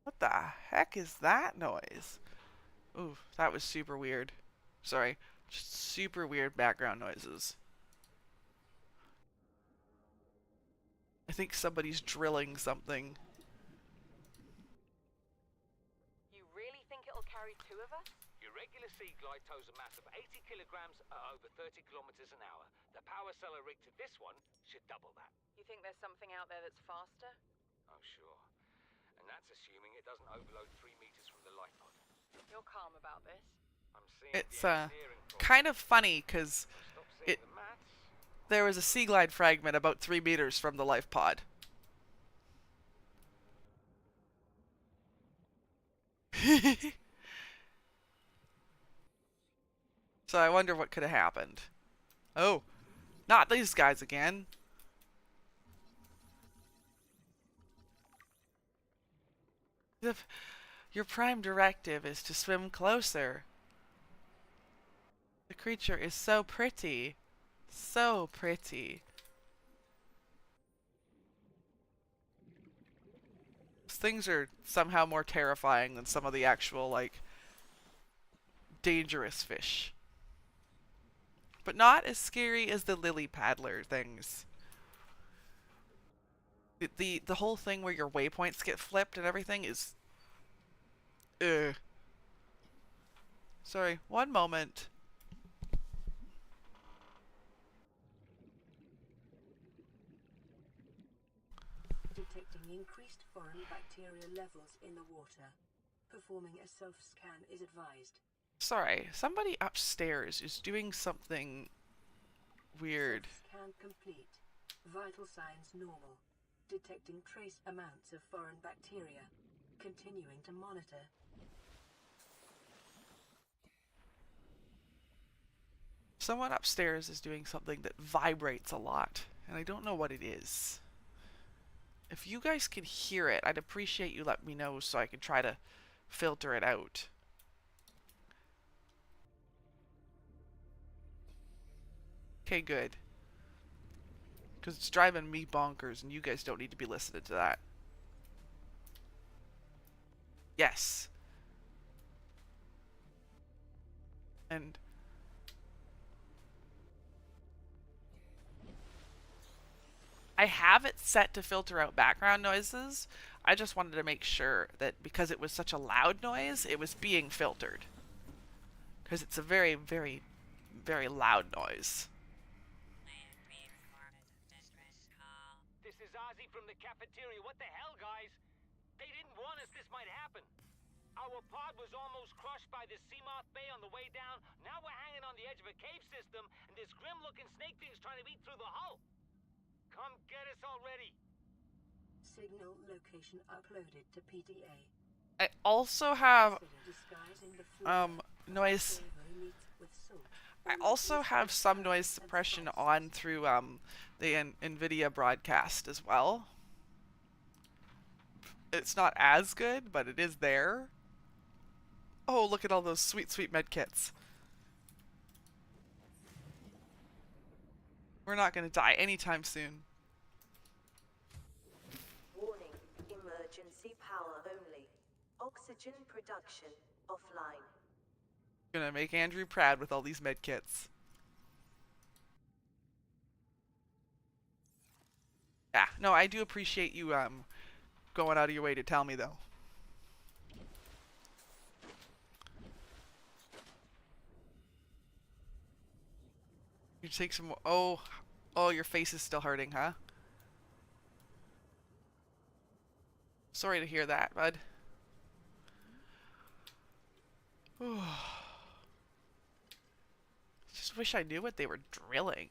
What the heck is that noise? Ooh, that was super weird. Sorry. Just super weird background noises. I think somebody's drilling something. You really think it'll carry 2 of us? Your regular sea glide tows a mass of 80 kilograms at over 30 kilometers an hour. The power cell rigged to this one should double that. You think there's something out there that's faster? Oh, sure. And that's assuming it doesn't overload 3 meters from the life pod. You're calm about this. I'm seeing It's the engineering kind of funny because Stop seeing it the maths. there was a sea glide fragment about 3 meters from the life pod. So I wonder what could have happened. Oh, not these guys again. Your prime directive is to swim closer. The creature is so pretty. So pretty. Things are somehow more terrifying than some of the actual, like, dangerous fish. but not as scary as the lily paddler things. The whole thing where your waypoints get flipped and everything is ugh. Sorry, one moment. Detecting increased foreign bacteria levels in the water. Performing a self-scan is advised. Sorry, somebody upstairs is doing something weird. Self-scan complete. Vital signs normal. Detecting trace amounts of foreign bacteria. Continuing to monitor. Someone upstairs is doing something that vibrates a lot, and I don't know what it is. If you guys can hear it, I'd appreciate you let me know so I can try to filter it out. Okay, good. Because it's driving me bonkers, and you guys don't need to be listening to that. Yes. And I have it set to filter out background noises. I just wanted to make sure that because it was such a loud noise, it was being filtered. Because it's a very, very, very loud noise. Pre-recorded distress call. This is Ozzy from the cafeteria. What the hell, guys? They didn't warn us this might happen. Our pod was almost crushed by the Seamoth Bay on the way down. Now we're hanging on the edge of a cave system, and this grim-looking snake thing's trying to eat through the hull. Come get us already. Signal location uploaded to PDA. I also have Consider disguising the fluid. noise. Flavoring meats with salt. I also have some noise suppression on through the NVIDIA broadcast as well. It's not as good, but it is there. Oh, look at all those sweet, sweet med kits. We're not going to die anytime soon. Warning, emergency power only. Oxygen production offline. Gonna make Andrew proud with all these med kits. Yeah, no, I do appreciate you going out of your way to tell me though. You take some. Oh, your face is still hurting, huh? Sorry to hear that, bud. Just wish I knew what they were drilling.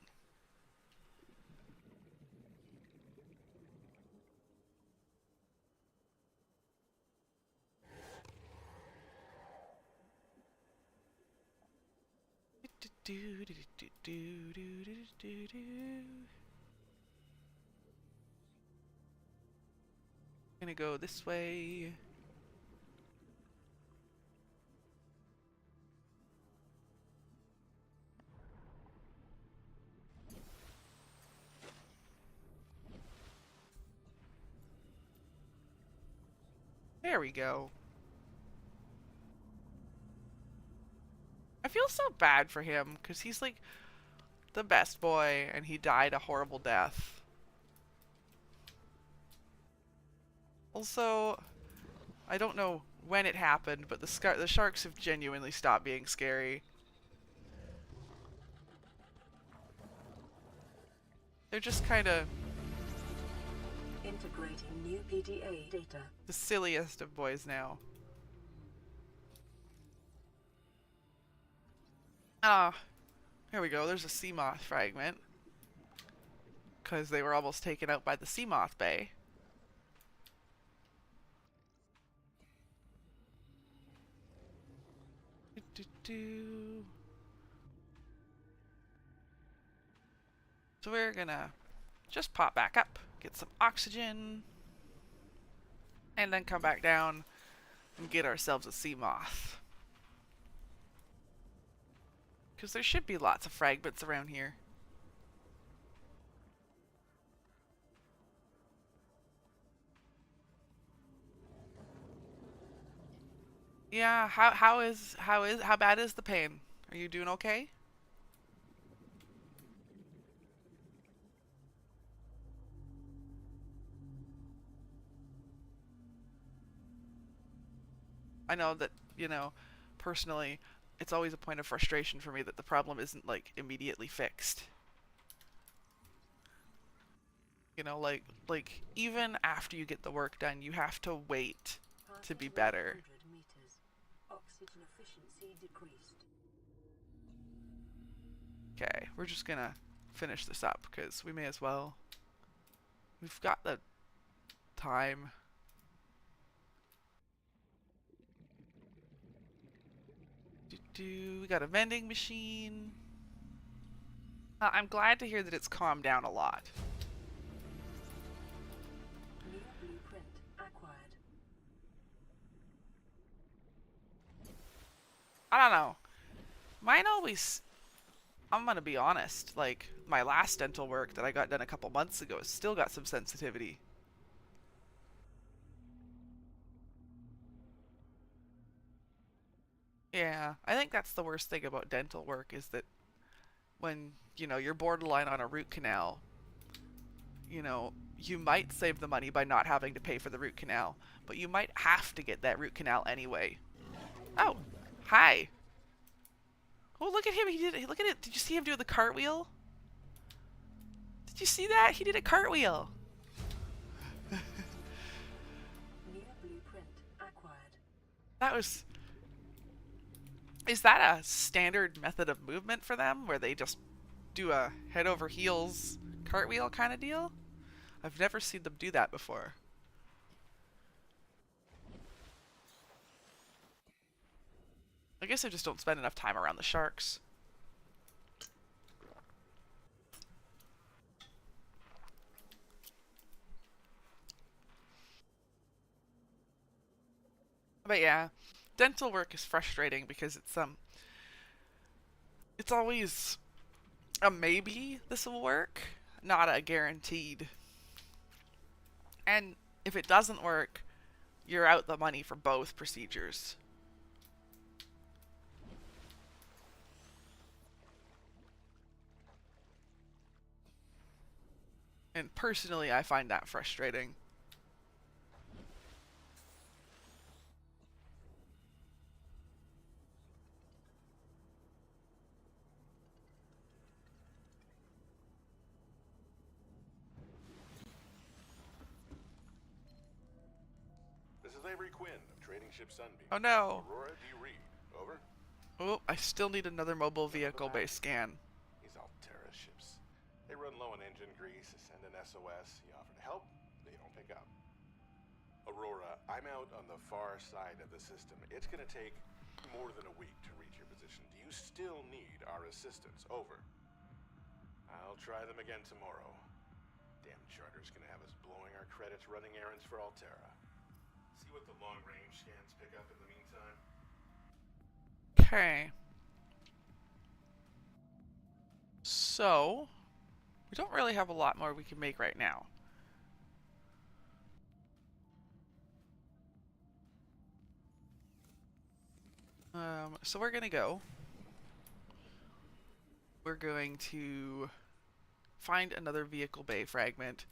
Gonna go this way. There we go. I feel so bad for him because he's like the best boy and he died a horrible death. Also, I don't know when it happened, but the sharks have genuinely stopped being scary. They're just kind of Integrating new PDA data. the silliest of boys now. Ah, here we go. There's a sea moth fragment. Because they were almost taken out by the Seamoth Bay. So we're gonna just pop back up, get some oxygen, and then come back down and get ourselves a sea moth. Because there should be lots of fragments around here. Yeah, how bad is the pain? Are you doing okay? I know that, you know, personally, it's always a point of frustration for me that the problem isn't like immediately fixed. You know, like even after you get the work done, you have to wait to be Passing better. 100 meters. Oxygen efficiency decreased. Okay, we're just gonna finish this up because we may as well. We've got the time. We got a vending machine. I'm glad to hear that it's calmed down a lot. New blueprint acquired. I don't know. Mine always. I'm gonna be honest. Like my last dental work that I got done a couple months ago still got some sensitivity. Yeah, I think that's the worst thing about dental work is that when, you know, you're borderline on a root canal, you know, you might save the money by not having to pay for the root canal, but you might have to get that root canal anyway. Oh, hi. Oh, look at him. He did. Look at it. Did you see him do the cartwheel? Did you see that? He did a cartwheel. New blueprint acquired. That was. Is that a standard method of movement for them, where they just do a head over heels cartwheel kind of deal? I've never seen them do that before. I guess I just don't spend enough time around the sharks. But yeah, dental work is frustrating because it's always a maybe this will work, not a guaranteed. And if it doesn't work, you're out the money for both procedures. And personally, I find that frustrating. This is Avery Quinn of Trading Ship Sunbeam. Oh no. Aurora, do you read? Over. Oh, I still need another mobile vehicle-based scan. These Altera ships. They run low on engine grease, send an SOS, you offer to help, they don't pick up. Aurora, I'm out on the far side of the system. It's gonna take more than a week to reach your position. Do you still need our assistance? Over. I'll try them again tomorrow. Damn charter's gonna have us blowing our credits running errands for Altera. See what the long-range scans pick up in the meantime. Okay. So, we don't really have a lot more we can make right now. So we're gonna go. We're going to find another vehicle bay fragment.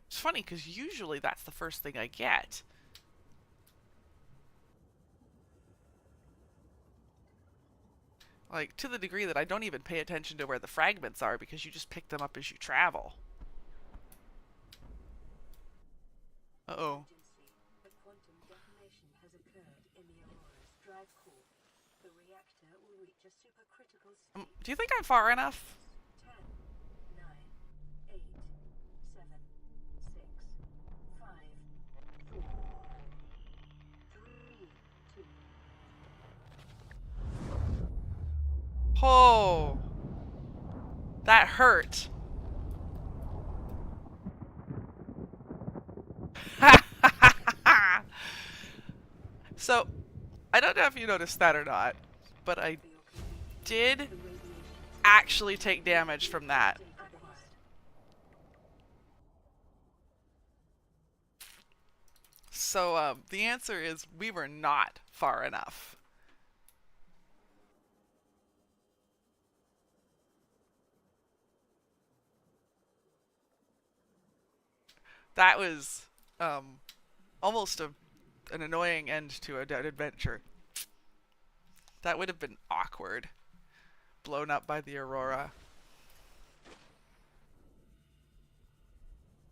It's funny because usually that's the first thing I get. Like, to the degree that I don't even pay attention to where the fragments are because you just pick them up as you travel. Uh-oh. A quantum detonation has occurred in the Aurora's drive core. The reactor will reach a supercritical state. Do you think I'm far enough? 10, 9, 8, 7, 6, 5, 4, 3, 2. Oh, that hurt. So, I don't know if you noticed that or not, but I did actually take damage from that. So, the answer is we were not far enough. That was almost an annoying end to an adventure. That would have been awkward. Blown up by the Aurora.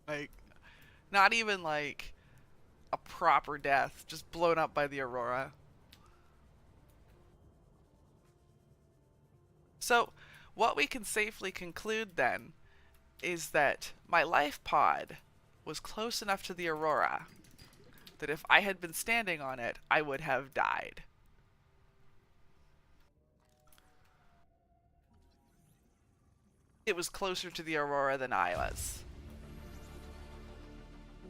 Like, not even like a proper death, just blown up by the Aurora. So, what we can safely conclude then is that my life pod was close enough to the Aurora that if I had been standing on it, I would have died. It was closer to the Aurora than I was.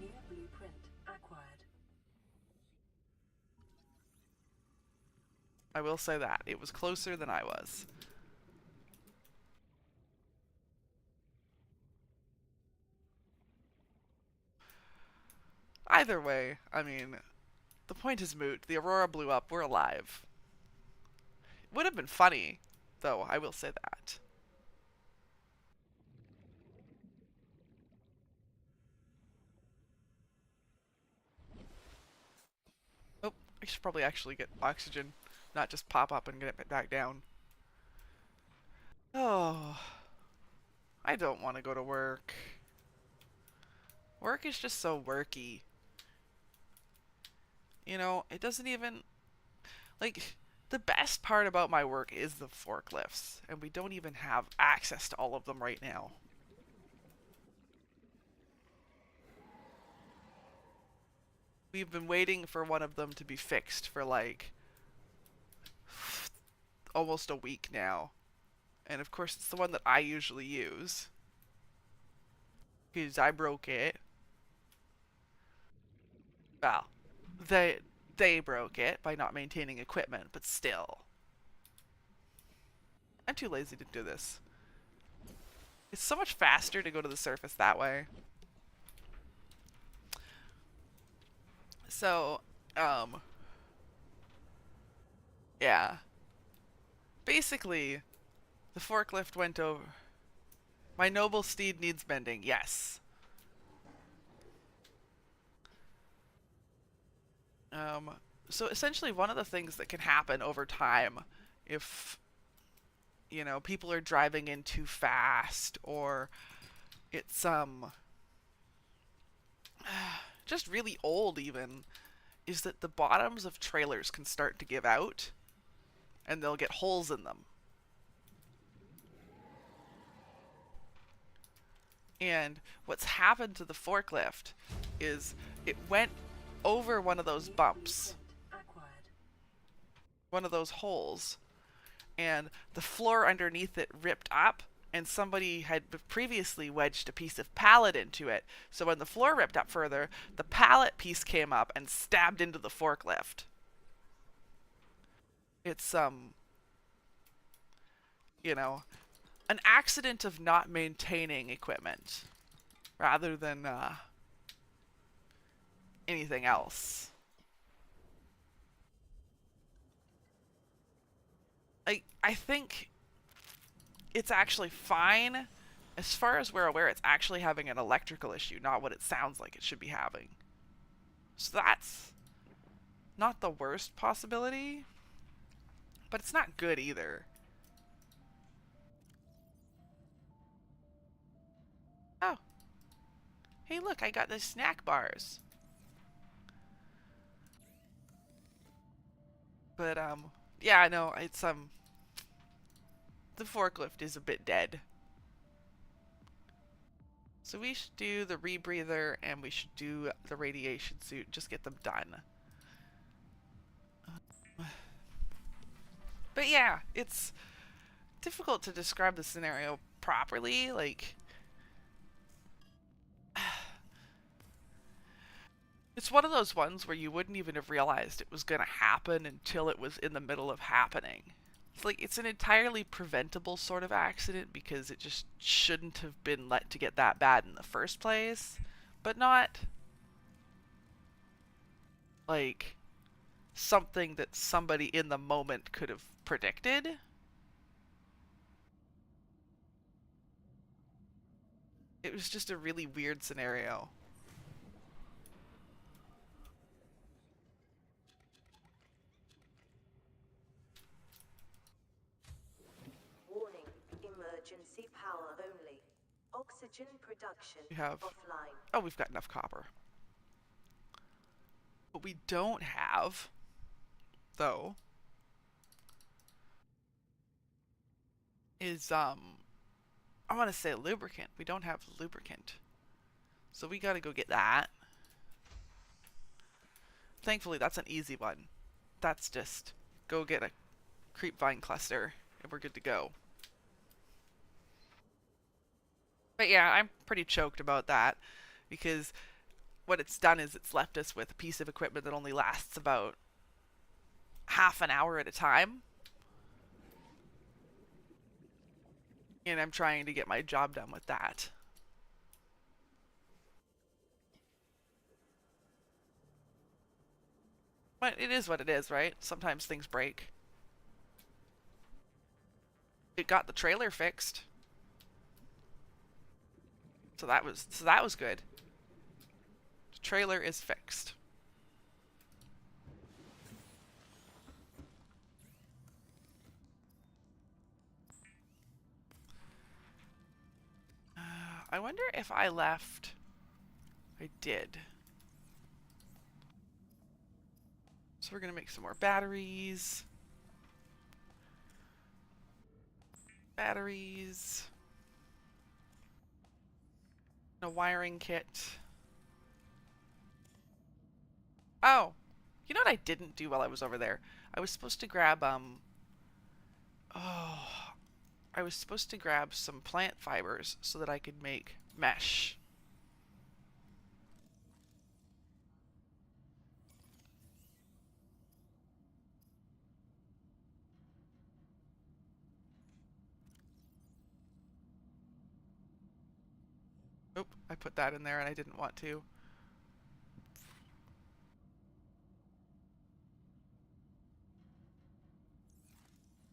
New blueprint acquired. I will say that. It was closer than I was. Either way, I mean, the point is moot. The Aurora blew up. We're alive. Would have been funny, though, I will say that. Oh, I should probably actually get oxygen, not just pop up and get it back down. Oh, I don't want to go to work. Work is just so worky. You know, it doesn't even, like, the best part about my work is the forklifts, and we don't even have access to all of them right now. We've been waiting for one of them to be fixed for like almost a week now. And of course it's the one that I usually use, because I broke it. Well, they broke it by not maintaining equipment, but still. I'm too lazy to do this. It's so much faster to go to the surface that way. So, yeah. Basically, the forklift went over. My noble steed needs mending, yes. So essentially one of the things that can happen over time if, you know, people are driving in too fast or it's, just really old even, is that the bottoms of trailers can start to give out and they'll get holes in them. And what's happened to the forklift is it went over one of those bumps, one of those holes, and the floor underneath it ripped up, and somebody had previously wedged a piece of pallet into it. So when the floor ripped up further, the pallet piece came up and stabbed into the forklift. It's, you know, an accident of not maintaining equipment rather than anything else. I think it's actually fine. As far as we're aware, it's actually having an electrical issue, not what it sounds like it should be having. So that's not the worst possibility, but it's not good either. Oh. Hey, look, I got the snack bars. But, yeah, no, it's, the forklift is a bit dead. So we should do the rebreather and we should do the radiation suit. Just get them done. But yeah, it's difficult to describe the scenario properly. Like, it's one of those ones where you wouldn't even have realized it was going to happen until it was in the middle of happening. It's like, it's an entirely preventable sort of accident because it just shouldn't have been let to get that bad in the first place, but not like something that somebody in the moment could have predicted. It was just a really weird scenario. emergency power only. Oxygen production We have... offline. Oh, we've got enough copper. What we don't have, though, is, I want to say lubricant. We don't have lubricant. So we gotta go get that. Thankfully, that's an easy one. That's just go get a creepvine cluster and we're good to go. But yeah, I'm pretty choked about that because what it's done is it's left us with a piece of equipment that only lasts about half an hour at a time. And I'm trying to get my job done with that. But it is what it is, right? Sometimes things break. It got the trailer fixed. So that was good. The trailer is fixed. I wonder if I left. I did. So we're gonna make some more batteries. Batteries. A wiring kit. Oh, you know what I didn't do while I was over there? I was supposed to grab, I was supposed to grab some plant fibers so that I could make mesh. Oop, I put that in there and I didn't want to.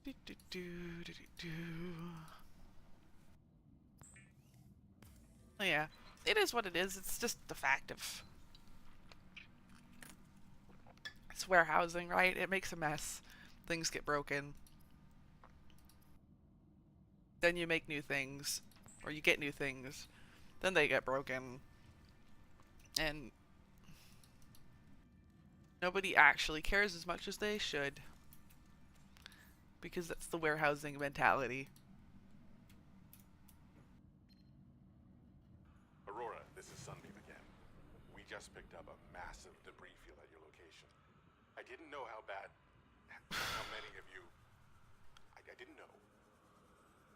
Do, do, do, do, do, do. Oh, yeah, it is what it is. It's just the fact of it's warehousing, right? It makes a mess. Things get broken. Then you make new things, or you get new things. Then they get broken. And nobody actually cares as much as they should. Because that's the warehousing mentality. Aurora, this is Sunbeam again. We just picked up a massive debris field at your location. I didn't know how bad, how many of you, I didn't know.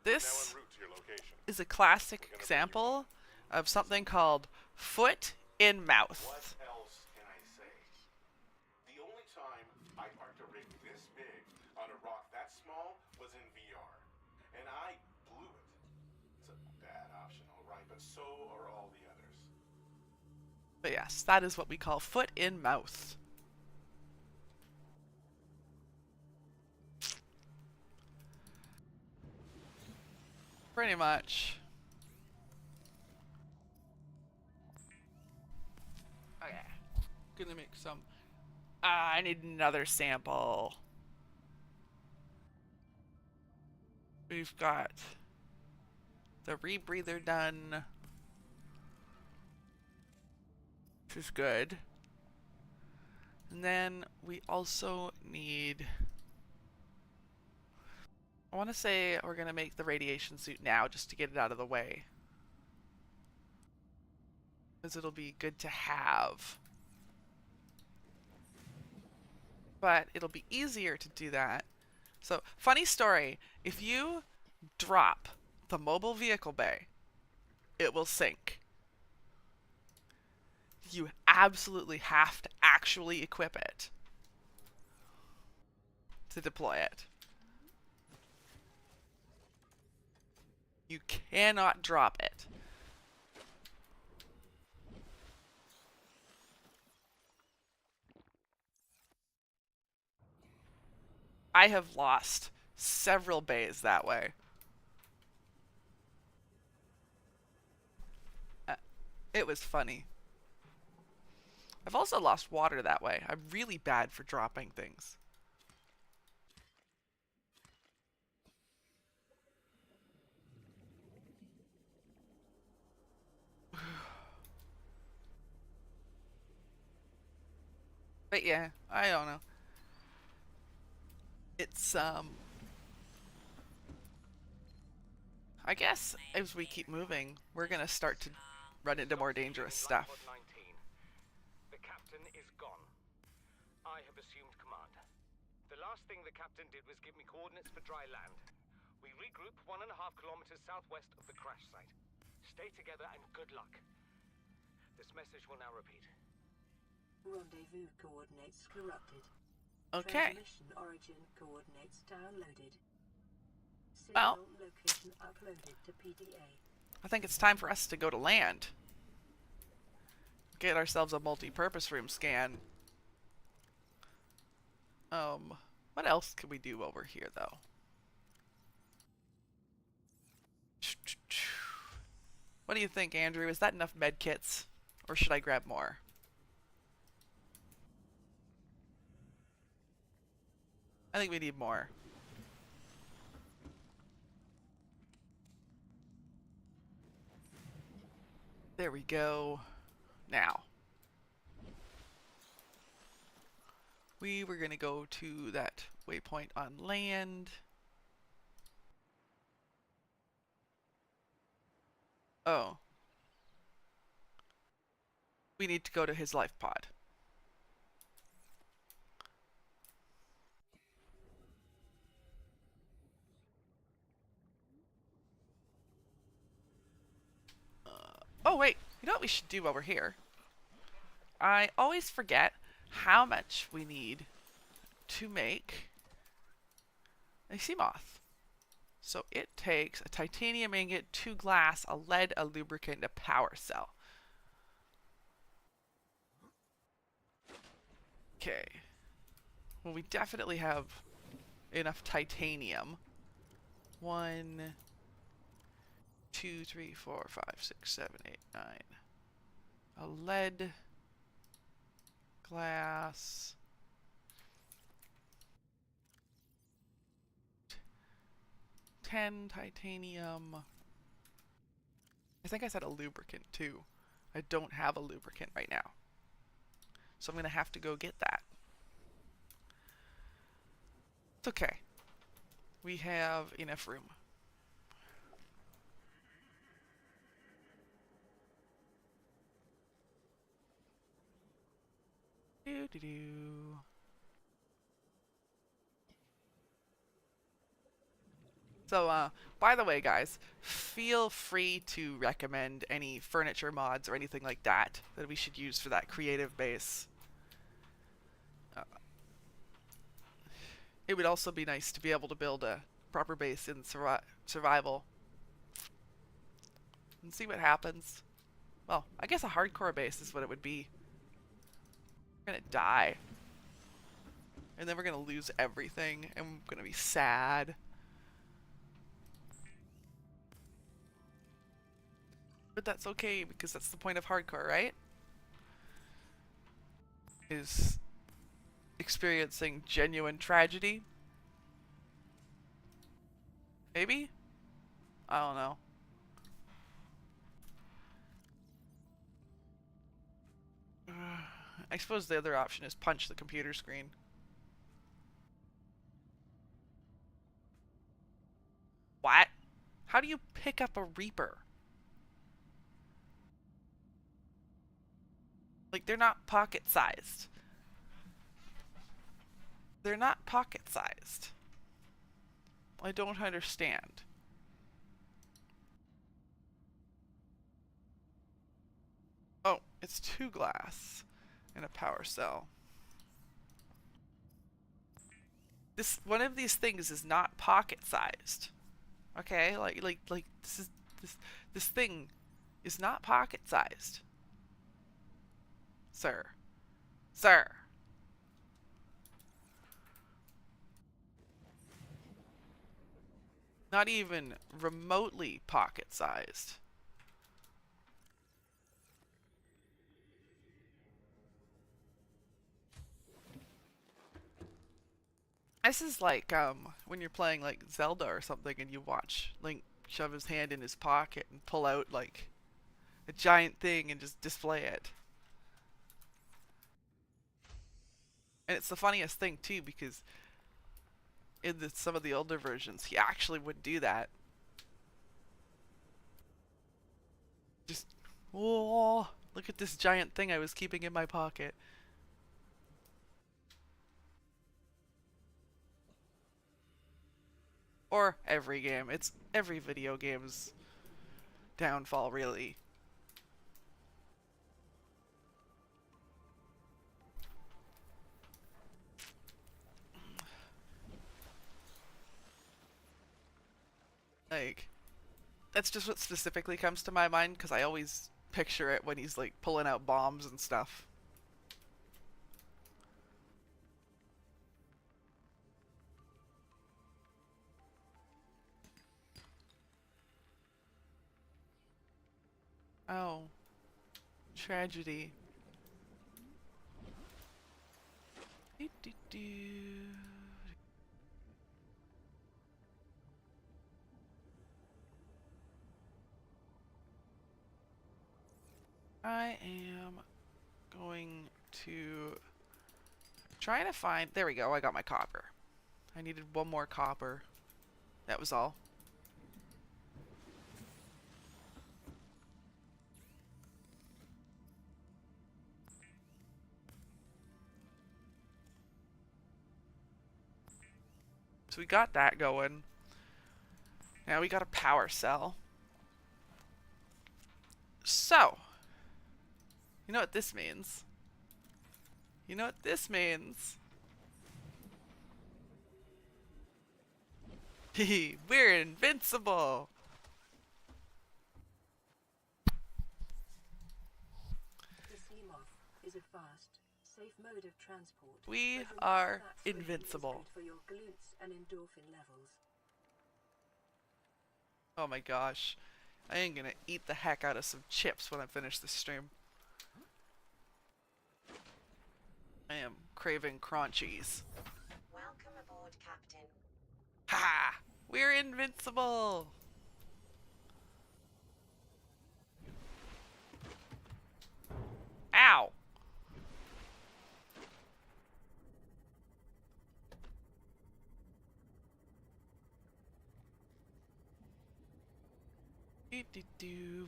This Now en route to your location. is a classic example of something called foot in mouth. What else can I say? The only time I parked a rig this big on a rock that small was in VR. And I blew it. It's a bad option, alright, but so are all the others. But yes, that is what we call foot in mouth. Pretty much. Okay. Gonna make some. I need another sample. We've got the rebreather done. Which is good. And then we also need. I want to say we're going to make the radiation suit now just to get it out of the way. Because it'll be good to have. But it'll be easier to do that. So, funny story. If you drop the mobile vehicle bay, it will sink. You absolutely have to actually equip it to deploy it. You cannot drop it. I have lost several bays that way. It was funny. I've also lost water that way. I'm really bad for dropping things. But yeah, I don't know. It's I guess as we keep moving, we're gonna start to run into more dangerous stuff. Lifeboat 19. The captain is gone. I have assumed command. The last thing the captain did was give me coordinates for dry land. We regroup 1.5 kilometers southwest of the crash site. Stay together and good luck. This message will now repeat. Rendezvous coordinates corrupted. Okay. Transmission origin coordinates downloaded. Well, Signal location uploaded to PDA. I think it's time for us to go to land. Get ourselves a multi-purpose room scan. What else can we do over here, though? What do you think, Andrew? Is that enough med kits? Or should I grab more? I think we need more. There we go. Now. We were going to go to that waypoint on land. Oh. We need to go to his life pod. Oh wait, you know what we should do while we're here? I always forget how much we need to make a sea moth. So it takes a titanium ingot, 2 glass, a lead, a lubricant, a power cell. Okay. Well, we definitely have enough titanium. 1, 2, 3, 4, 5, 6, 7, 8, 9. A lead, glass, 10 titanium. I think I said a lubricant too. I don't have a lubricant right now. So I'm going to have to go get that. It's okay. We have enough room. Doo-doo-doo. So, by the way, guys, feel free to recommend any furniture mods or anything like that that we should use for that creative base. It would also be nice to be able to build a proper base in survival and see what happens. Well, I guess a hardcore base is what it would be. We're gonna die. And then we're gonna lose everything, and we're gonna be sad. But that's okay, because that's the point of hardcore, right? Is experiencing genuine tragedy. Maybe? I don't know. I suppose the other option is punch the computer screen. What? How do you pick up a Reaper? Like, they're not pocket-sized. They're not pocket-sized. I don't understand. Oh, it's 2 glass and a power cell. This one of these things is not pocket-sized. Okay? Like this thing is not pocket-sized. Sir. Sir. Not even remotely pocket-sized. This is like when you're playing like Zelda or something and you watch Link shove his hand in his pocket and pull out like a giant thing and just display it. And it's the funniest thing too, because in some of the older versions, he actually would do that. Just, whoa, look at this giant thing I was keeping in my pocket. Or every game. It's every video game's downfall, really. Like, that's just what specifically comes to my mind, because I always picture it when he's like pulling out bombs and stuff. Oh, tragedy. I am going to try to find. There we go. I got my copper. I needed one more copper. That was all. So we got that going. Now we got a power cell. So, you know what this means? You know what this means? Hehe, we're invincible! The Seamoth is a fast, safe mode of transport. We but are that's really invincible. good for your glutes and endorphin levels. Oh my gosh. I am gonna eat the heck out of some chips when I finish this stream. I am craving crunchies. Welcome aboard, Captain. Ha! We're invincible! Ow!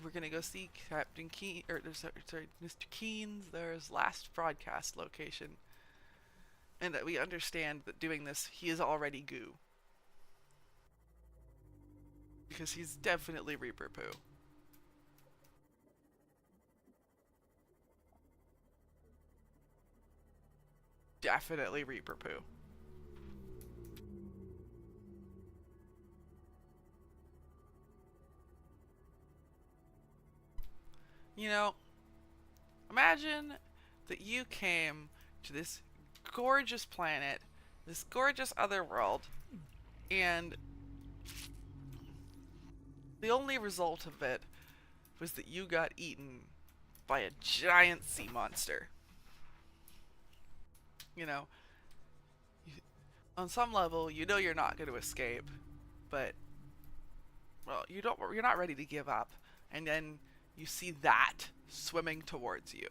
We're gonna go see Captain Keen, or sorry, Mr. Keen's, there's last broadcast location. And that we understand that doing this, he is already goo. Because he's definitely Reaper Poo. Definitely Reaper Poo. You know, imagine that you came to this gorgeous planet, this gorgeous other world, and the only result of it was that you got eaten by a giant sea monster. You know, on some level, you know you're not going to escape, but, well, you're not ready to give up, and then you see that swimming towards you.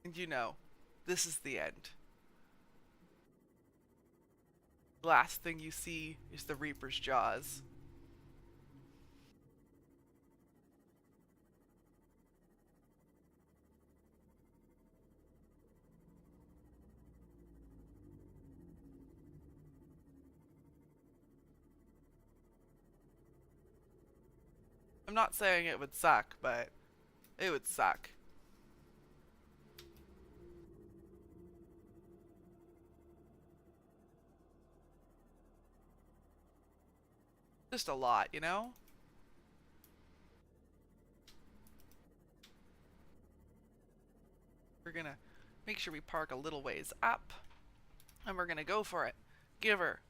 And you know, this is the end. The last thing you see is the Reaper's jaws. I'm not saying it would suck, but it would suck. Just a lot, you know? We're gonna make sure we park a little ways up, and we're gonna go for it. Give her.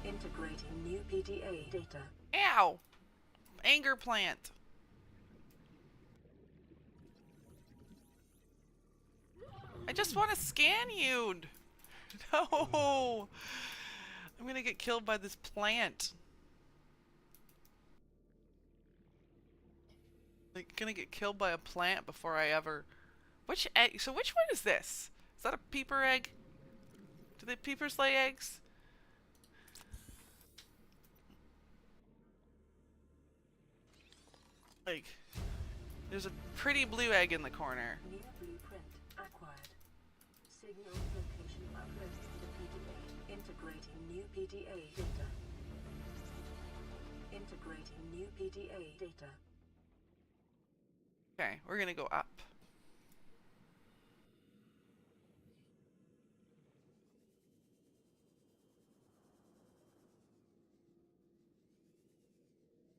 Integrating new PDA data. Ow! Anger plant. I just want to scan you. No! I'm gonna get killed by this plant. Like, gonna get killed by a plant before I ever... Which egg? So which one is this? Is that a peeper egg? Do the peepers lay eggs? Like, there's a pretty blue egg in the corner. New blueprint acquired. Signal location uploaded to the PDA. Integrating new PDA data. Integrating new PDA data. Okay, we're gonna go up.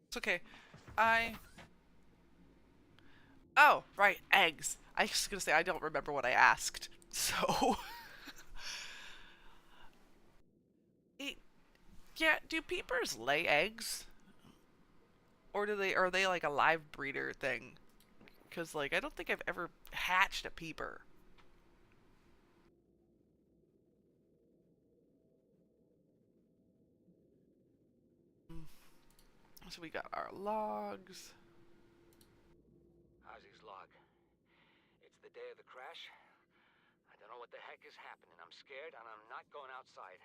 It's okay. Oh, right, eggs. I was gonna say I don't remember what I asked. So... Yeah, do peepers lay eggs? Or are they like a live breeder thing? Because, like, I don't think I've ever hatched a peeper. So we got our logs. Ozzy's log. It's the day of the crash. I don't know what the heck is happening. I'm scared and I'm not going outside.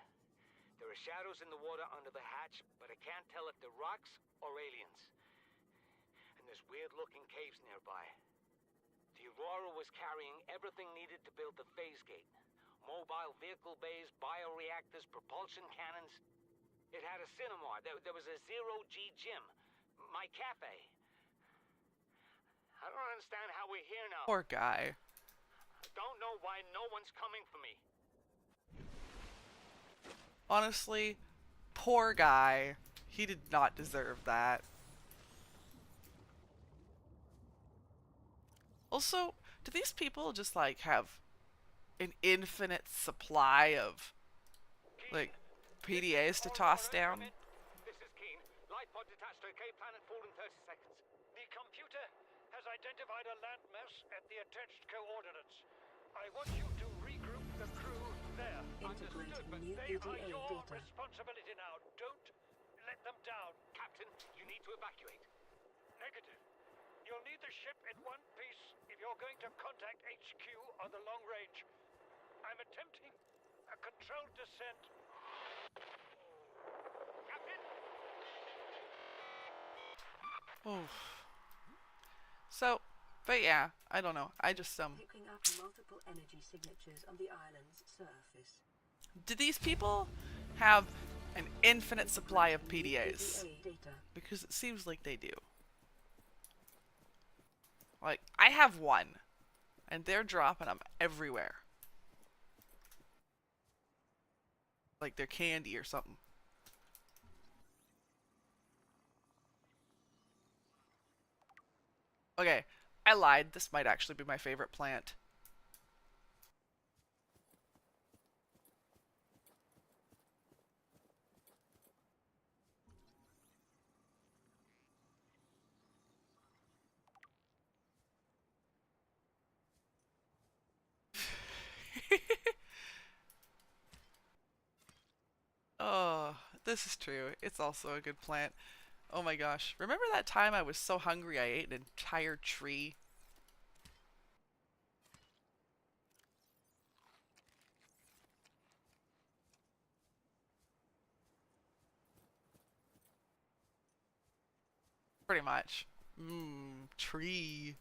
There are shadows in the water under the hatch, but I can't tell if they're rocks or aliens. And there's weird-looking caves nearby. The Aurora was carrying everything needed to build the phase gate. Mobile vehicle bays, bioreactors, propulsion cannons. It had a cinema. There was a zero-G gym. My cafe. I don't understand how we're here now. Poor guy. I don't know why no one's coming for me. Honestly, poor guy. He did not deserve that. Also, do these people just, like, have an infinite supply of, like, PDAs to toss down? This is Keen. Light pod detached to a K planet forward in 30 seconds. The computer has identified a landmass at the attached coordinates. I want you to regroup the crew there. Integrating But new they are PDA your data. responsibility now. Don't let them down. Captain, you need to evacuate. Negative. You'll need the ship in one piece if you're going to contact HQ on the long range. I'm attempting a controlled descent. Captain! Oh. So, but yeah, I don't know. I just, Picking up multiple energy signatures on the island's surface. do these people have an infinite supply of PDAs? PDA data. Because it seems like they do. Like, I have one, and they're dropping them everywhere. Like they're candy or something. Okay, I lied. This might actually be my favorite plant. Oh, this is true. It's also a good plant. Oh my gosh. Remember that time I was so hungry I ate an entire tree? Pretty much. Mmm, tree.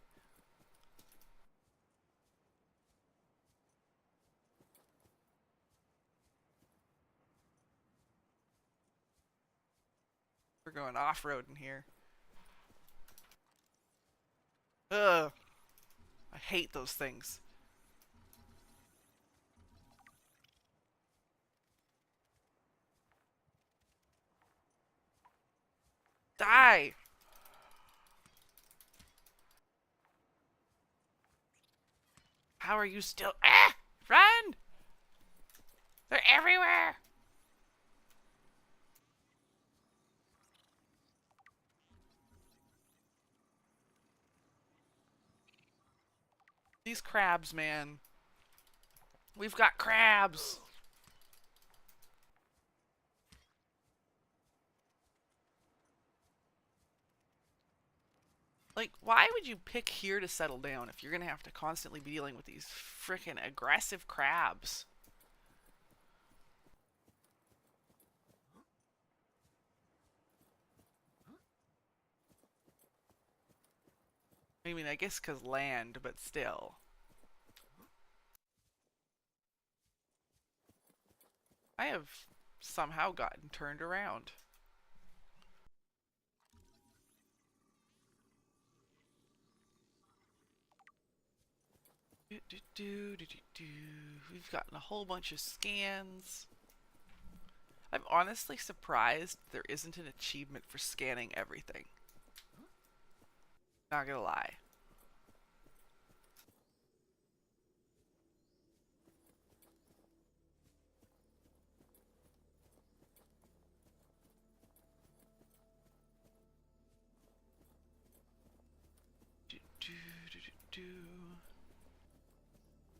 We're going off-roading here. Ugh. I hate those things. Die! How are you still— Ah! Run! They're everywhere! These crabs, man. We've got crabs! Like, why would you pick here to settle down if you're gonna have to constantly be dealing with these frickin' aggressive crabs? I mean, I guess 'cause land, but still. I have somehow gotten turned around. We've gotten a whole bunch of scans. I'm honestly surprised there isn't an achievement for scanning everything. Not gonna lie.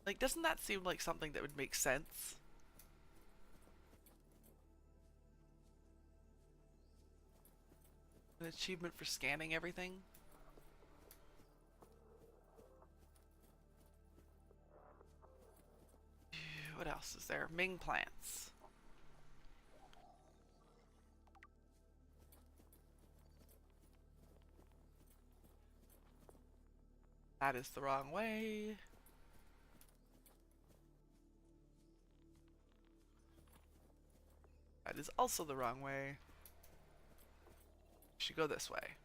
Like, doesn't that seem like something that would make sense? An achievement for scanning everything? What else is there? Ming plants. That is the wrong way. That is also the wrong way. Should go this way.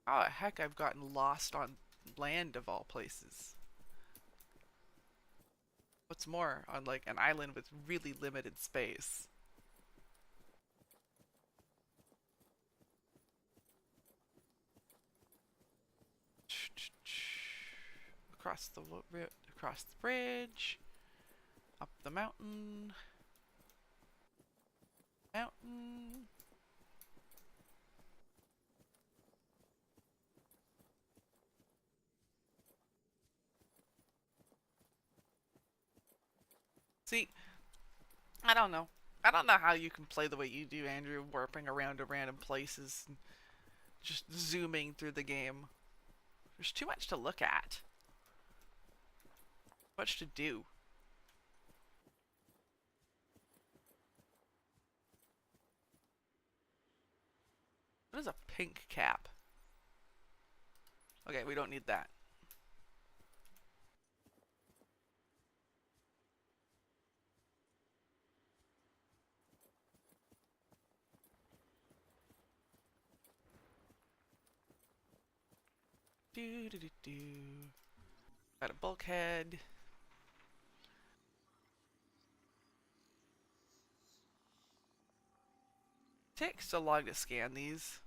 Oh heck, I've gotten lost on land of all places. What's more, on like an island with really limited space. Across the bridge, up the mountain. See, I don't know. I don't know how you can play the way you do, Andrew, warping around to random places and just zooming through the game. There's too much to look at. Much to do. What is a pink cap? Okay, we don't need that. Got a bulkhead. Takes so long to scan these.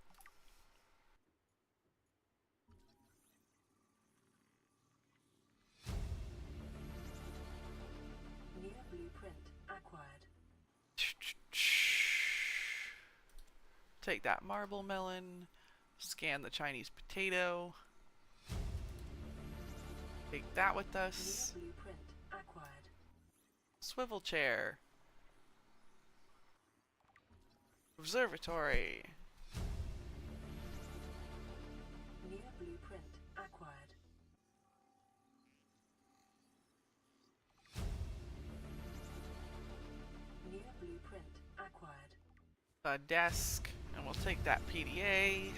New blueprint acquired. Take that marble melon. Scan the Chinese potato. Take that with us. New blueprint acquired. Swivel chair. Observatory. New blueprint acquired. New blueprint acquired. A desk. And we'll take that PDA.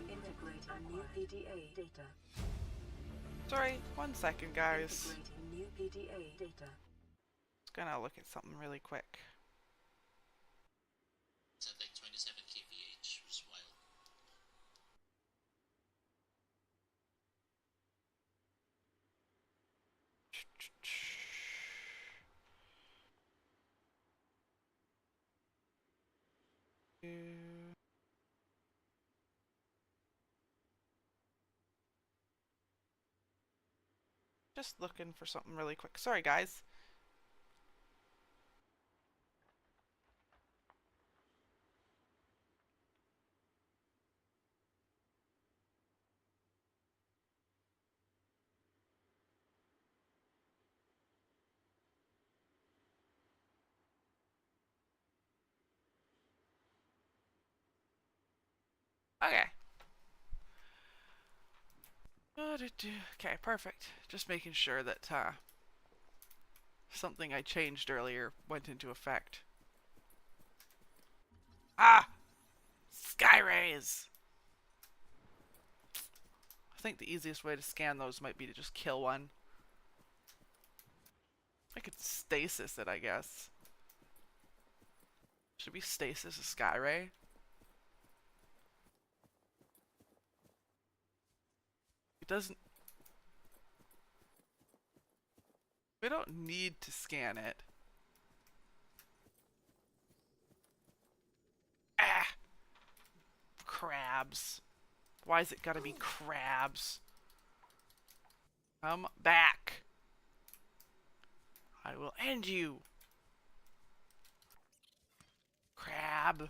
Integrating new PDA data. Sorry, 1 second, guys. Integrating new PDA data. Just gonna look at something really quick. It's at like 27 kph as well. Just looking for something really quick. Sorry, guys. Okay. Okay, perfect. Just making sure that something I changed earlier went into effect. Ah! Sky rays! I think the easiest way to scan those might be to just kill one. I could stasis it, I guess. Should we stasis a sky ray? It doesn't... We don't need to scan it. Ah! Crabs. Why's it gotta be crabs? Come back. I will end you. Crab.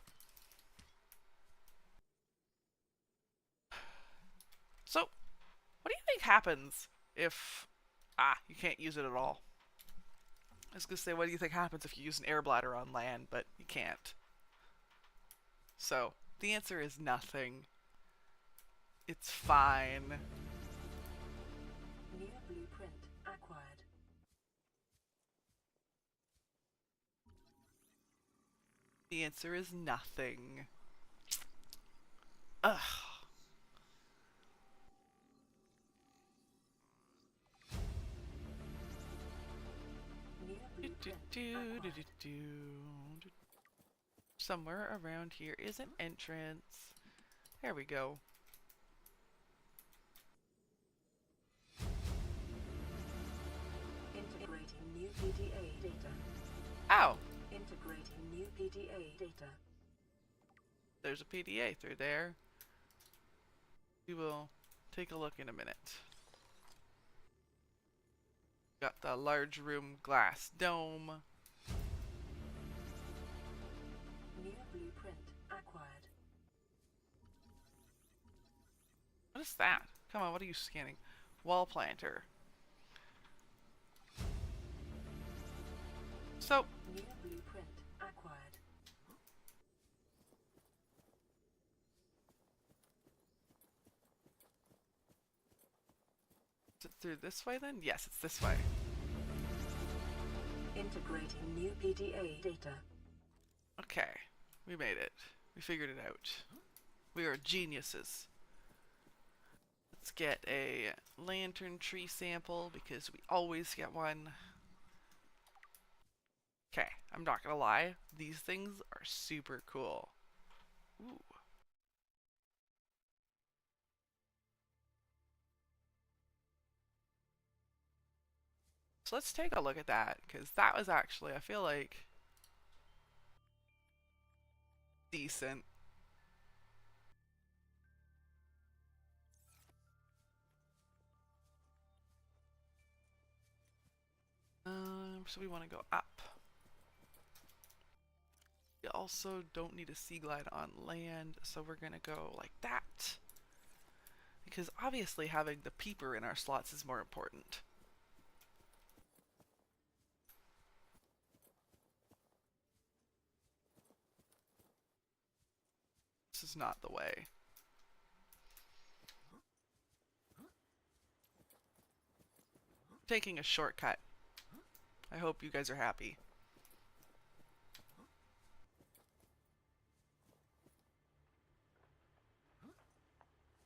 So, what do you think happens if... Ah, you can't use it at all. I was gonna say, what do you think happens if you use an air bladder on land, but you can't? So, the answer is nothing. It's fine. New blueprint acquired. The answer is nothing. Ugh. New blueprint acquired. Somewhere around here is an entrance. There we go. Integrating new PDA data. Ow! Integrating new PDA data. There's a PDA through there. We will take a look in a minute. Got the large room glass dome. New blueprint acquired. What is that? Come on, what are you scanning? Wall planter. So, New blueprint acquired. is it through this way then? Yes, it's this way. Integrating new PDA data. Okay, we made it. We figured it out. We are geniuses. Let's get a lantern tree sample because we always get one. Okay, I'm not gonna lie. These things are super cool. Ooh. So let's take a look at that, because that was actually, I feel like, decent. So we want to go up. We also don't need a sea glide on land, so we're gonna go like that. Because obviously having the peeper in our slots is more important. This is not the way. Taking a shortcut. I hope you guys are happy.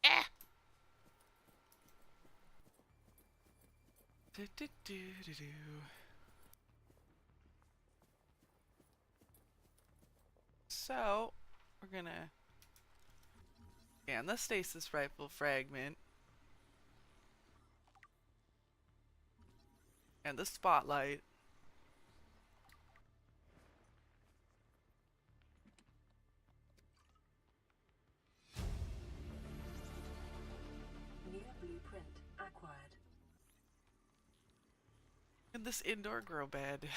Eh! So, we're gonna scan the stasis rifle fragment and the spotlight. New blueprint acquired. And this indoor grow bed.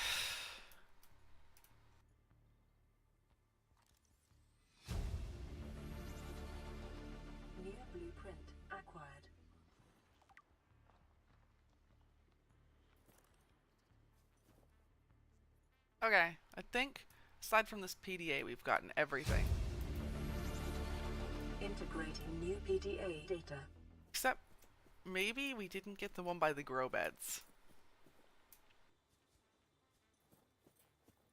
New blueprint acquired. Okay, I think aside from this PDA, we've gotten everything. Integrating new PDA data. Except maybe we didn't get the one by the grow beds.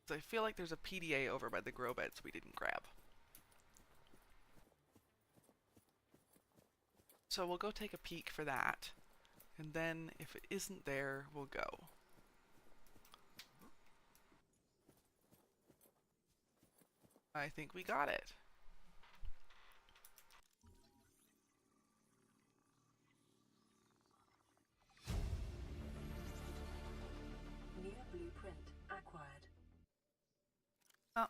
So I feel like there's a PDA over by the grow beds we didn't grab. So we'll go take a peek for that. And then if it isn't there, we'll go. I think we got it. New blueprint acquired. Oh,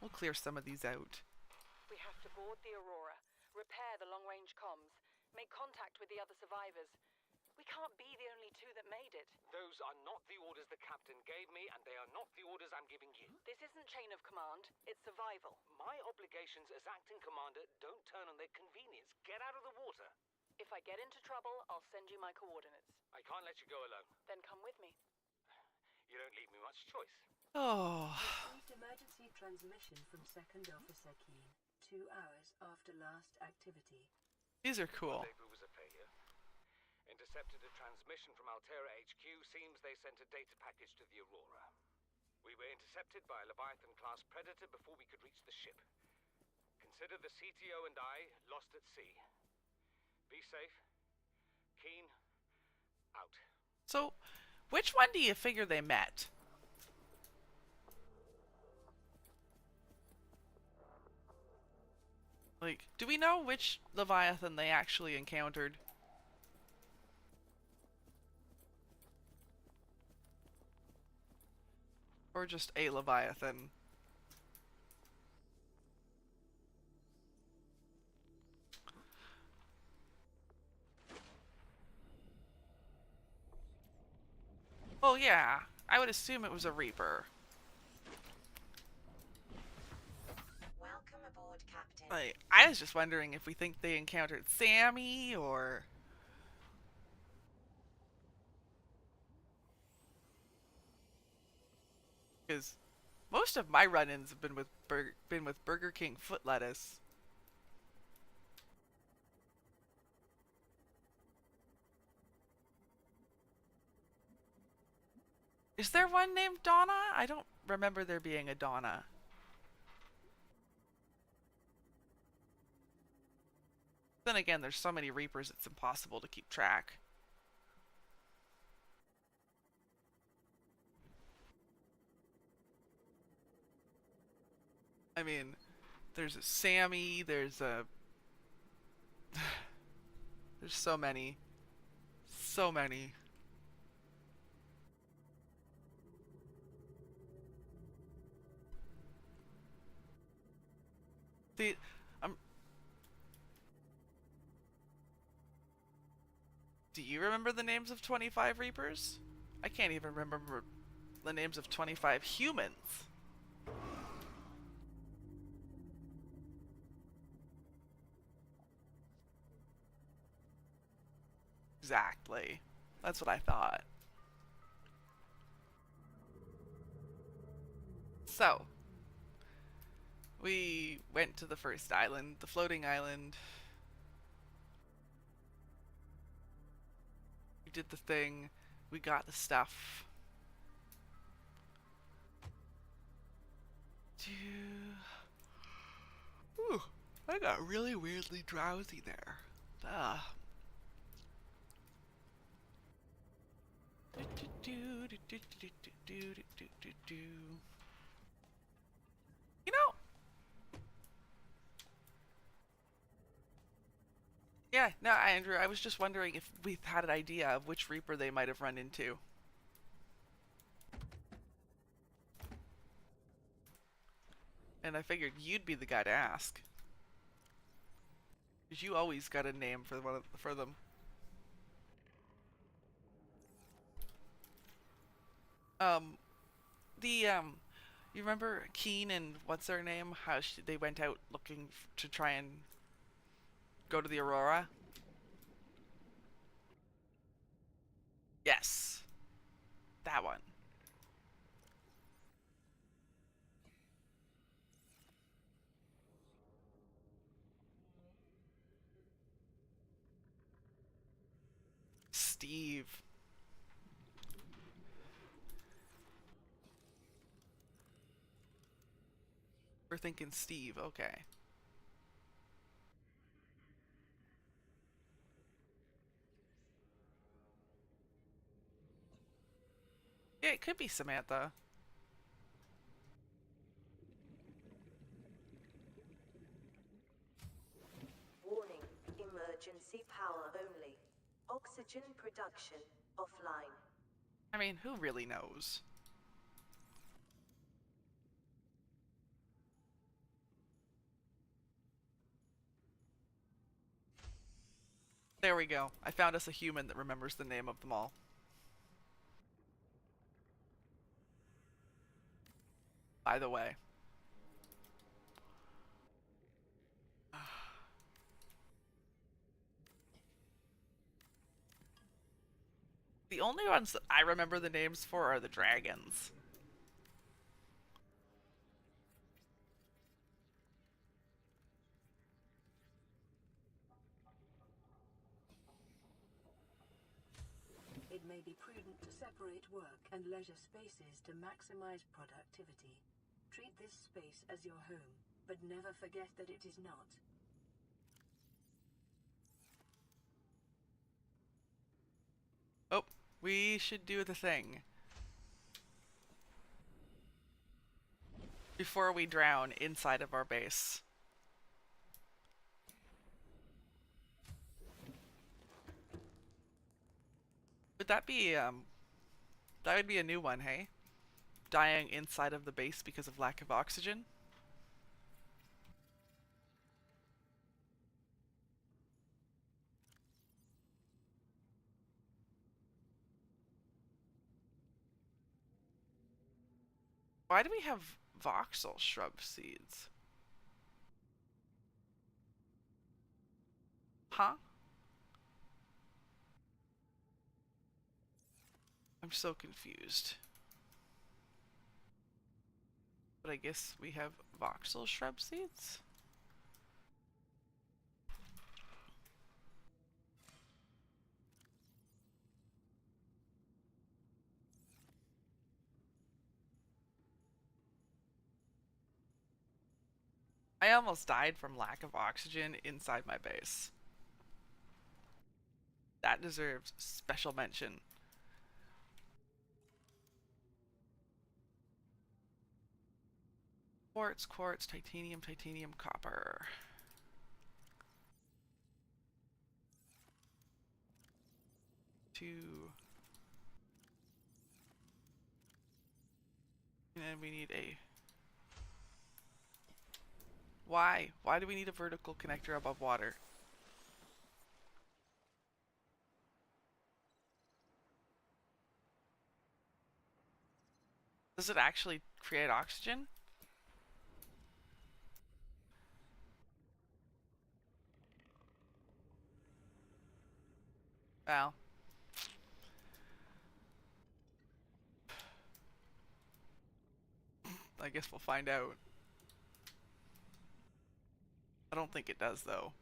we'll clear some of these out. We have to board the Aurora, repair the long-range comms, make contact with the other survivors. We can't be the only two that made it. Those are not the orders the captain gave me, and they are not the orders I'm giving you. This isn't chain of command, it's survival. My obligations as acting commander don't turn on their convenience. Get out of the water. If I get into trouble, I'll send you my coordinates. I can't let you go alone. Then come with me. You don't leave me much choice. Oh. Received emergency transmission from Second Officer Keen, 2 hours after last activity. These are cool. Rendezvous was a failure. Intercepted a transmission from Altera HQ. Seems they sent a data package to the Aurora. We were intercepted by a Leviathan-class Predator before we could reach the ship. Consider the CTO and I lost at sea. Be safe. Keen. Out. So, which one do you figure they met? Like, do we know which Leviathan they actually encountered? Or just a Leviathan? Well, yeah. I would assume it was a Reaper. Welcome aboard, Captain. Like, I was just wondering if we think they encountered Sammy, or... Because most of my run-ins have been with Burger King foot lettuce. Is there one named Donna? I don't remember there being a Donna. Then again, there's so many Reapers it's impossible to keep track. I mean, there's a Sammy, there's a... there's so many. So many. See, do you remember the names of 25 Reapers? I can't even remember the names of 25 humans. Exactly. That's what I thought. So, we went to the first island, the floating island. We did the thing. We got the stuff. Ooh, I got really weirdly drowsy there. You know, yeah, no, Andrew, I was just wondering if we've had an idea of which Reaper they might have run into. And I figured you'd be the guy to ask. Because you always got a name for them. You remember Keen and what's her name? How they went out looking to try and go to the Aurora? Yes. That one. Steve. We're thinking Steve, okay. Yeah, it could be Samantha. Warning, emergency power only. Oxygen production offline. I mean, who really knows? There we go. I found us a human that remembers the name of them all. By the way. The only ones that I remember the names for are the dragons. It may be prudent to separate work and leisure spaces to maximize productivity. Treat this space as your home, but never forget that it is not. Oh, we should do the thing. Before we drown inside of our base. Would that be, that would be a new one, hey? Dying inside of the base because of lack of oxygen? Why do we have voxel shrub seeds? Huh? I'm so confused. But I guess we have voxel shrub seeds? I almost died from lack of oxygen inside my base. That deserves special mention. Quartz, quartz, titanium, titanium, copper. Two. And we need a... Why? Why do we need a vertical connector above water? Does it actually create oxygen? Well. I guess we'll find out. I don't think it does, though.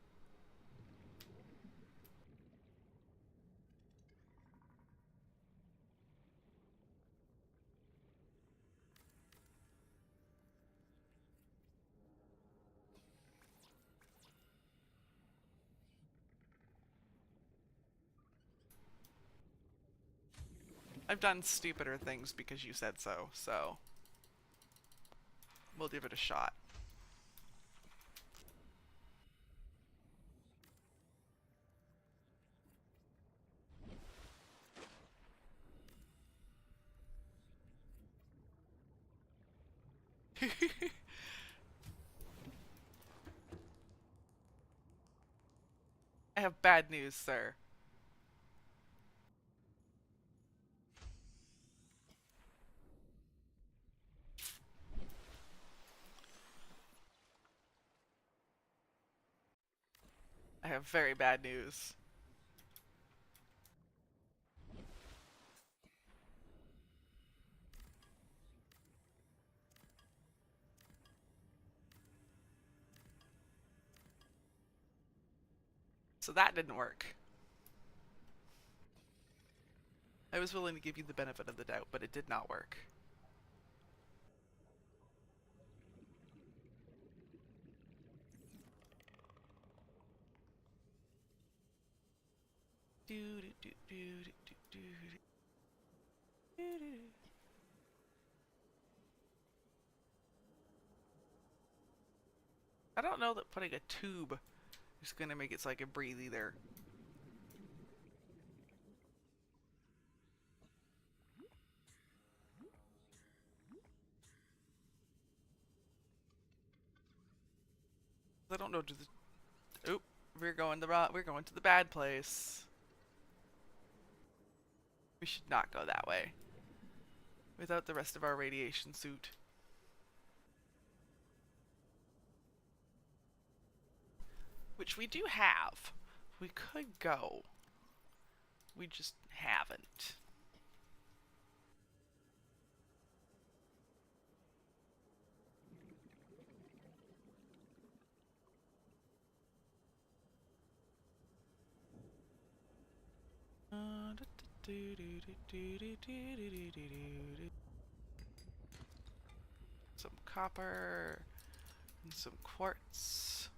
I've done stupider things because you said so we'll give it a shot. I have bad news, sir. I have very bad news. So that didn't work. I was willing to give you the benefit of the doubt, but it did not work. I don't know that putting a tube is gonna make it so I can breathe either. I don't know. Oop, we're going to the bad place. We should not go that way without the rest of our radiation suit. Which we do have. We could go. We just haven't. Some copper and some quartz.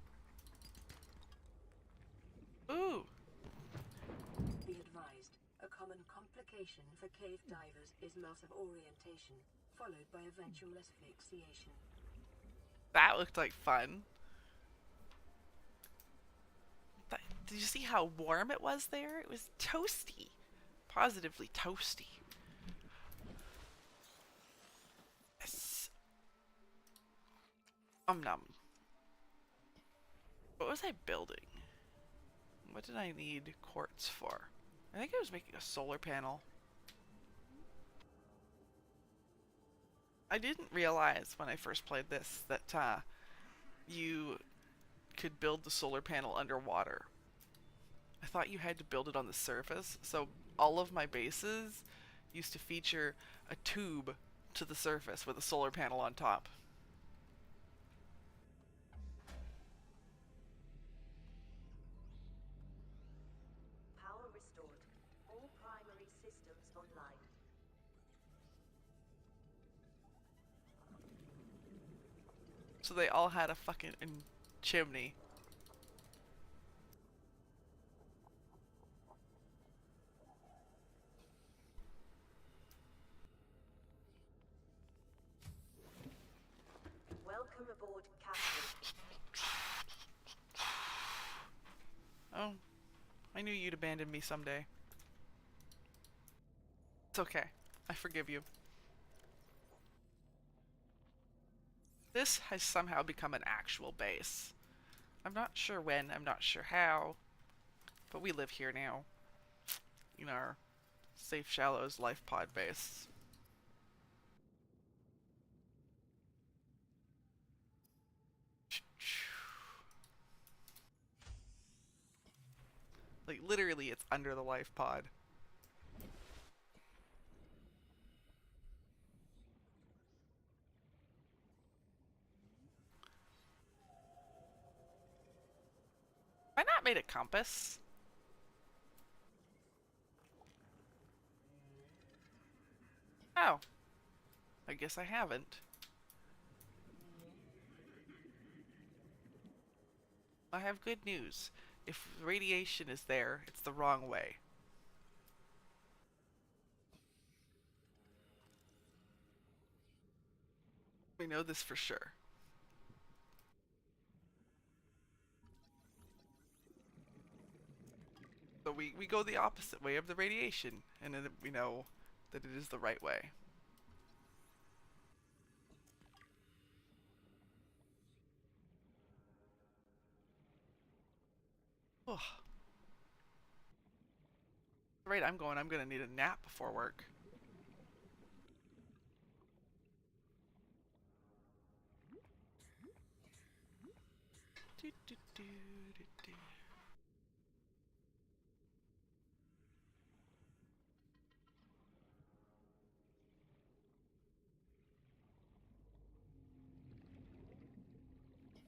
Ooh! Be advised, a common complication for cave divers is loss of orientation, followed by eventual asphyxiation. That looked like fun. Did you see how warm it was there? It was toasty. Positively toasty. Yes. Nom. What was I building? What did I need quartz for? I think I was making a solar panel. I didn't realize when I first played this that you could build the solar panel underwater. I thought you had to build it on the surface, so all of my bases used to feature a tube to the surface with a solar panel on top. Power restored. All primary systems online. So they all had a fucking chimney. Welcome aboard, Captain. Oh, I knew you'd abandon me someday. It's okay. I forgive you. This has somehow become an actual base. I'm not sure when, I'm not sure how, but we live here now. In our Safe Shallows life pod base. Like, literally, it's under the life pod. Have I not made a compass? Oh. I guess I haven't. I have good news. If radiation is there, it's the wrong way. We know this for sure. So we go the opposite way of the radiation, and then we know that it is the right way. Ugh. Right, I'm gonna need a nap before work. Do, do, do, do, do.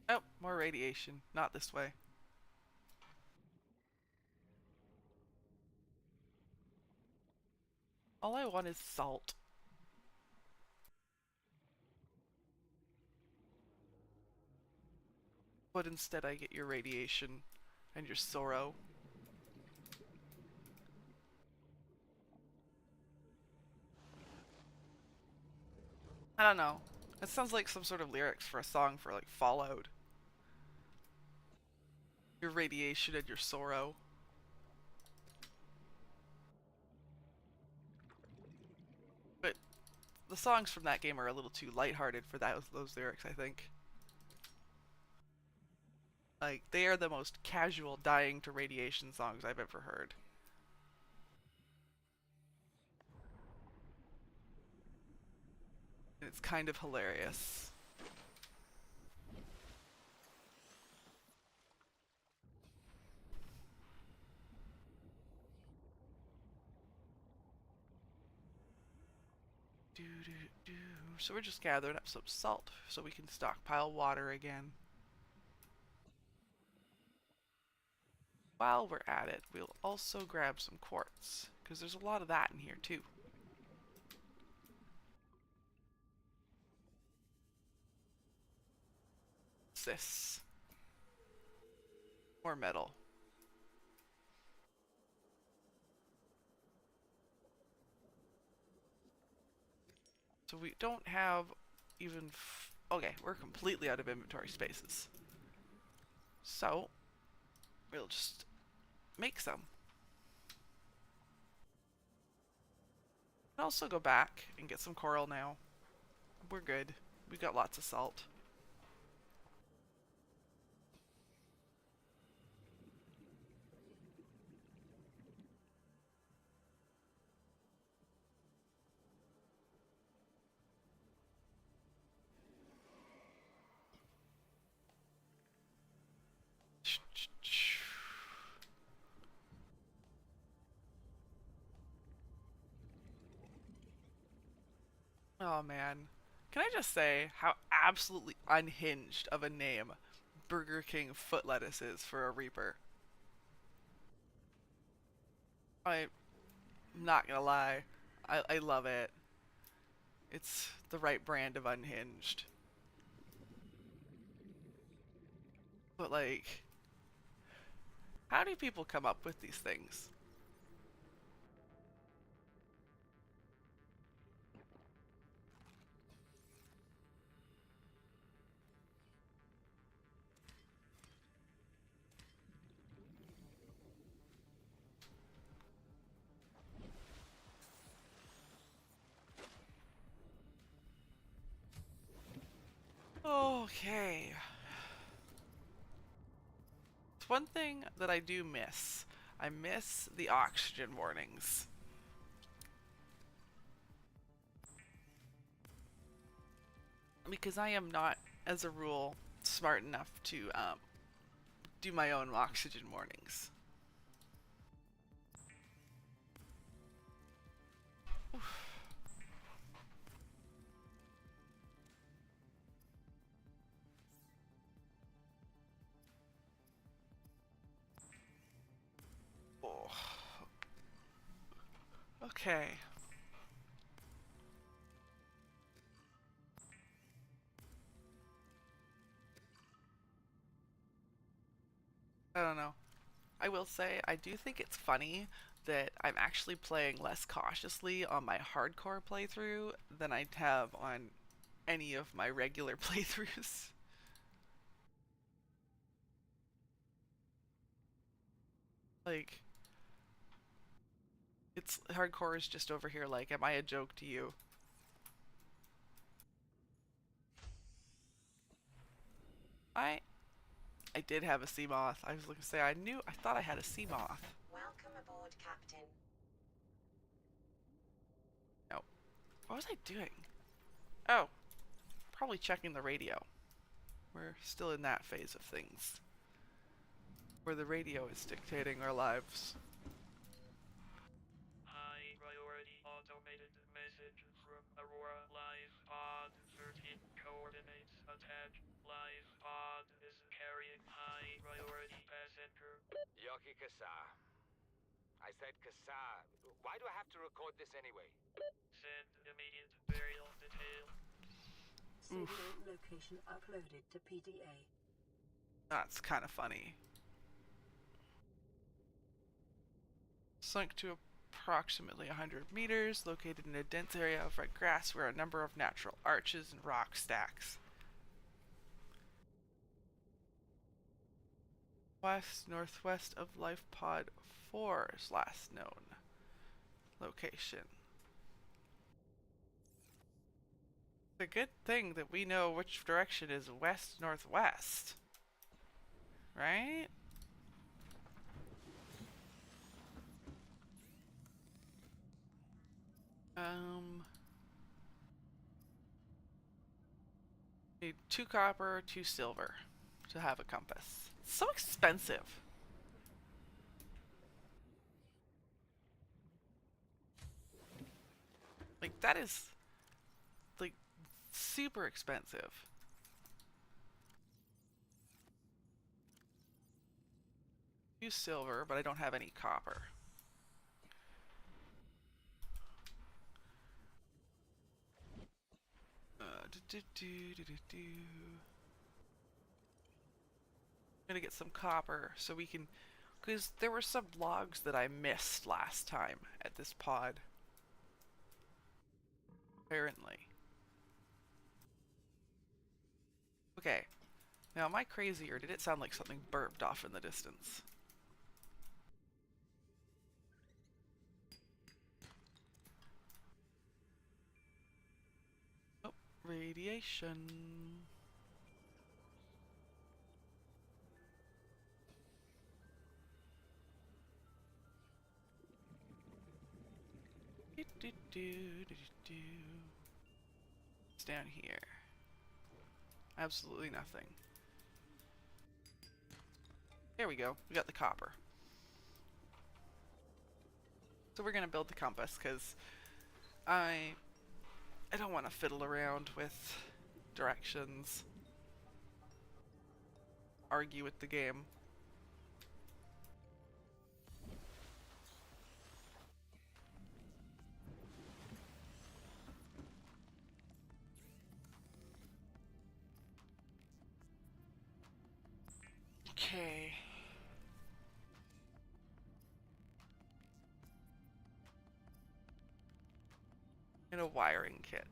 Oh, more radiation. Not this way. All I want is salt. But instead I get your radiation and your sorrow. I don't know. That sounds like some sort of lyrics for a song for like Fallout. Your radiation and your sorrow. But the songs from that game are a little too lighthearted for those lyrics, I think. Like, they are the most casual dying to radiation songs I've ever heard. And it's kind of hilarious. So we're just gathering up some salt so we can stockpile water again. While we're at it, we'll also grab some quartz, because there's a lot of that in here too. What's this? More metal. So we don't have even... okay, we're completely out of inventory spaces. So, we'll just make some. I'll also go back and get some coral now. We're good. We got lots of salt. Oh man. Can I just say how absolutely unhinged of a name Burger King foot lettuce is for a Reaper? I'm not gonna lie. I love it. It's the right brand of unhinged. But like, how do people come up with these things? Okay. It's one thing that I do miss. I miss the oxygen warnings. Because I am not, as a rule, smart enough to do my own oxygen warnings. Oh. Okay. I don't know. I will say, I do think it's funny that I'm actually playing less cautiously on my hardcore playthrough than I have on any of my regular playthroughs. Like, it's hardcore is just over here like, am I a joke to you? I I did have a sea moth. I was looking to say I thought I had a sea moth. Welcome aboard, Captain. No. What was I doing? Oh, probably checking the radio. We're still in that phase of things. Where the radio is dictating our lives. High priority automated message from Aurora. Live pod 13 coordinates attached. Live pod is carrying high priority passenger. Yoki Kasa. I said Kassab. Why do I have to record this anyway? Send immediate burial detail. Signal location uploaded to PDA. That's kind of funny. Sunk to approximately 100 meters, located in a dense area of red grass where a number of natural arches and rock stacks. West-northwest of Life Pod 4's last known location. It's a good thing that we know which direction is west-northwest. Right? Need 2 copper, 2 silver to have a compass. It's so expensive. Like, that is, like, super expensive. Use silver, but I don't have any copper. I'm gonna get some copper so we can, because there were some logs that I missed last time at this pod. Apparently. Okay. Now, am I crazy, or did it sound like something burped off in the distance? Oh, radiation. It's down here. Absolutely nothing. There we go. We got the copper. So we're gonna build the compass because I don't want to fiddle around with directions. Argue with the game. Okay. And a wiring kit.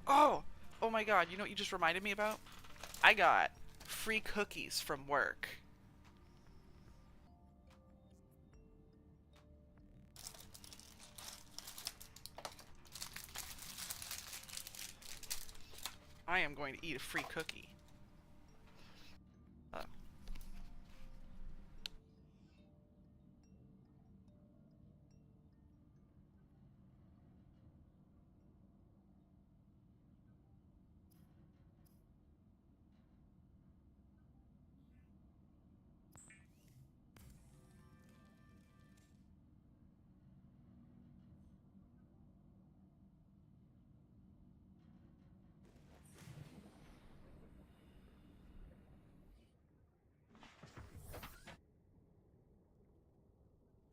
Oh! Oh my god, you know what you just reminded me about? I got free cookies from work. I am going to eat a free cookie.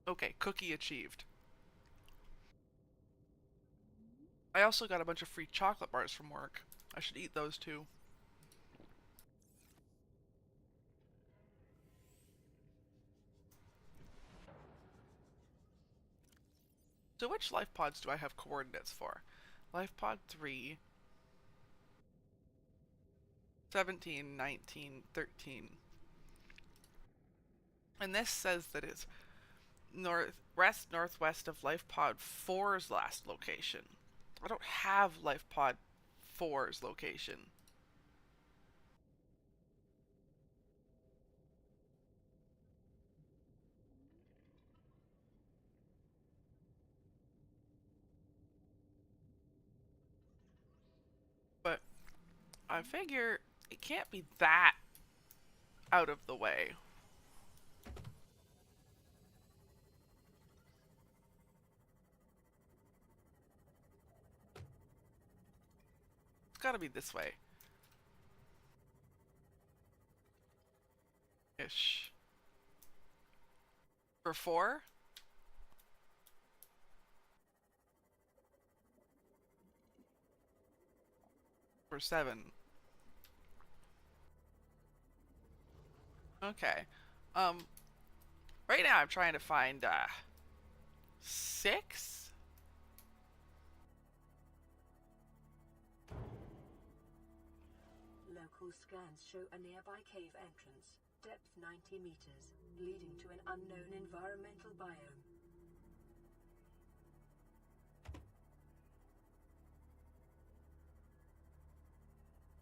Okay, cookie achieved. I also got a bunch of free chocolate bars from work. I should eat those too. So which life pods do I have coordinates for? Life pod 3, 17, 19, 13. And this says that it's northwest of Life Pod 4's last location. I don't have Life Pod 4's location. But I figure it can't be that out of the way. It's gotta be this way. Ish. For 4? For 7? Okay. Um, right now I'm trying to find, 6? Local scans show a nearby cave entrance, depth 90 meters, leading to an unknown environmental biome.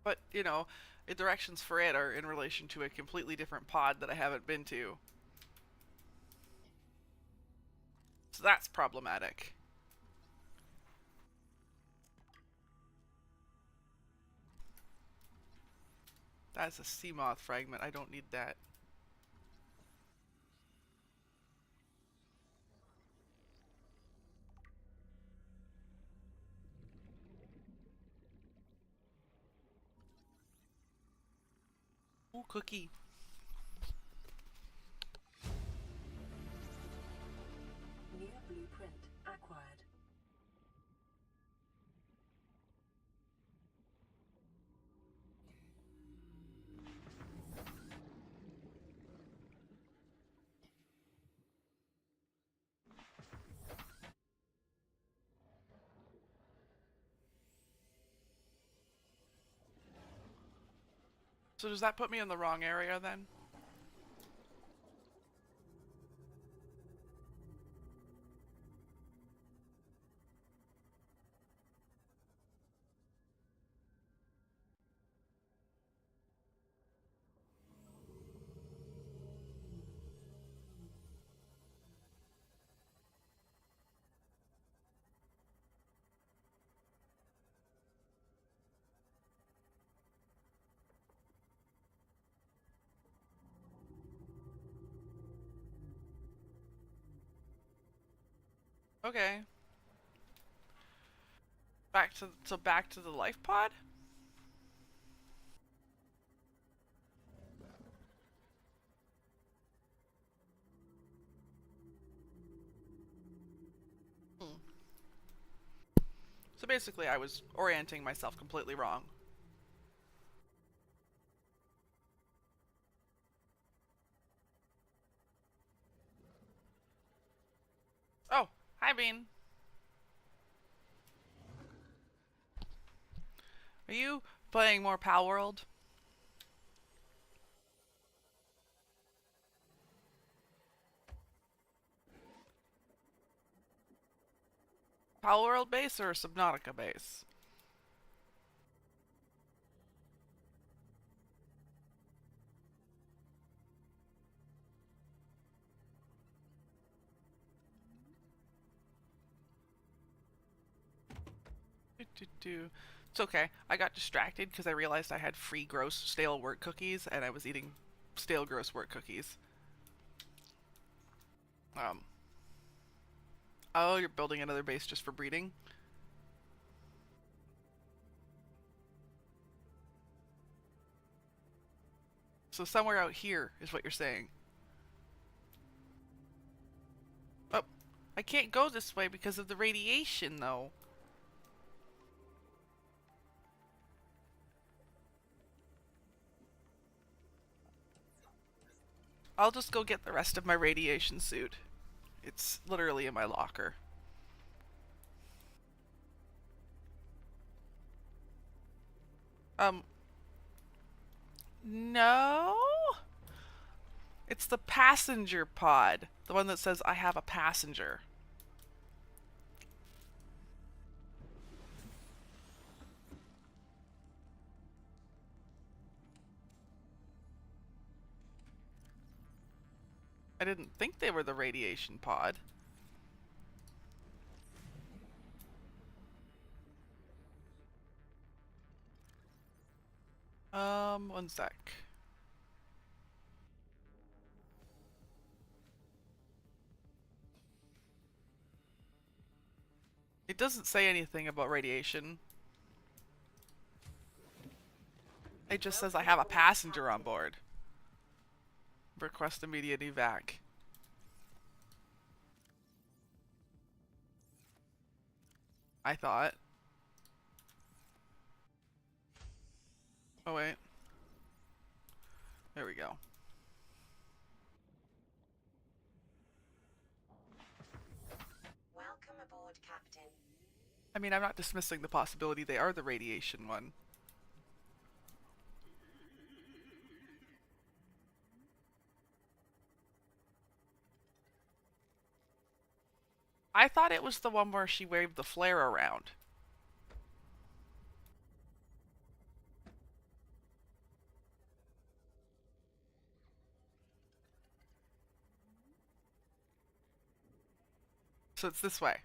But, you know, the directions for it are in relation to a completely different pod that I haven't been to. So that's problematic. That's a sea moth fragment. I don't need that. Ooh, cookie. New blueprint acquired. So does that put me in the wrong area then? Okay. Back to the life pod? Hmm. So basically I was orienting myself completely wrong. Oh, hi Bean. Are you playing more Pal World? Pal World base or Subnautica base? It's okay. I got distracted because I realized I had free gross stale wort cookies and I was eating stale gross wort cookies. Um. Oh, you're building another base just for breeding? So somewhere out here is what you're saying. Oh, I can't go this way because of the radiation though. I'll just go get the rest of my radiation suit. It's literally in my locker. Um, no? It's the passenger pod. The one that says I have a passenger. I didn't think they were the radiation pod. One sec. It doesn't say anything about radiation. It just says I have a passenger on board. Request immediate evac. I thought. Oh, wait. There we go. Welcome aboard, Captain. I mean, I'm not dismissing the possibility they are the radiation one. I thought it was the one where she waved the flare around. So it's this way.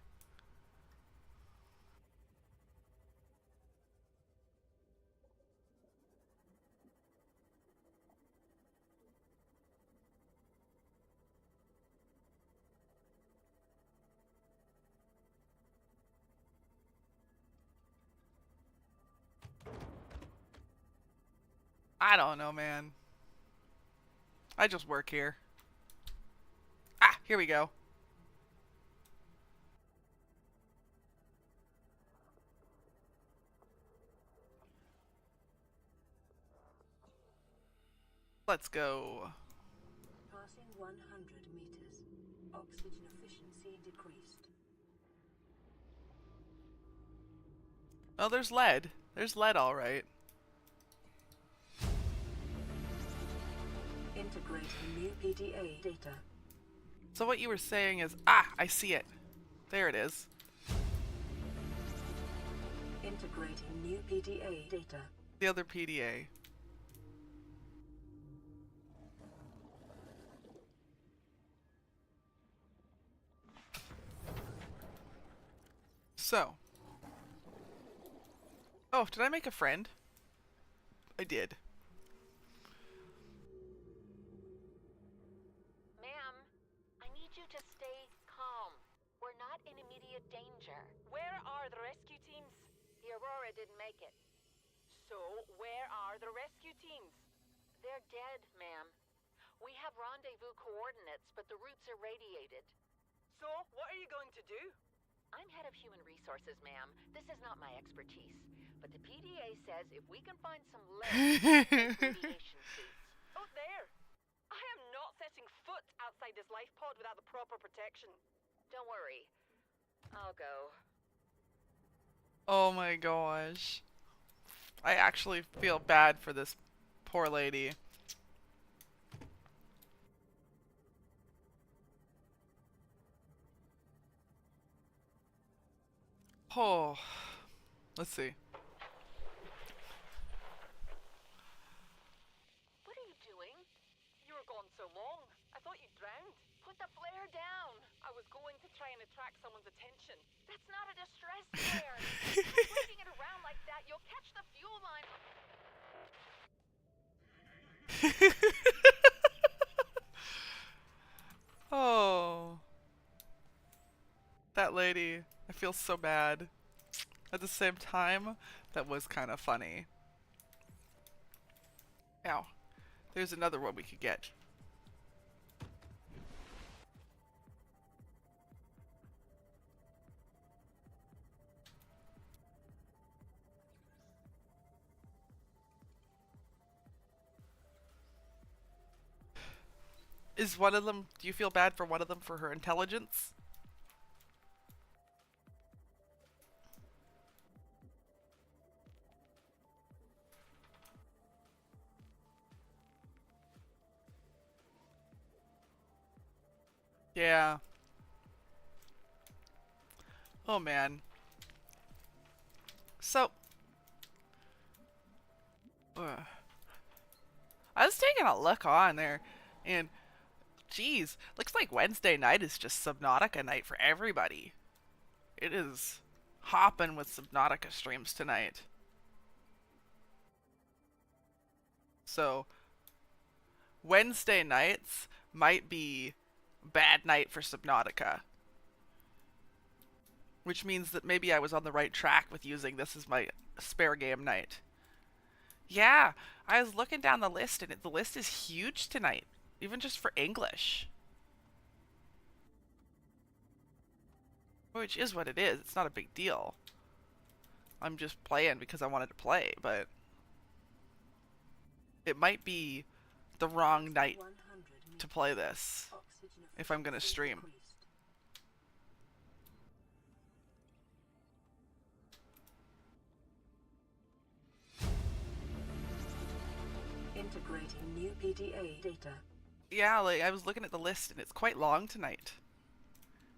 I don't know, man. I just work here. Ah, here we go. Let's go. Passing 100 meters. Oxygen efficiency decreased. Oh, there's lead. There's lead, all right. Integrating new PDA data. So what you were saying is, ah, I see it. There it is. Integrating new PDA data. The other PDA. So. Oh, did I make a friend? I did. Ma'am, I need you to stay calm. We're not in immediate danger. Where are the rescue teams? The Aurora didn't make it. So, where are the rescue teams? They're dead, ma'am. We have rendezvous coordinates, but the routes are radiated. So, what are you going to do? I'm head of human resources, ma'am. This is not my expertise. But the PDA says if we can find some lead, radiation suits. Oh, there! I am not setting foot outside this life pod without the proper protection. Don't worry. I'll go. Oh my gosh. I actually feel bad for this poor lady. Oh. Let's see. What are you doing? You were gone so long. I thought you'd drowned. Put the flare down. I was going to try and attract someone's attention. That's not a distress flare. Keep waving it around like that. You'll catch the fuel line. Oh. That lady. I feel so bad. At the same time, that was kind of funny. Ow. There's another one we could get. Is one of them, do you feel bad for one of them for her intelligence? Yeah. Oh man. So. I was taking a look on there, and geez, looks like Wednesday night is just Subnautica night for everybody. It is hopping with Subnautica streams tonight. So, Wednesday nights might be bad night for Subnautica. Which means that maybe I was on the right track with using this as my spare game night. Yeah, I was looking down the list and the list is huge tonight, even just for English. Which is what it is. It's not a big deal. I'm just playing because I wanted to play, but it might be the wrong night to play this if I'm gonna stream. Integrating new PDA data. Yeah, like I was looking at the list and it's quite long tonight.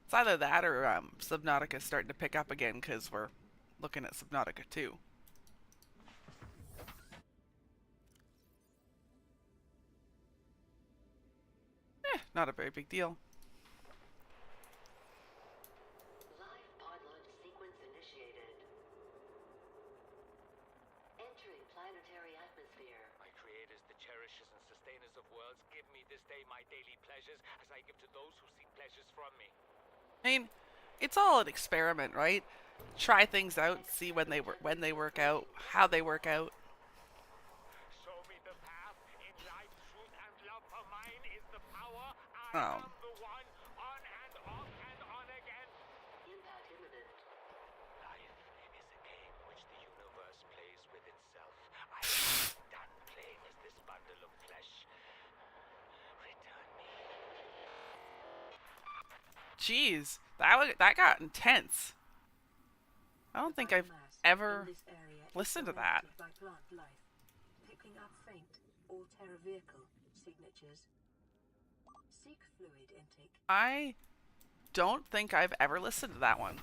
It's either that or Subnautica's starting to pick up again because we're looking at Subnautica 2. Not a very big deal. Live pod launch sequence initiated. Entering planetary atmosphere. My creators, the cherishers and sustainers of worlds, give me this day my daily pleasures as I give to those who seek pleasures from me. I mean, it's all an experiment, right? Try things out, see when they work out, how they work out. Show me the path in life, truth, and love, for mine is the power. I Oh. am the one, on and off and on again. Impact imminent. Life is a game which the universe plays with itself. I am done playing as this bundle of flesh. Return me. Jeez, that got intense. I don't think I've ever listened to that. By plant life, picking up faint all-terra vehicle signatures. Seek fluid intake. I don't think I've ever listened to that one.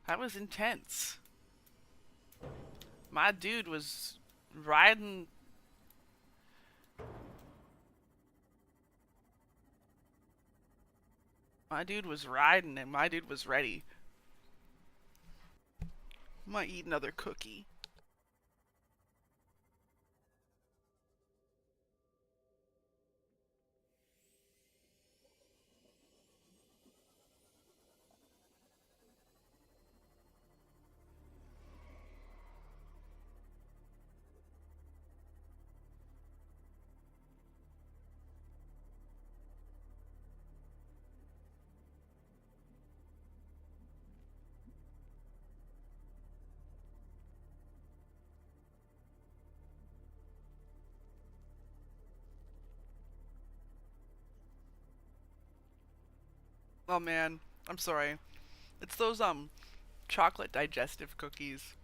That was intense. My dude was riding. My dude was riding and my dude was ready. Might eat another cookie. Oh man, I'm sorry. It's those chocolate digestive cookies.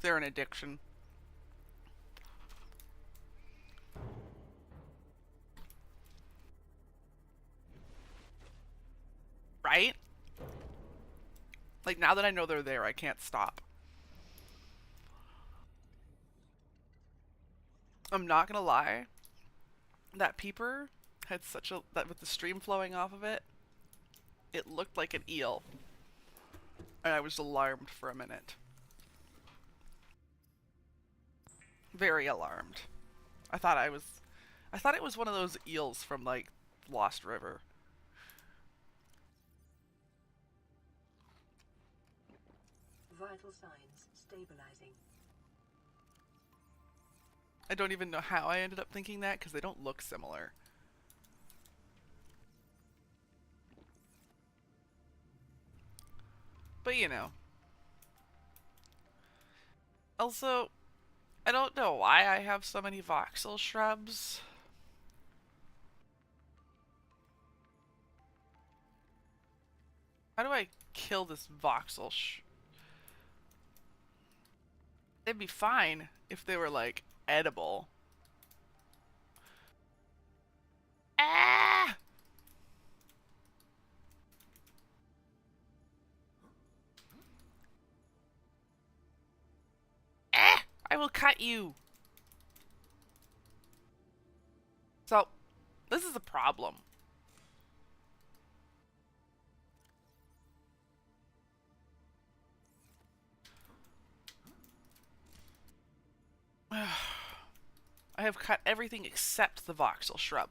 They're an addiction. Right? Like now that I know they're there, I can't stop. I'm not gonna lie. That peeper had such a that with the stream flowing off of it, it looked like an eel. And I was alarmed for a minute. Very alarmed. I thought it was one of those eels from like Lost River. Vital signs stabilizing. I don't even know how I ended up thinking that because they don't look similar. But you know. Also, I don't know why I have so many voxel shrubs. How do I kill this voxel They'd be fine if they were like edible. Ah! Ah! I will cut you. So, this is a problem. I have cut everything except the voxel shrub.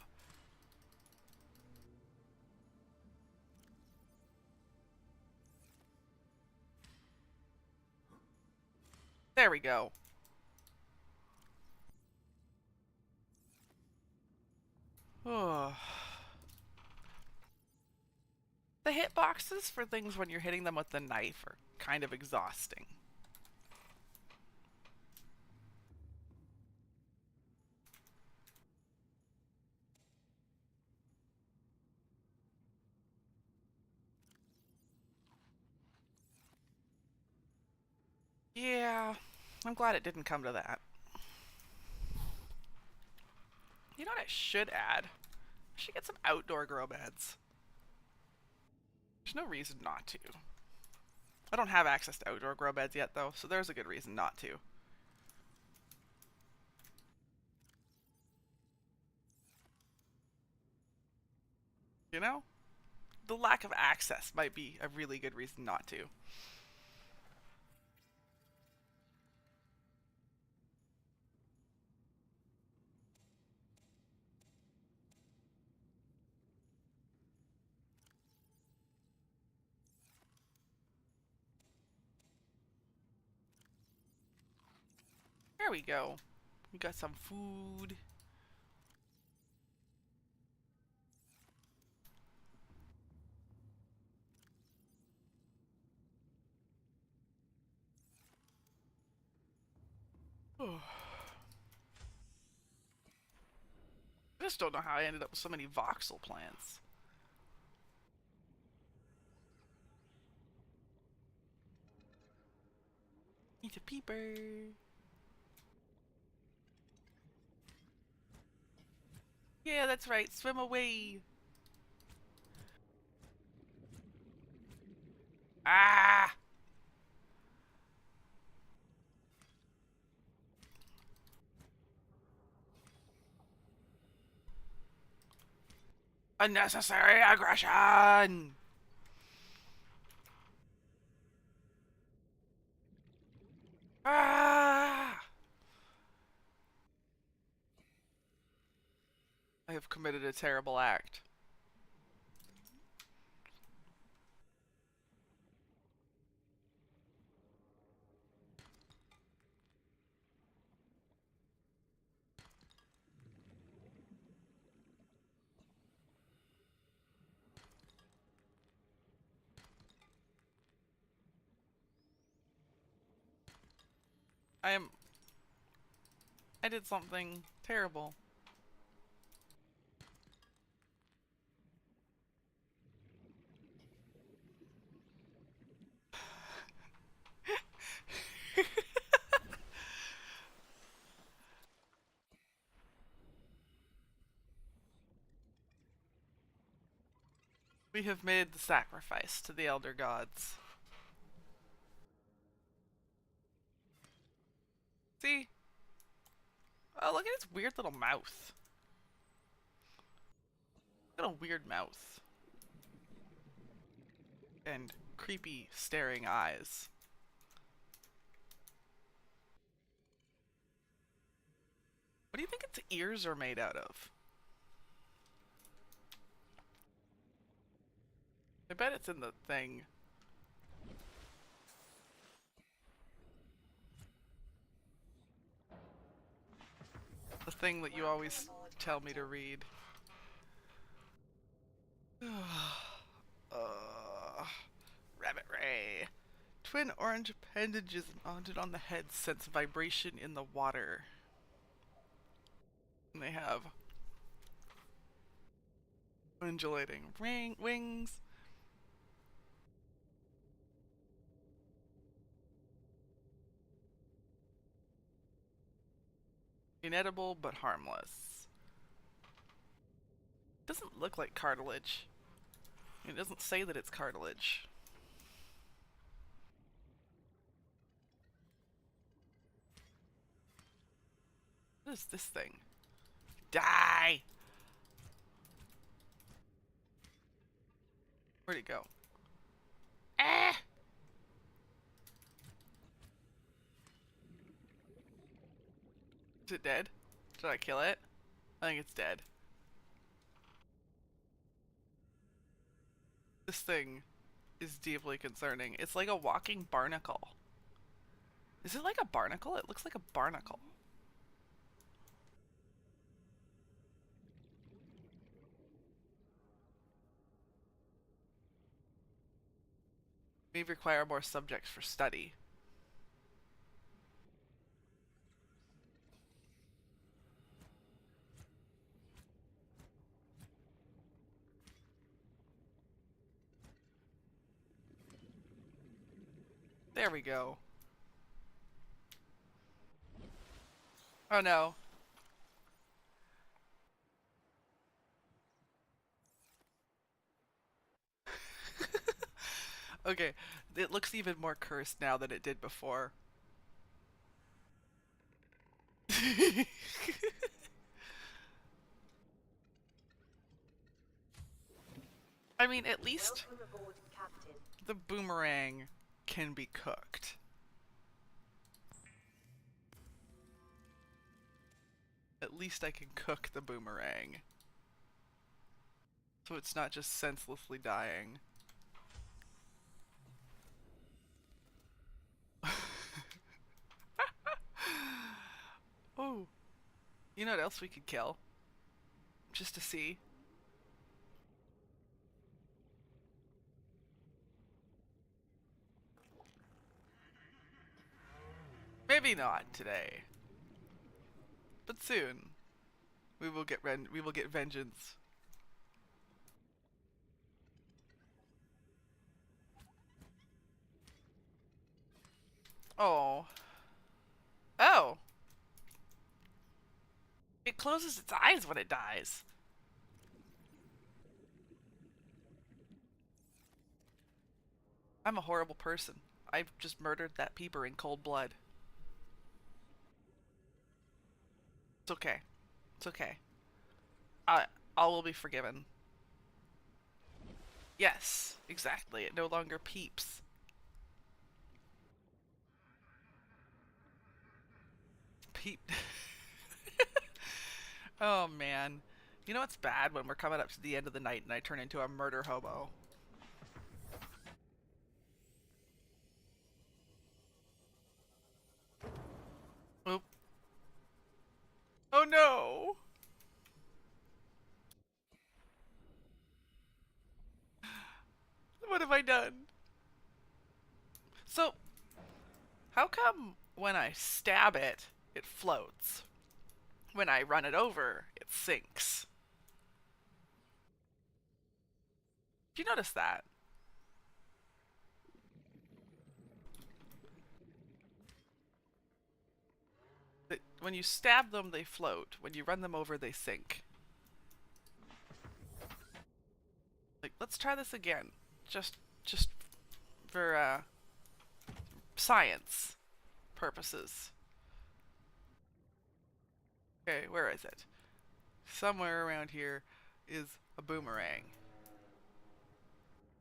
There we go. Oh. The hitboxes for things when you're hitting them with the knife are kind of exhausting. Yeah, I'm glad it didn't come to that. You know what I should add? I should get some outdoor grow beds. There's no reason not to. I don't have access to outdoor grow beds yet, though, so there's a good reason not to. You know? The lack of access might be a really good reason not to. There we go. We got some food. I just don't know how I ended up with so many voxel plants. Eat a peeper. Yeah, that's right. Swim away. Ah! Unnecessary aggression! Ah! I have committed a terrible act. I did something terrible. We have made the sacrifice to the elder gods. See? Oh, look at its weird little mouth. Got a weird mouth. And creepy staring eyes. What do you think its ears are made out of? I bet it's in the thing. The thing that you always tell me to read. Rabbit Ray. Twin orange appendages mounted on the head sense vibration in the water. And they have undulating wings. Inedible but harmless. Doesn't look like cartilage. It doesn't say that it's cartilage. What is this thing? Die! Where'd it go? Ah! Is it dead? Did I kill it? I think it's dead. This thing is deeply concerning. It's like a walking barnacle. Is it like a barnacle? It looks like a barnacle. We require more subjects for study. There we go. Oh no. Okay, it looks even more cursed now than it did before. I mean, at least Welcome aboard, Captain. the boomerang can be cooked. At least I can cook the boomerang. So it's not just senselessly dying. Oh, you know what else we could kill? Just to see. Maybe not today, but soon we will get vengeance. Oh. Oh. It closes its eyes when it dies. I'm a horrible person. I've just murdered that peeper in cold blood. It's okay. It's okay. All will be forgiven. Yes, exactly. It no longer peeps. Peep. Oh man. You know what's bad when we're coming up to the end of the night and I turn into a murder hobo? Oop. Oh no! What have I done? So, how come when I stab it, it floats? When I run it over, it sinks. Did you notice that? That when you stab them, they float. When you run them over, they sink. Like, let's try this again. Just for, science purposes. Okay, where is it? Somewhere around here is a boomerang.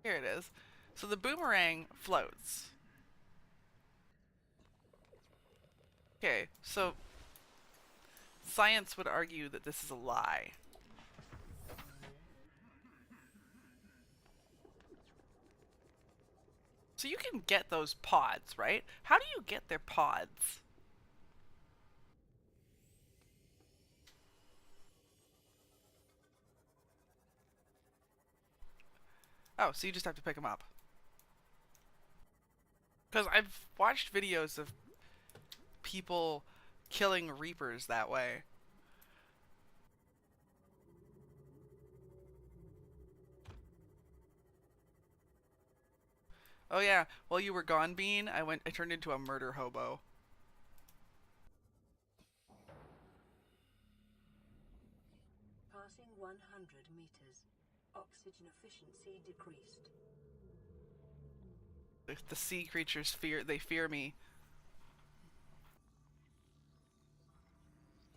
Here it is. So the boomerang floats. Okay, so science would argue that this is a lie. So you can get those pods, right? How do you get their pods? Oh, so you just have to pick them up. Because I've watched videos of people killing reapers that way. Oh yeah, while you were gone, Bean, I turned into a murder hobo. Passing 100 meters. Oxygen efficiency decreased. The sea creatures fear me.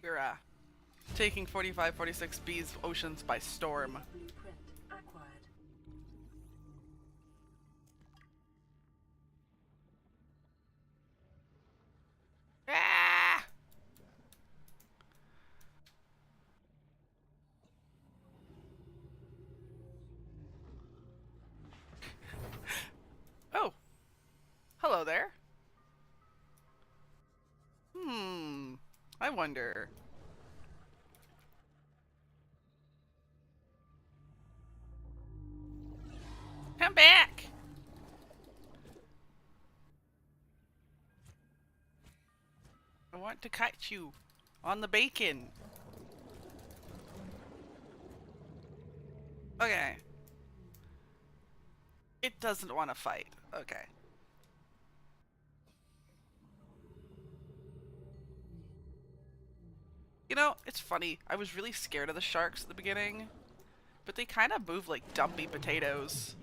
We're taking 4546B's oceans by storm. Blueprint acquired. Ah! Oh, hello there. I wonder. Come back. want to catch you on the bacon. Okay. It doesn't want to fight. Okay. You know, it's funny. I was really scared of the sharks at the beginning, but they kind of move like dumpy potatoes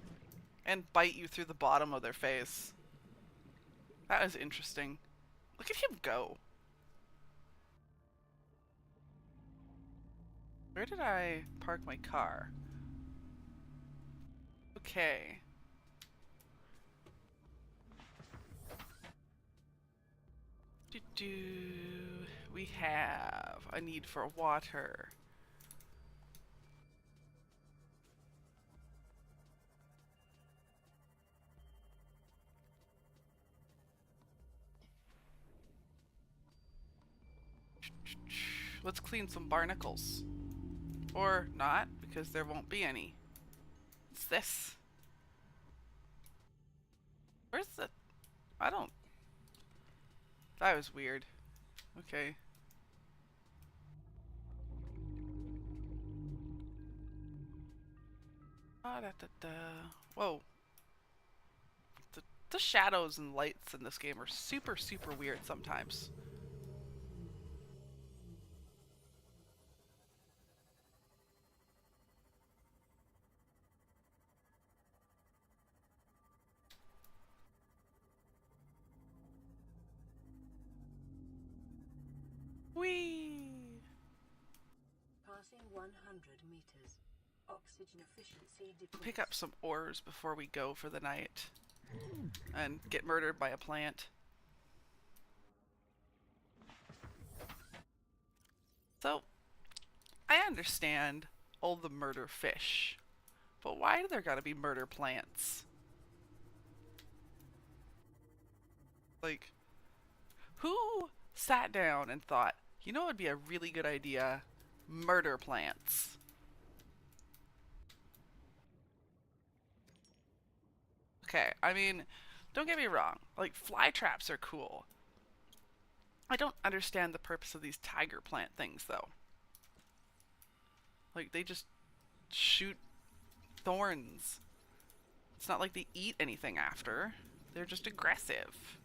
and bite you through the bottom of their face. That was interesting. Look at him go. Where did I park my car? Okay. We have a need for water. Let's clean some barnacles. Or not, because there won't be any. What's this? Where's the... I don't... That was weird. Okay. Ah, da, da, da. Whoa. The shadows and lights in this game are super, super weird sometimes. Whee! Passing 100 meters. Oxygen efficiency decreased. Pick up some ores before we go for the night. And get murdered by a plant. So, I understand all the murder fish. But why do there gotta be murder plants? Like, who sat down and thought, you know what would be a really good idea? Murder plants. Okay, I mean, don't get me wrong. Like, fly traps are cool. I don't understand the purpose of these tiger plant things, though. Like, they just shoot thorns. It's not like they eat anything after. They're just aggressive.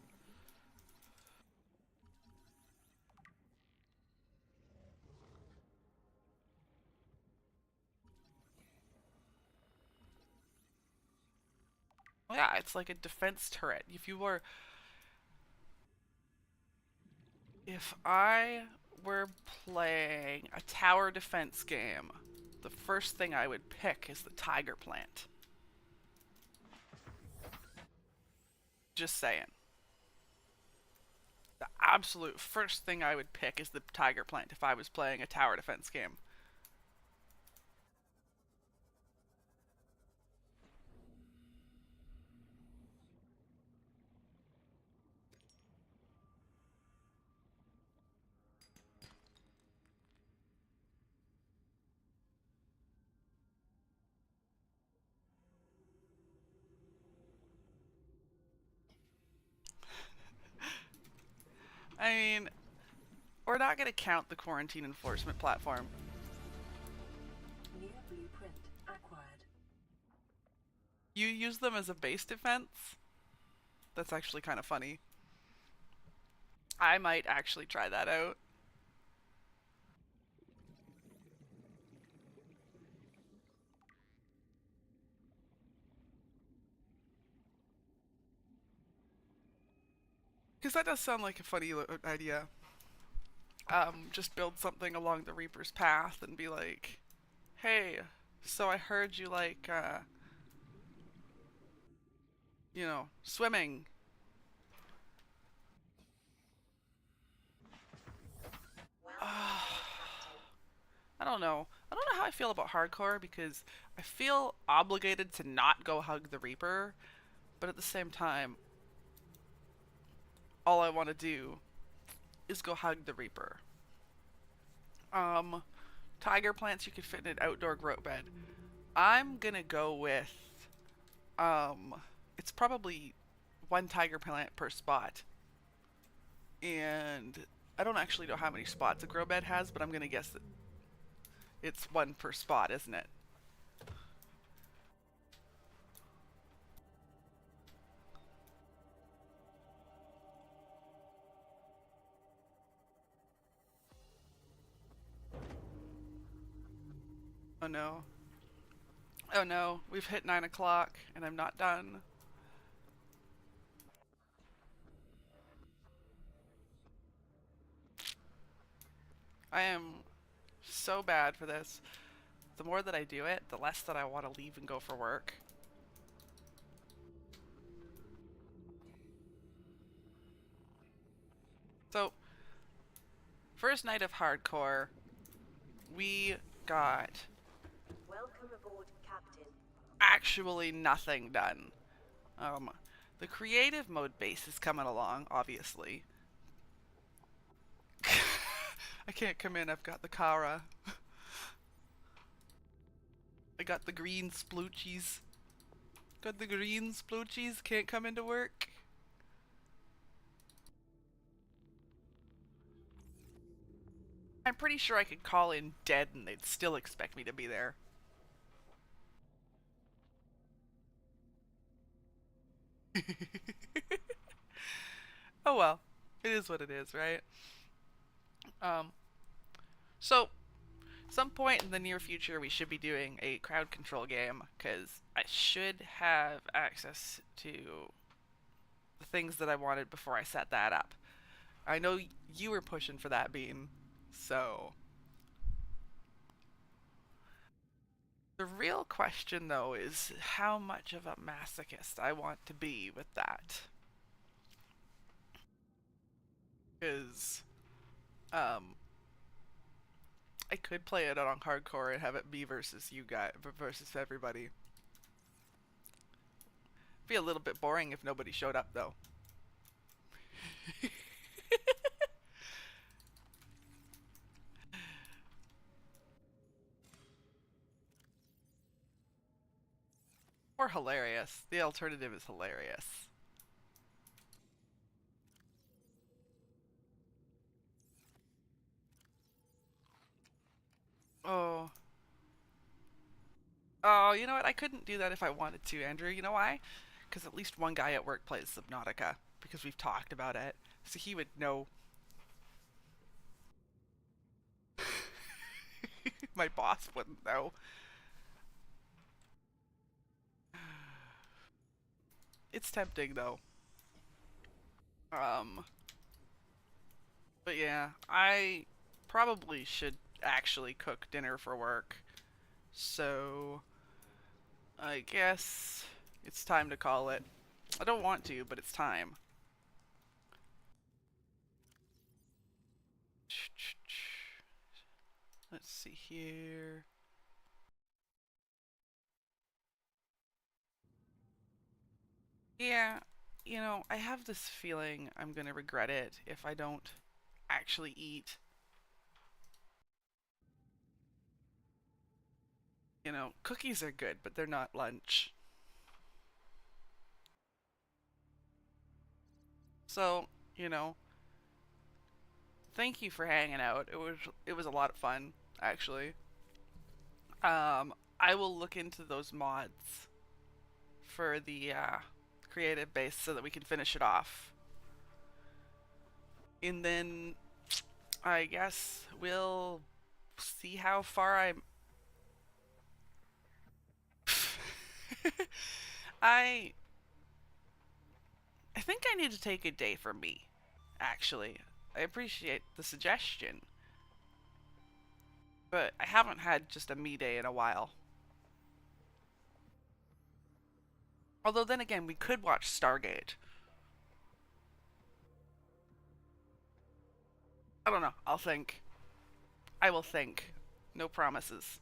Yeah, it's like a defense turret. If I were playing a tower defense game, the first thing I would pick is the tiger plant. Just saying. The absolute first thing I would pick is the tiger plant if I was playing a tower defense game. I mean, we're not going to count the quarantine enforcement platform. New blueprint acquired. You use them as a base defense? That's actually kind of funny. I might actually try that out. Because that does sound like a funny idea. Just build something along the Reaper's path and be like, hey, so I heard you like, you know, swimming. I don't know. I don't know how I feel about hardcore because I feel obligated to not go hug the Reaper, but at the same time, all I want to do is go hug the Reaper. Tiger plants you could fit in an outdoor grow bed. I'm gonna go with, it's probably one tiger plant per spot. And I don't actually know how many spots a grow bed has, but I'm gonna guess that it's one per spot, isn't it? Oh no. Oh no, we've hit 9 o'clock and I'm not done. I am so bad for this. The more that I do it, the less that I want to leave and go for work. So, first night of hardcore, we got Welcome aboard, Captain. actually nothing done. The creative mode base is coming along, obviously. I can't come in, I've got the Kara. I got the green sploochies. Got the green sploochies, can't come into work. I'm pretty sure I could call in dead and they'd still expect me to be there. Oh well, it is what it is, right? Um, so some point in the near future we should be doing a crowd control game because I should have access to the things that I wanted before I set that up. I know you were pushing for that, Bean, so the real question though is how much of a masochist I want to be with that. Because I could play it on hardcore and have it be versus you guys versus everybody. Be a little bit boring if nobody showed up though. Or hilarious. The alternative is hilarious. Oh. Oh, you know what? I couldn't do that if I wanted to, Andrew. You know why? Because at least one guy at work plays Subnautica. Because we've talked about it. So he would know. My boss wouldn't know. It's tempting though. Um, but yeah, I probably should actually cook dinner for work. So I guess it's time to call it. I don't want to, but it's time. Let's see here. Yeah, you know, I have this feeling I'm gonna regret it if I don't actually eat. You know, cookies are good, but they're not lunch. So, you know, thank you for hanging out. It was a lot of fun, actually. I will look into those mods for the creative base so that we can finish it off. And then I guess we'll see how far I'm. I I think I need to take a day for me. Actually, I appreciate the suggestion, but I haven't had just a me day in a while. Although then again, we could watch Stargate. I don't know. I'll think. I will think. No promises.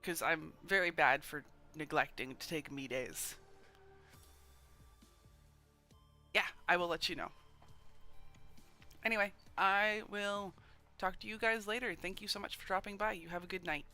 Because I'm very bad for neglecting to take me days. Yeah, I will let you know. Anyway, I will talk to you guys later. Thank you so much for dropping by. You have a good night.